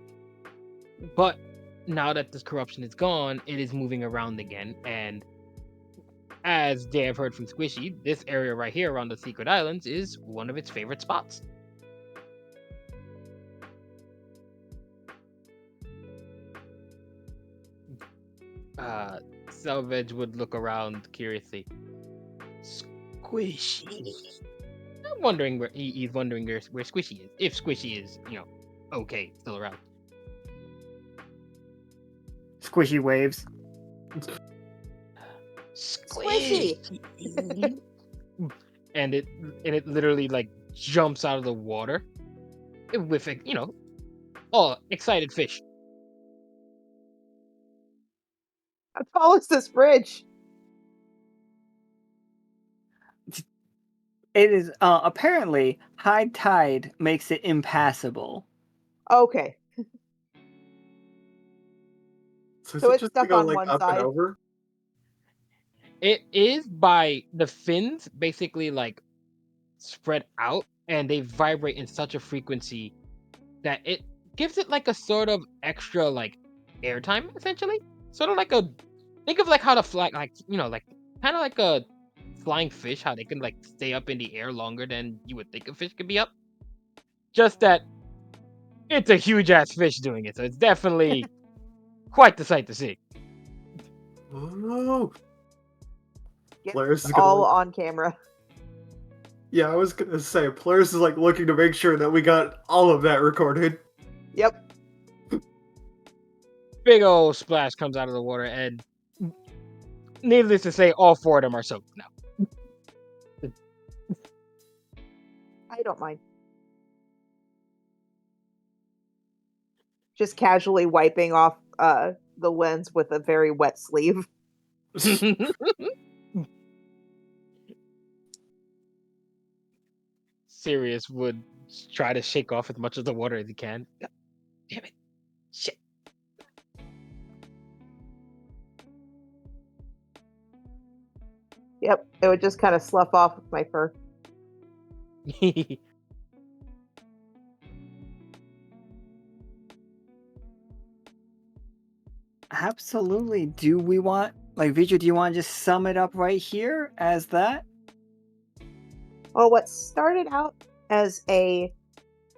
But now that this corruption is gone, it is moving around again, and as they have heard from Squishy, this area right here around the Secret Islands is one of its favorite spots. Selvage would look around curiously. Squishy. I'm wondering where he's wondering where Squishy is. If Squishy is, okay, still around. Squishy waves. Squishy! and it literally like jumps out of the water with excited fish. How tall is this bridge? It is apparently high tide makes it impassable. Okay. So, is So it it's just stuck to go on like one up and side? over? It is by the fins basically like spread out, and they vibrate in such a frequency that it gives it like a sort of extra like airtime, essentially. Sort of like think of like how to fly, like like kind of like a flying fish, how they can like stay up in the air longer than you would think a fish could be up. Just that it's a huge ass fish doing it, so it's definitely quite the sight to see. Oh, Get Polaris is all gonna. on camera. Yeah, I was gonna say Polaris is like looking to make sure that we got all of that recorded. Yep. Big old splash comes out of the water, and needless to say, all four of them are soaked now. I don't mind. Just casually wiping off the lens with a very wet sleeve. Sirius would try to shake off as much of the water as he can. God damn it. Shit. Yep, it would just kind of slough off with my fur. Absolutely. Do we want, like, Vidra, do you want to just sum it up right here as that? Well, what started out as a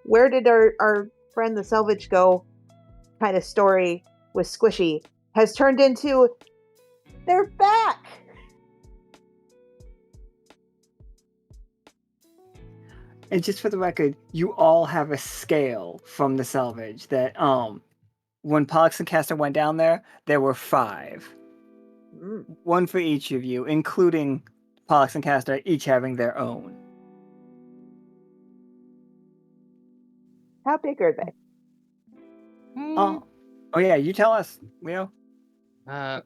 where did our friend the Selvage go kind of story with Squishy has turned into they're back. And just for the record, you all have a scale from the Selvage that when Pollux and Castor went down there were 5. One for each of you, including Pollux and Castor each having their own. How big are they? Oh yeah, you tell us, Leo. The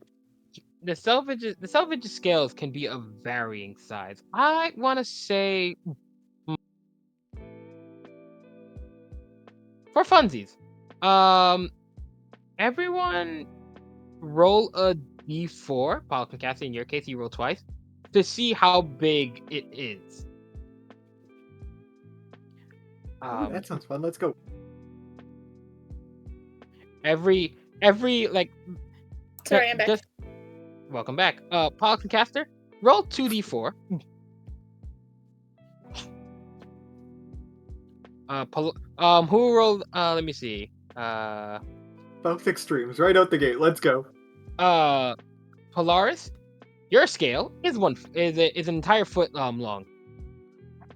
salvage scales can be of varying size. I want to say, for funsies, everyone roll a d4. Paul and Cassie, in your case, you roll twice. to see how big it is. That sounds fun. Let's go. Every like Sorry, I'm back. just welcome back. Pollux and Castor, roll 2d4. Who rolled? Let me see. Both extremes, right out the gate. Let's go. Polaris, your scale is is an entire foot long.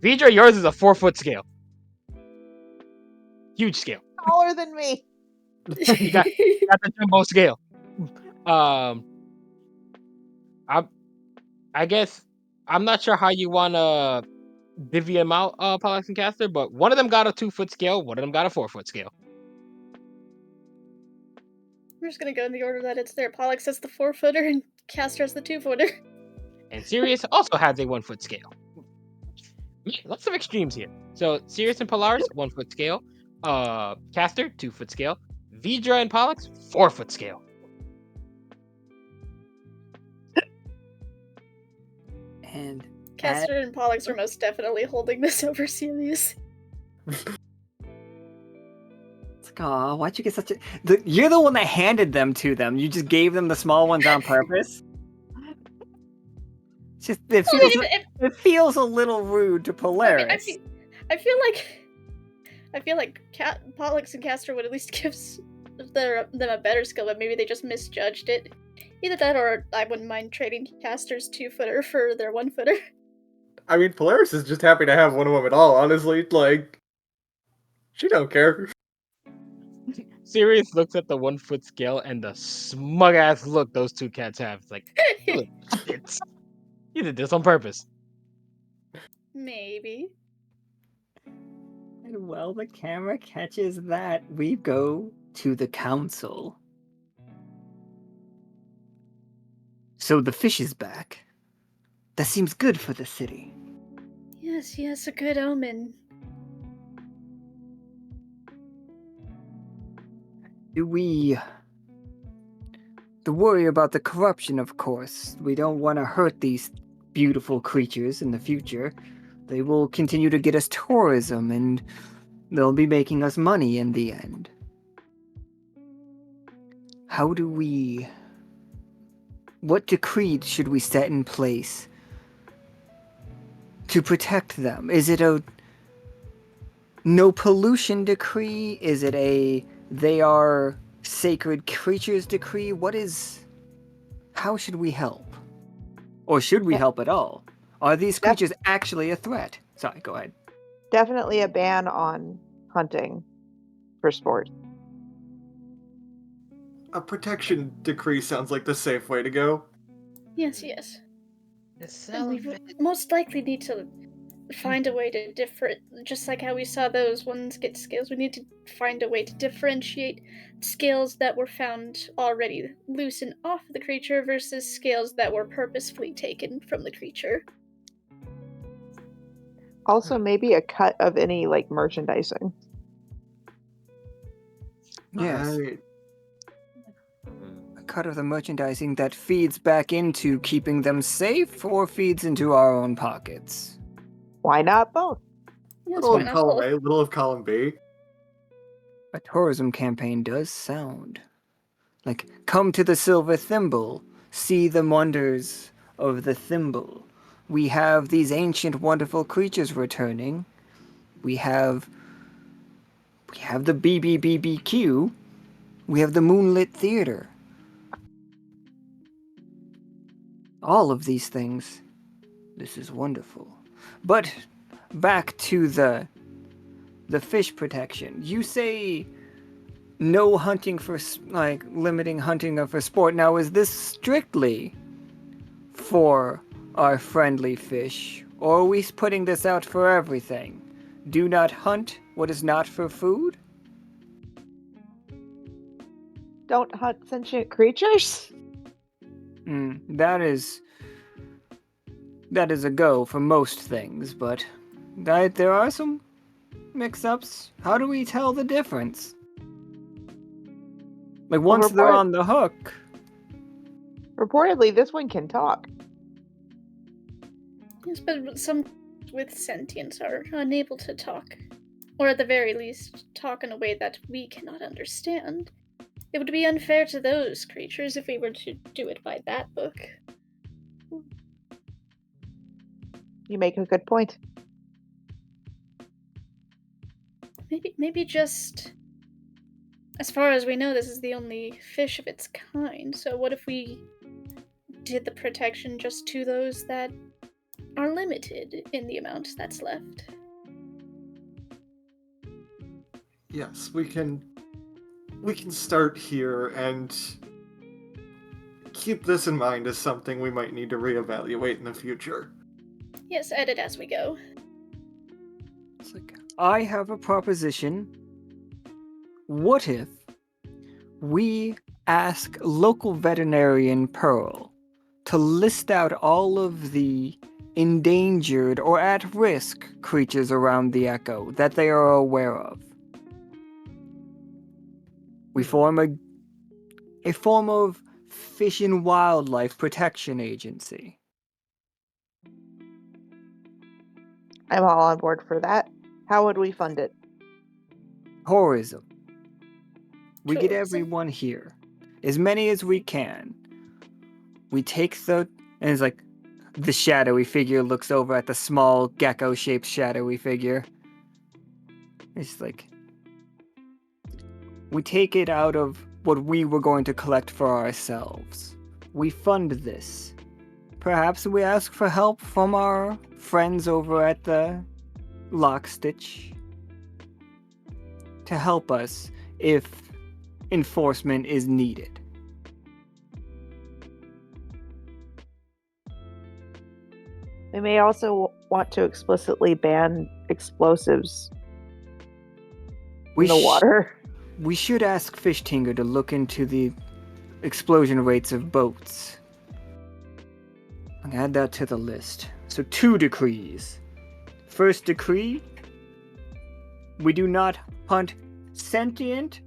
Vidra, yours is a 4-foot scale. Huge scale. Taller than me. You got the jumbo scale. I guess I'm not sure how you wanna divvy them out, Pollux and Castor, but one of them got a 2-foot scale, one of them got a 4-foot scale. We're just gonna go in the order that it's there. Pollux has the 4-footer and Castor has the 2-footer. And Sirius also has a 1-foot scale. Man, lots of extremes here. So Sirius and Polaris, 1-foot scale. Castor, 2-foot scale. Vidra and Pollux, 4-foot scale. And Castor and Pollux are most definitely holding this over Sirius. it's like, aw, why'd you get such a... You're the one that handed them to them. You just gave them the small ones on purpose. It's just, it feels a little rude to Polaris. I feel like Pollux and Castor would at least give them a better skill, but maybe they just misjudged it. Either that, or I wouldn't mind trading Castor's 2-footer for their 1-footer. I mean, Polaris is just happy to have one of them at all, honestly. Like, she don't care. Sirius looks at the 1-foot scale and the smug ass look those two cats have. It's like, you did this on purpose. Maybe. And while the camera catches that, we go to the council. So the fish is back. That seems good for the city. Yes, a good omen. The worry about the corruption, of course. We don't want to hurt these beautiful creatures in the future. They will continue to get us tourism, and they'll be making us money in the end. What decree should we set in place to protect them? Is it a no pollution decree? Is it a they are sacred creatures decree? How should we help? Or should we help at all? Are these creatures actually a threat? Sorry, go ahead. Definitely a ban on hunting for sport. A protection decree sounds like the safe way to go. Yes. And we would most likely need to find a way to just like how we saw those ones get scales, we need to find a way to differentiate scales that were found already loose and off the creature versus scales that were purposefully taken from the creature. Also, maybe a cut of any, like, merchandising. Yes. Alright. A cut of the merchandising that feeds back into keeping them safe or feeds into our own pockets. Why not both? Yes, Little why of not column both? A, little of column B. A tourism campaign does sound like, come to the Silver Thimble, see the wonders of the thimble. We have these ancient wonderful creatures returning. We have the BBBBQ. We have the Moonlit Theater. All of these things. This is wonderful. But back to the fish protection. You say no hunting for, like, limiting hunting for sport. Now, is this strictly for our friendly fish, or are we putting this out for everything? Do not hunt what is not for food? Don't hunt sentient creatures? That is a go for most things, but there are some mix-ups. How do we tell the difference? Like, once they're on the hook. Reportedly, this one can talk. Yes, but some with sentience are unable to talk. Or at the very least, talk in a way that we cannot understand. It would be unfair to those creatures if we were to do it by that book. You make a good point. Maybe just... As far as we know, this is the only fish of its kind, so what if we did the protection just to those that are limited in the amount that's left? Yes, we can start here and keep this in mind as something we might need to reevaluate in the future. Yes, edit as we go. It's like, I have a proposition. What if we ask local veterinarian Pearl to list out all of the endangered or at-risk creatures around the Echo that they are aware of? We form a form of fish and wildlife protection agency. I'm all on board for that. How would we fund it? Tourism. We get Tourism. everyone here. As many as we can. We take and it's like the shadowy figure looks over at the small gecko-shaped shadowy figure. It's like we take it out of what we were going to collect for ourselves. We fund this. Perhaps we ask for help from our friends over at the Lockstitch to help us if enforcement is needed. We may also want to explicitly ban explosives in the water. We should ask Fish Tinker to look into the explosion rates of boats. I'll add that to the list. So 2 decrees. First decree, we do not hunt sentient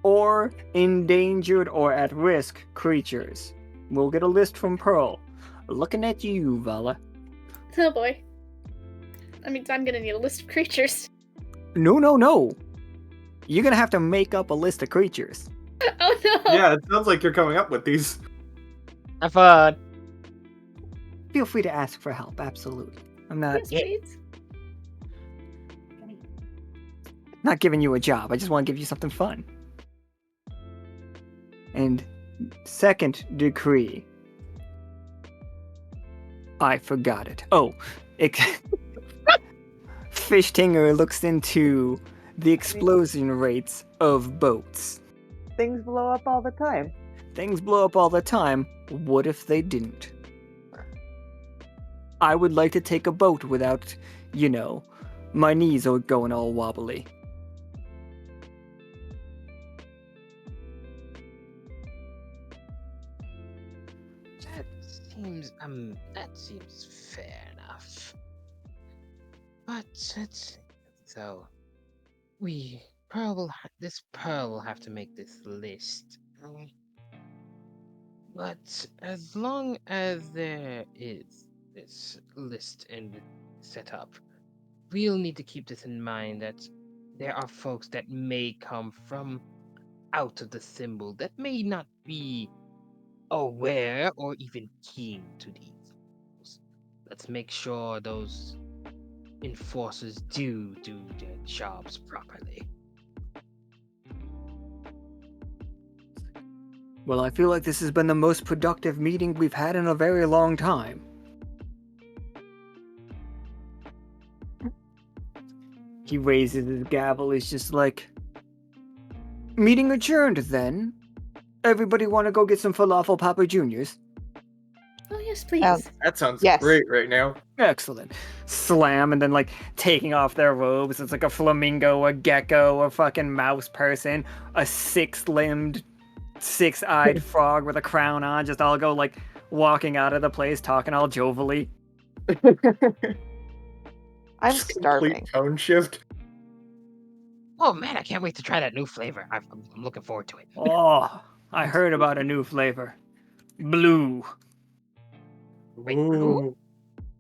or endangered or at-risk creatures. We'll get a list from Pearl. Looking at you, Vala. Oh boy. I mean, I'm gonna need a list of creatures. No. You're gonna have to make up a list of creatures. Oh no! Yeah, it sounds like you're coming up with these. Have fun. Feel free to ask for help, absolutely. I'm not Yes, please. not giving you a job. I just want to give you something fun. And second decree. I forgot it. Fish Tinger looks into the explosion rates of boats. Things blow up all the time. Things blow up all the time. What if they didn't? I would like to take a boat without, my knees are going all wobbly. That seems fair enough. But so this Pearl will have to make this list. But as long as there is this list and set up, we'll need to keep this in mind that there are folks that may come from out of the symbol that may not be aware or even keen to these. Let's make sure those enforcers do their jobs properly. Well, I feel like this has been the most productive meeting we've had in a very long time. He raises his gavel. He's just like, meeting adjourned then. Everybody want to go get some falafel Papa Juniors? Oh yes, please. That sounds Yes. great right now. Excellent. Slam, and then taking off their robes. It's like a flamingo, a gecko, a fucking mouse person, a six-limbed, six-eyed frog with a crown on, just all go walking out of the place, talking all jovially. I'm Just starving. Complete tone shift. Oh man, I can't wait to try that new flavor. I'm looking forward to it. Oh, I heard about a new flavor. Blue. Wait, blue? Ooh.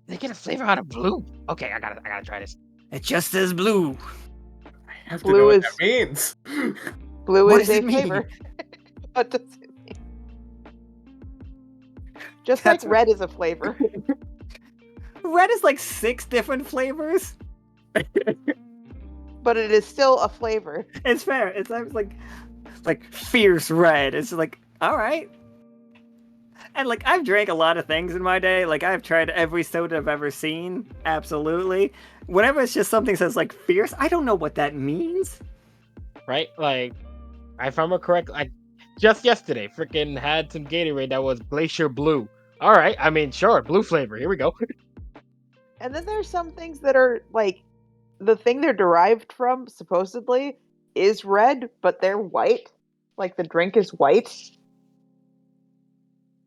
They get a flavor out of blue. Okay, I gotta try this. It just says blue. I have to Blue know what is- that means. Blue What is does a it mean? flavor. What does it mean? Just That's like red is a flavor. Red is like 6 different flavors. But it is still a flavor. It's fair. It's like fierce red. It's like, all right. And like I've drank a lot of things in my day. Like I've tried every soda I've ever seen. Absolutely. Whenever it's just something that says like fierce, I don't know what that means. Right? Like, if I'm correct, like just yesterday, freaking had some Gatorade that was Glacier Blue. All right, I mean, sure, blue flavor. Here we go. And then there's some things that are like the thing they're derived from supposedly is red, but they're white. Like the drink is white.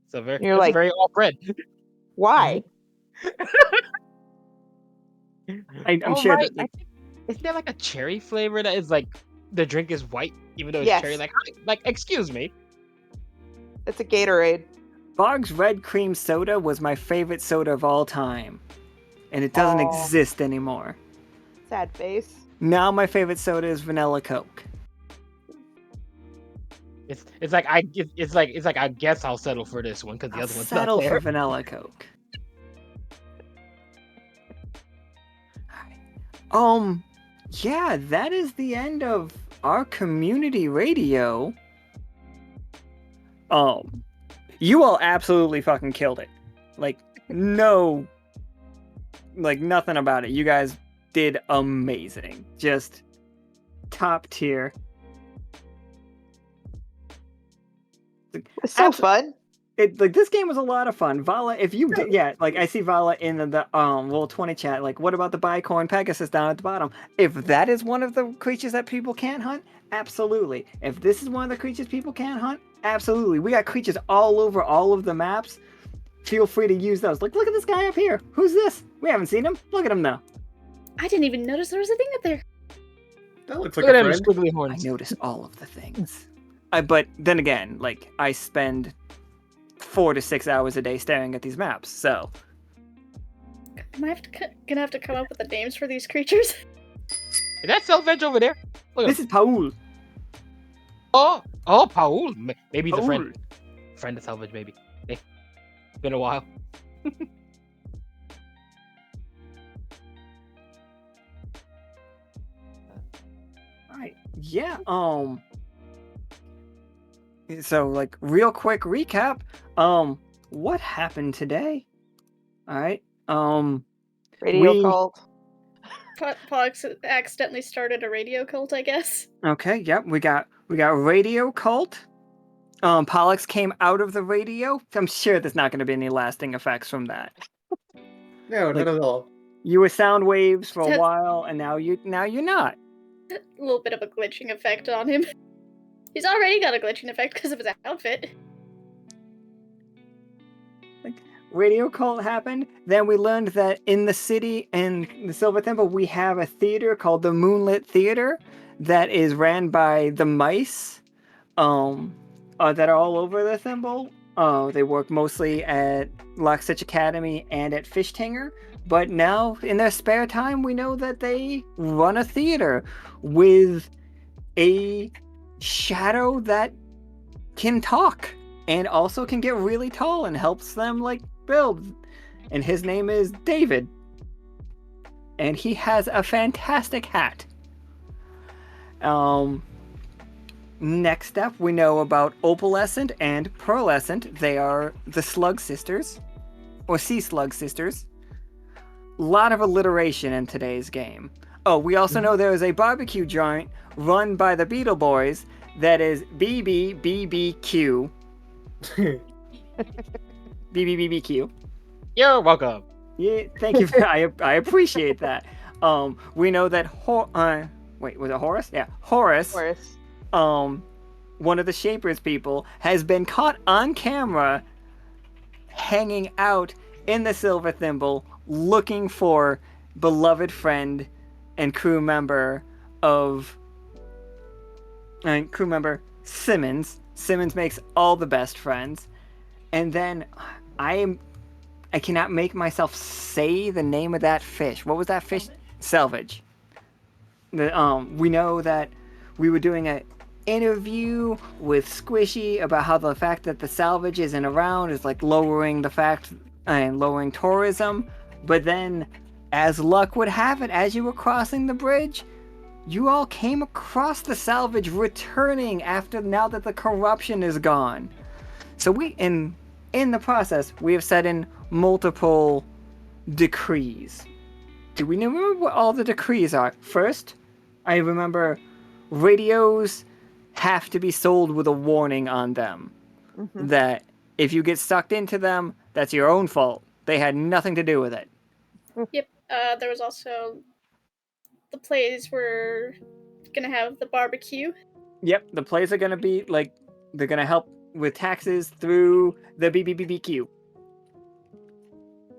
So very, You're that's like- very off red. Why? I'm Oh, sure right. that like, Isn't there like a cherry flavor that is like the drink is white even though it's Yes. cherry? Like, excuse me. It's a Gatorade. Bog's Red Cream Soda was my favorite soda of all time. And it doesn't Aw. exist anymore. Sad face. Now my favorite soda is vanilla Coke. It's like I guess I'll settle for this one because the I'll other one's settle not there. for vanilla Coke. Alright. Yeah, that is the end of our community radio. You all absolutely fucking killed it. Like, no, like nothing about it. You guys did amazing. Just top tier. It's so Abs- fun. This game was a lot of fun. Vala, if you did, yeah, like I see Vala in the Roll 20 chat. Like, what about the Bicorn Pegasus down at the bottom? If that is one of the creatures that people can't hunt, absolutely. If this is one of the creatures people can't hunt, absolutely. We got creatures all over all of the maps. Feel free to use those. Look at this guy up here. Who's this? We haven't seen him. Look at him now. I didn't even notice there was a thing up there. That looks like Look at a them friend. squiggly I horns. notice all of the things. But then again, like I spend 4 to 6 hours a day staring at these maps. So Am I gonna have to come up with the names for these creatures? Is that Selvage over there? Look at this is Paul. Oh, Paul. Maybe he's a friend. Friend of Selvage, maybe. Hey, it's been a while. Right. Yeah. So, like, real quick recap. What happened today? All right. Radio we- cult. Pollux accidentally started a radio cult, I guess. Okay. Yep. We got radio cult. Pollux came out of the radio. I'm sure there's not going to be any lasting effects from that. No, Like- not at all. You were sound waves for a That's- while, and now you're not. A little bit of a glitching effect on him. He's already got a glitching effect because of his outfit. Radio cult happened. Then we learned that in the city in the Silver Thimble, we have a theater called the Moonlit Theater that is ran by the mice that are all over the Thimble. They work mostly at Lockstitch Academy and at Fishtanger. But now, in their spare time, we know that they run a theater with a shadow that can talk and also can get really tall and helps them like build. And his name is David. And he has a fantastic hat. Next up, we know about Opalescent and Pearlescent. They are the Slug Sisters, or Sea Slug Sisters. Lot of alliteration in today's game. Oh, we also know there is a barbecue joint run by the Beetle Boys that is BBBBQ. BBBBQ. You're welcome. Yeah, thank you. I appreciate that. We know that wait, was it Horus? Yeah, Horus. Horace. One of the Shapers people has been caught on camera hanging out in the Silver Thimble looking for beloved friend and crew member Simmons. Simmons makes all the best friends. And then I I cannot make myself say the name of that fish. What was that fish? Salvage. We know that we were doing an interview with Squishy about how the fact that the salvage isn't around is like lowering the fact and lowering tourism. But then, as luck would have it, as you were crossing the bridge, you all came across the salvage returning now that the corruption is gone. So in the process, we have set in multiple decrees. Do we remember what all the decrees are? First, I remember radios have to be sold with a warning on them. Mhm. That if you get sucked into them, that's your own fault. They had nothing to do with it. Yep. There was also the plays were gonna have the barbecue. Yep, the plays are gonna be like they're gonna help with taxes through the BBBBQ.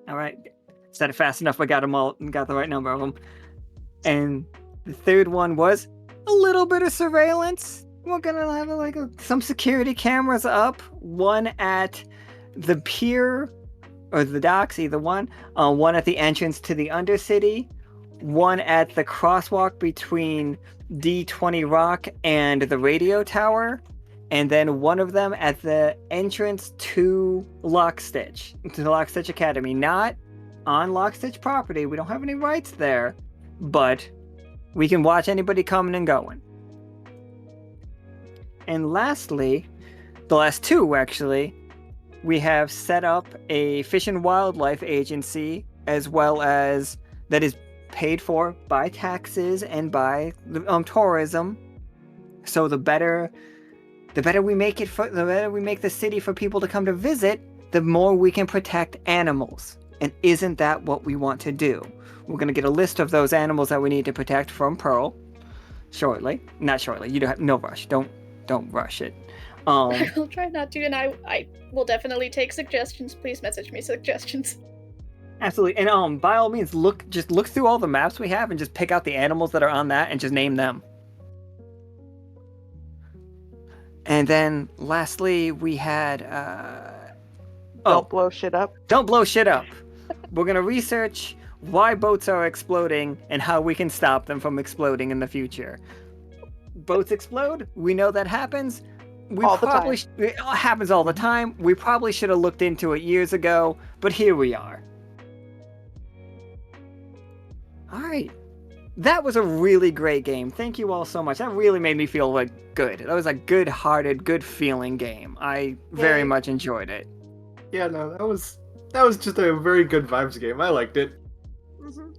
All right, said it fast enough. I got them all. Got the right number of them. And the third one was a little bit of surveillance. We're gonna have some security cameras up. One at the pier or the docks, either one. One at the entrance to the Undercity. One at the crosswalk between D20 Rock and the radio tower. And then one of them at the entrance to Lockstitch, to the Lockstitch Academy. Not on Lockstitch property. We don't have any rights there, but we can watch anybody coming and going. And lastly, the last two actually, we have set up a fish and wildlife agency, as well as that is paid for by taxes and by tourism. So the better we make it, the better we make the city for people to come to visit, the more we can protect animals. And isn't that what we want to do? We're going to get a list of those animals that we need to protect from Pearl shortly. Not shortly. You don't have no rush. Don't rush it. I will try not to, and I will definitely take suggestions. Please message me suggestions. Absolutely. And by all means, look through all the maps we have and just pick out the animals that are on that and just name them. And then lastly, we had Don't blow shit up. Don't blow shit up. We're going to research why boats are exploding and how we can stop them from exploding in the future. Boats explode. We know that happens. It happens all the time. We probably should have looked into it years ago, but here we are. All right. That was a really great game. Thank you all so much. That really made me feel good. That was a good-hearted, good-feeling game. I very much enjoyed it. Yeah, no, that was just a very good vibes game. I liked it. Mm-hmm.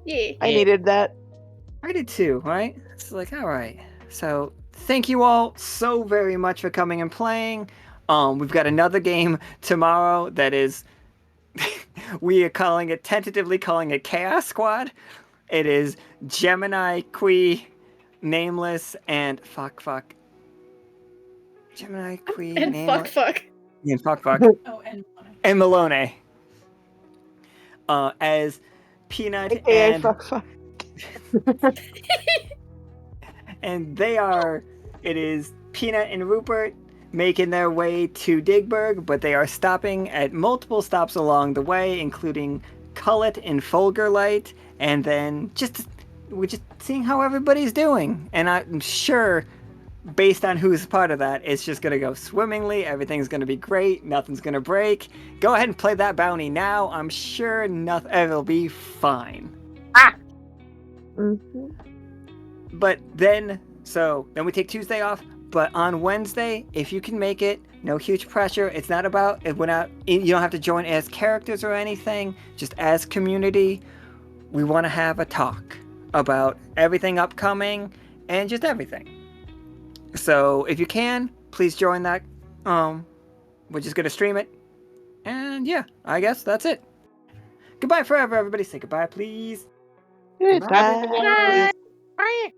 Yeah. I needed that. I did too, right? It's like, all right. So thank you all so very much for coming and playing. We've got another game tomorrow that is, we are tentatively calling it Chaos Squad. It is Gemini, Qui, Nameless, and fuck. Gemini, Qui, And Nameless. fuck. And fuck. Oh, and Malone. As Peanut AKA and fuck. and it is Peanut and Rupert making their way to Digburg, but they are stopping at multiple stops along the way, including Cullet and Fulgerlight, and then we're just seeing how everybody's doing. And I'm sure, based on who's part of that, it's just going to go swimmingly, everything's going to be great, nothing's going to break. Go ahead and play that bounty now. I'm sure it'll be fine. Mm-hmm. But then we take Tuesday off. But on Wednesday, if you can make it, no huge pressure. It's not about, you don't have to join as characters or anything. Just as community, we want to have a talk about everything upcoming and just everything. So if you can, please join that. We're just going to stream it. And yeah, I guess that's it. Goodbye forever, everybody. Say goodbye, please. Goodbye. Bye. Bye.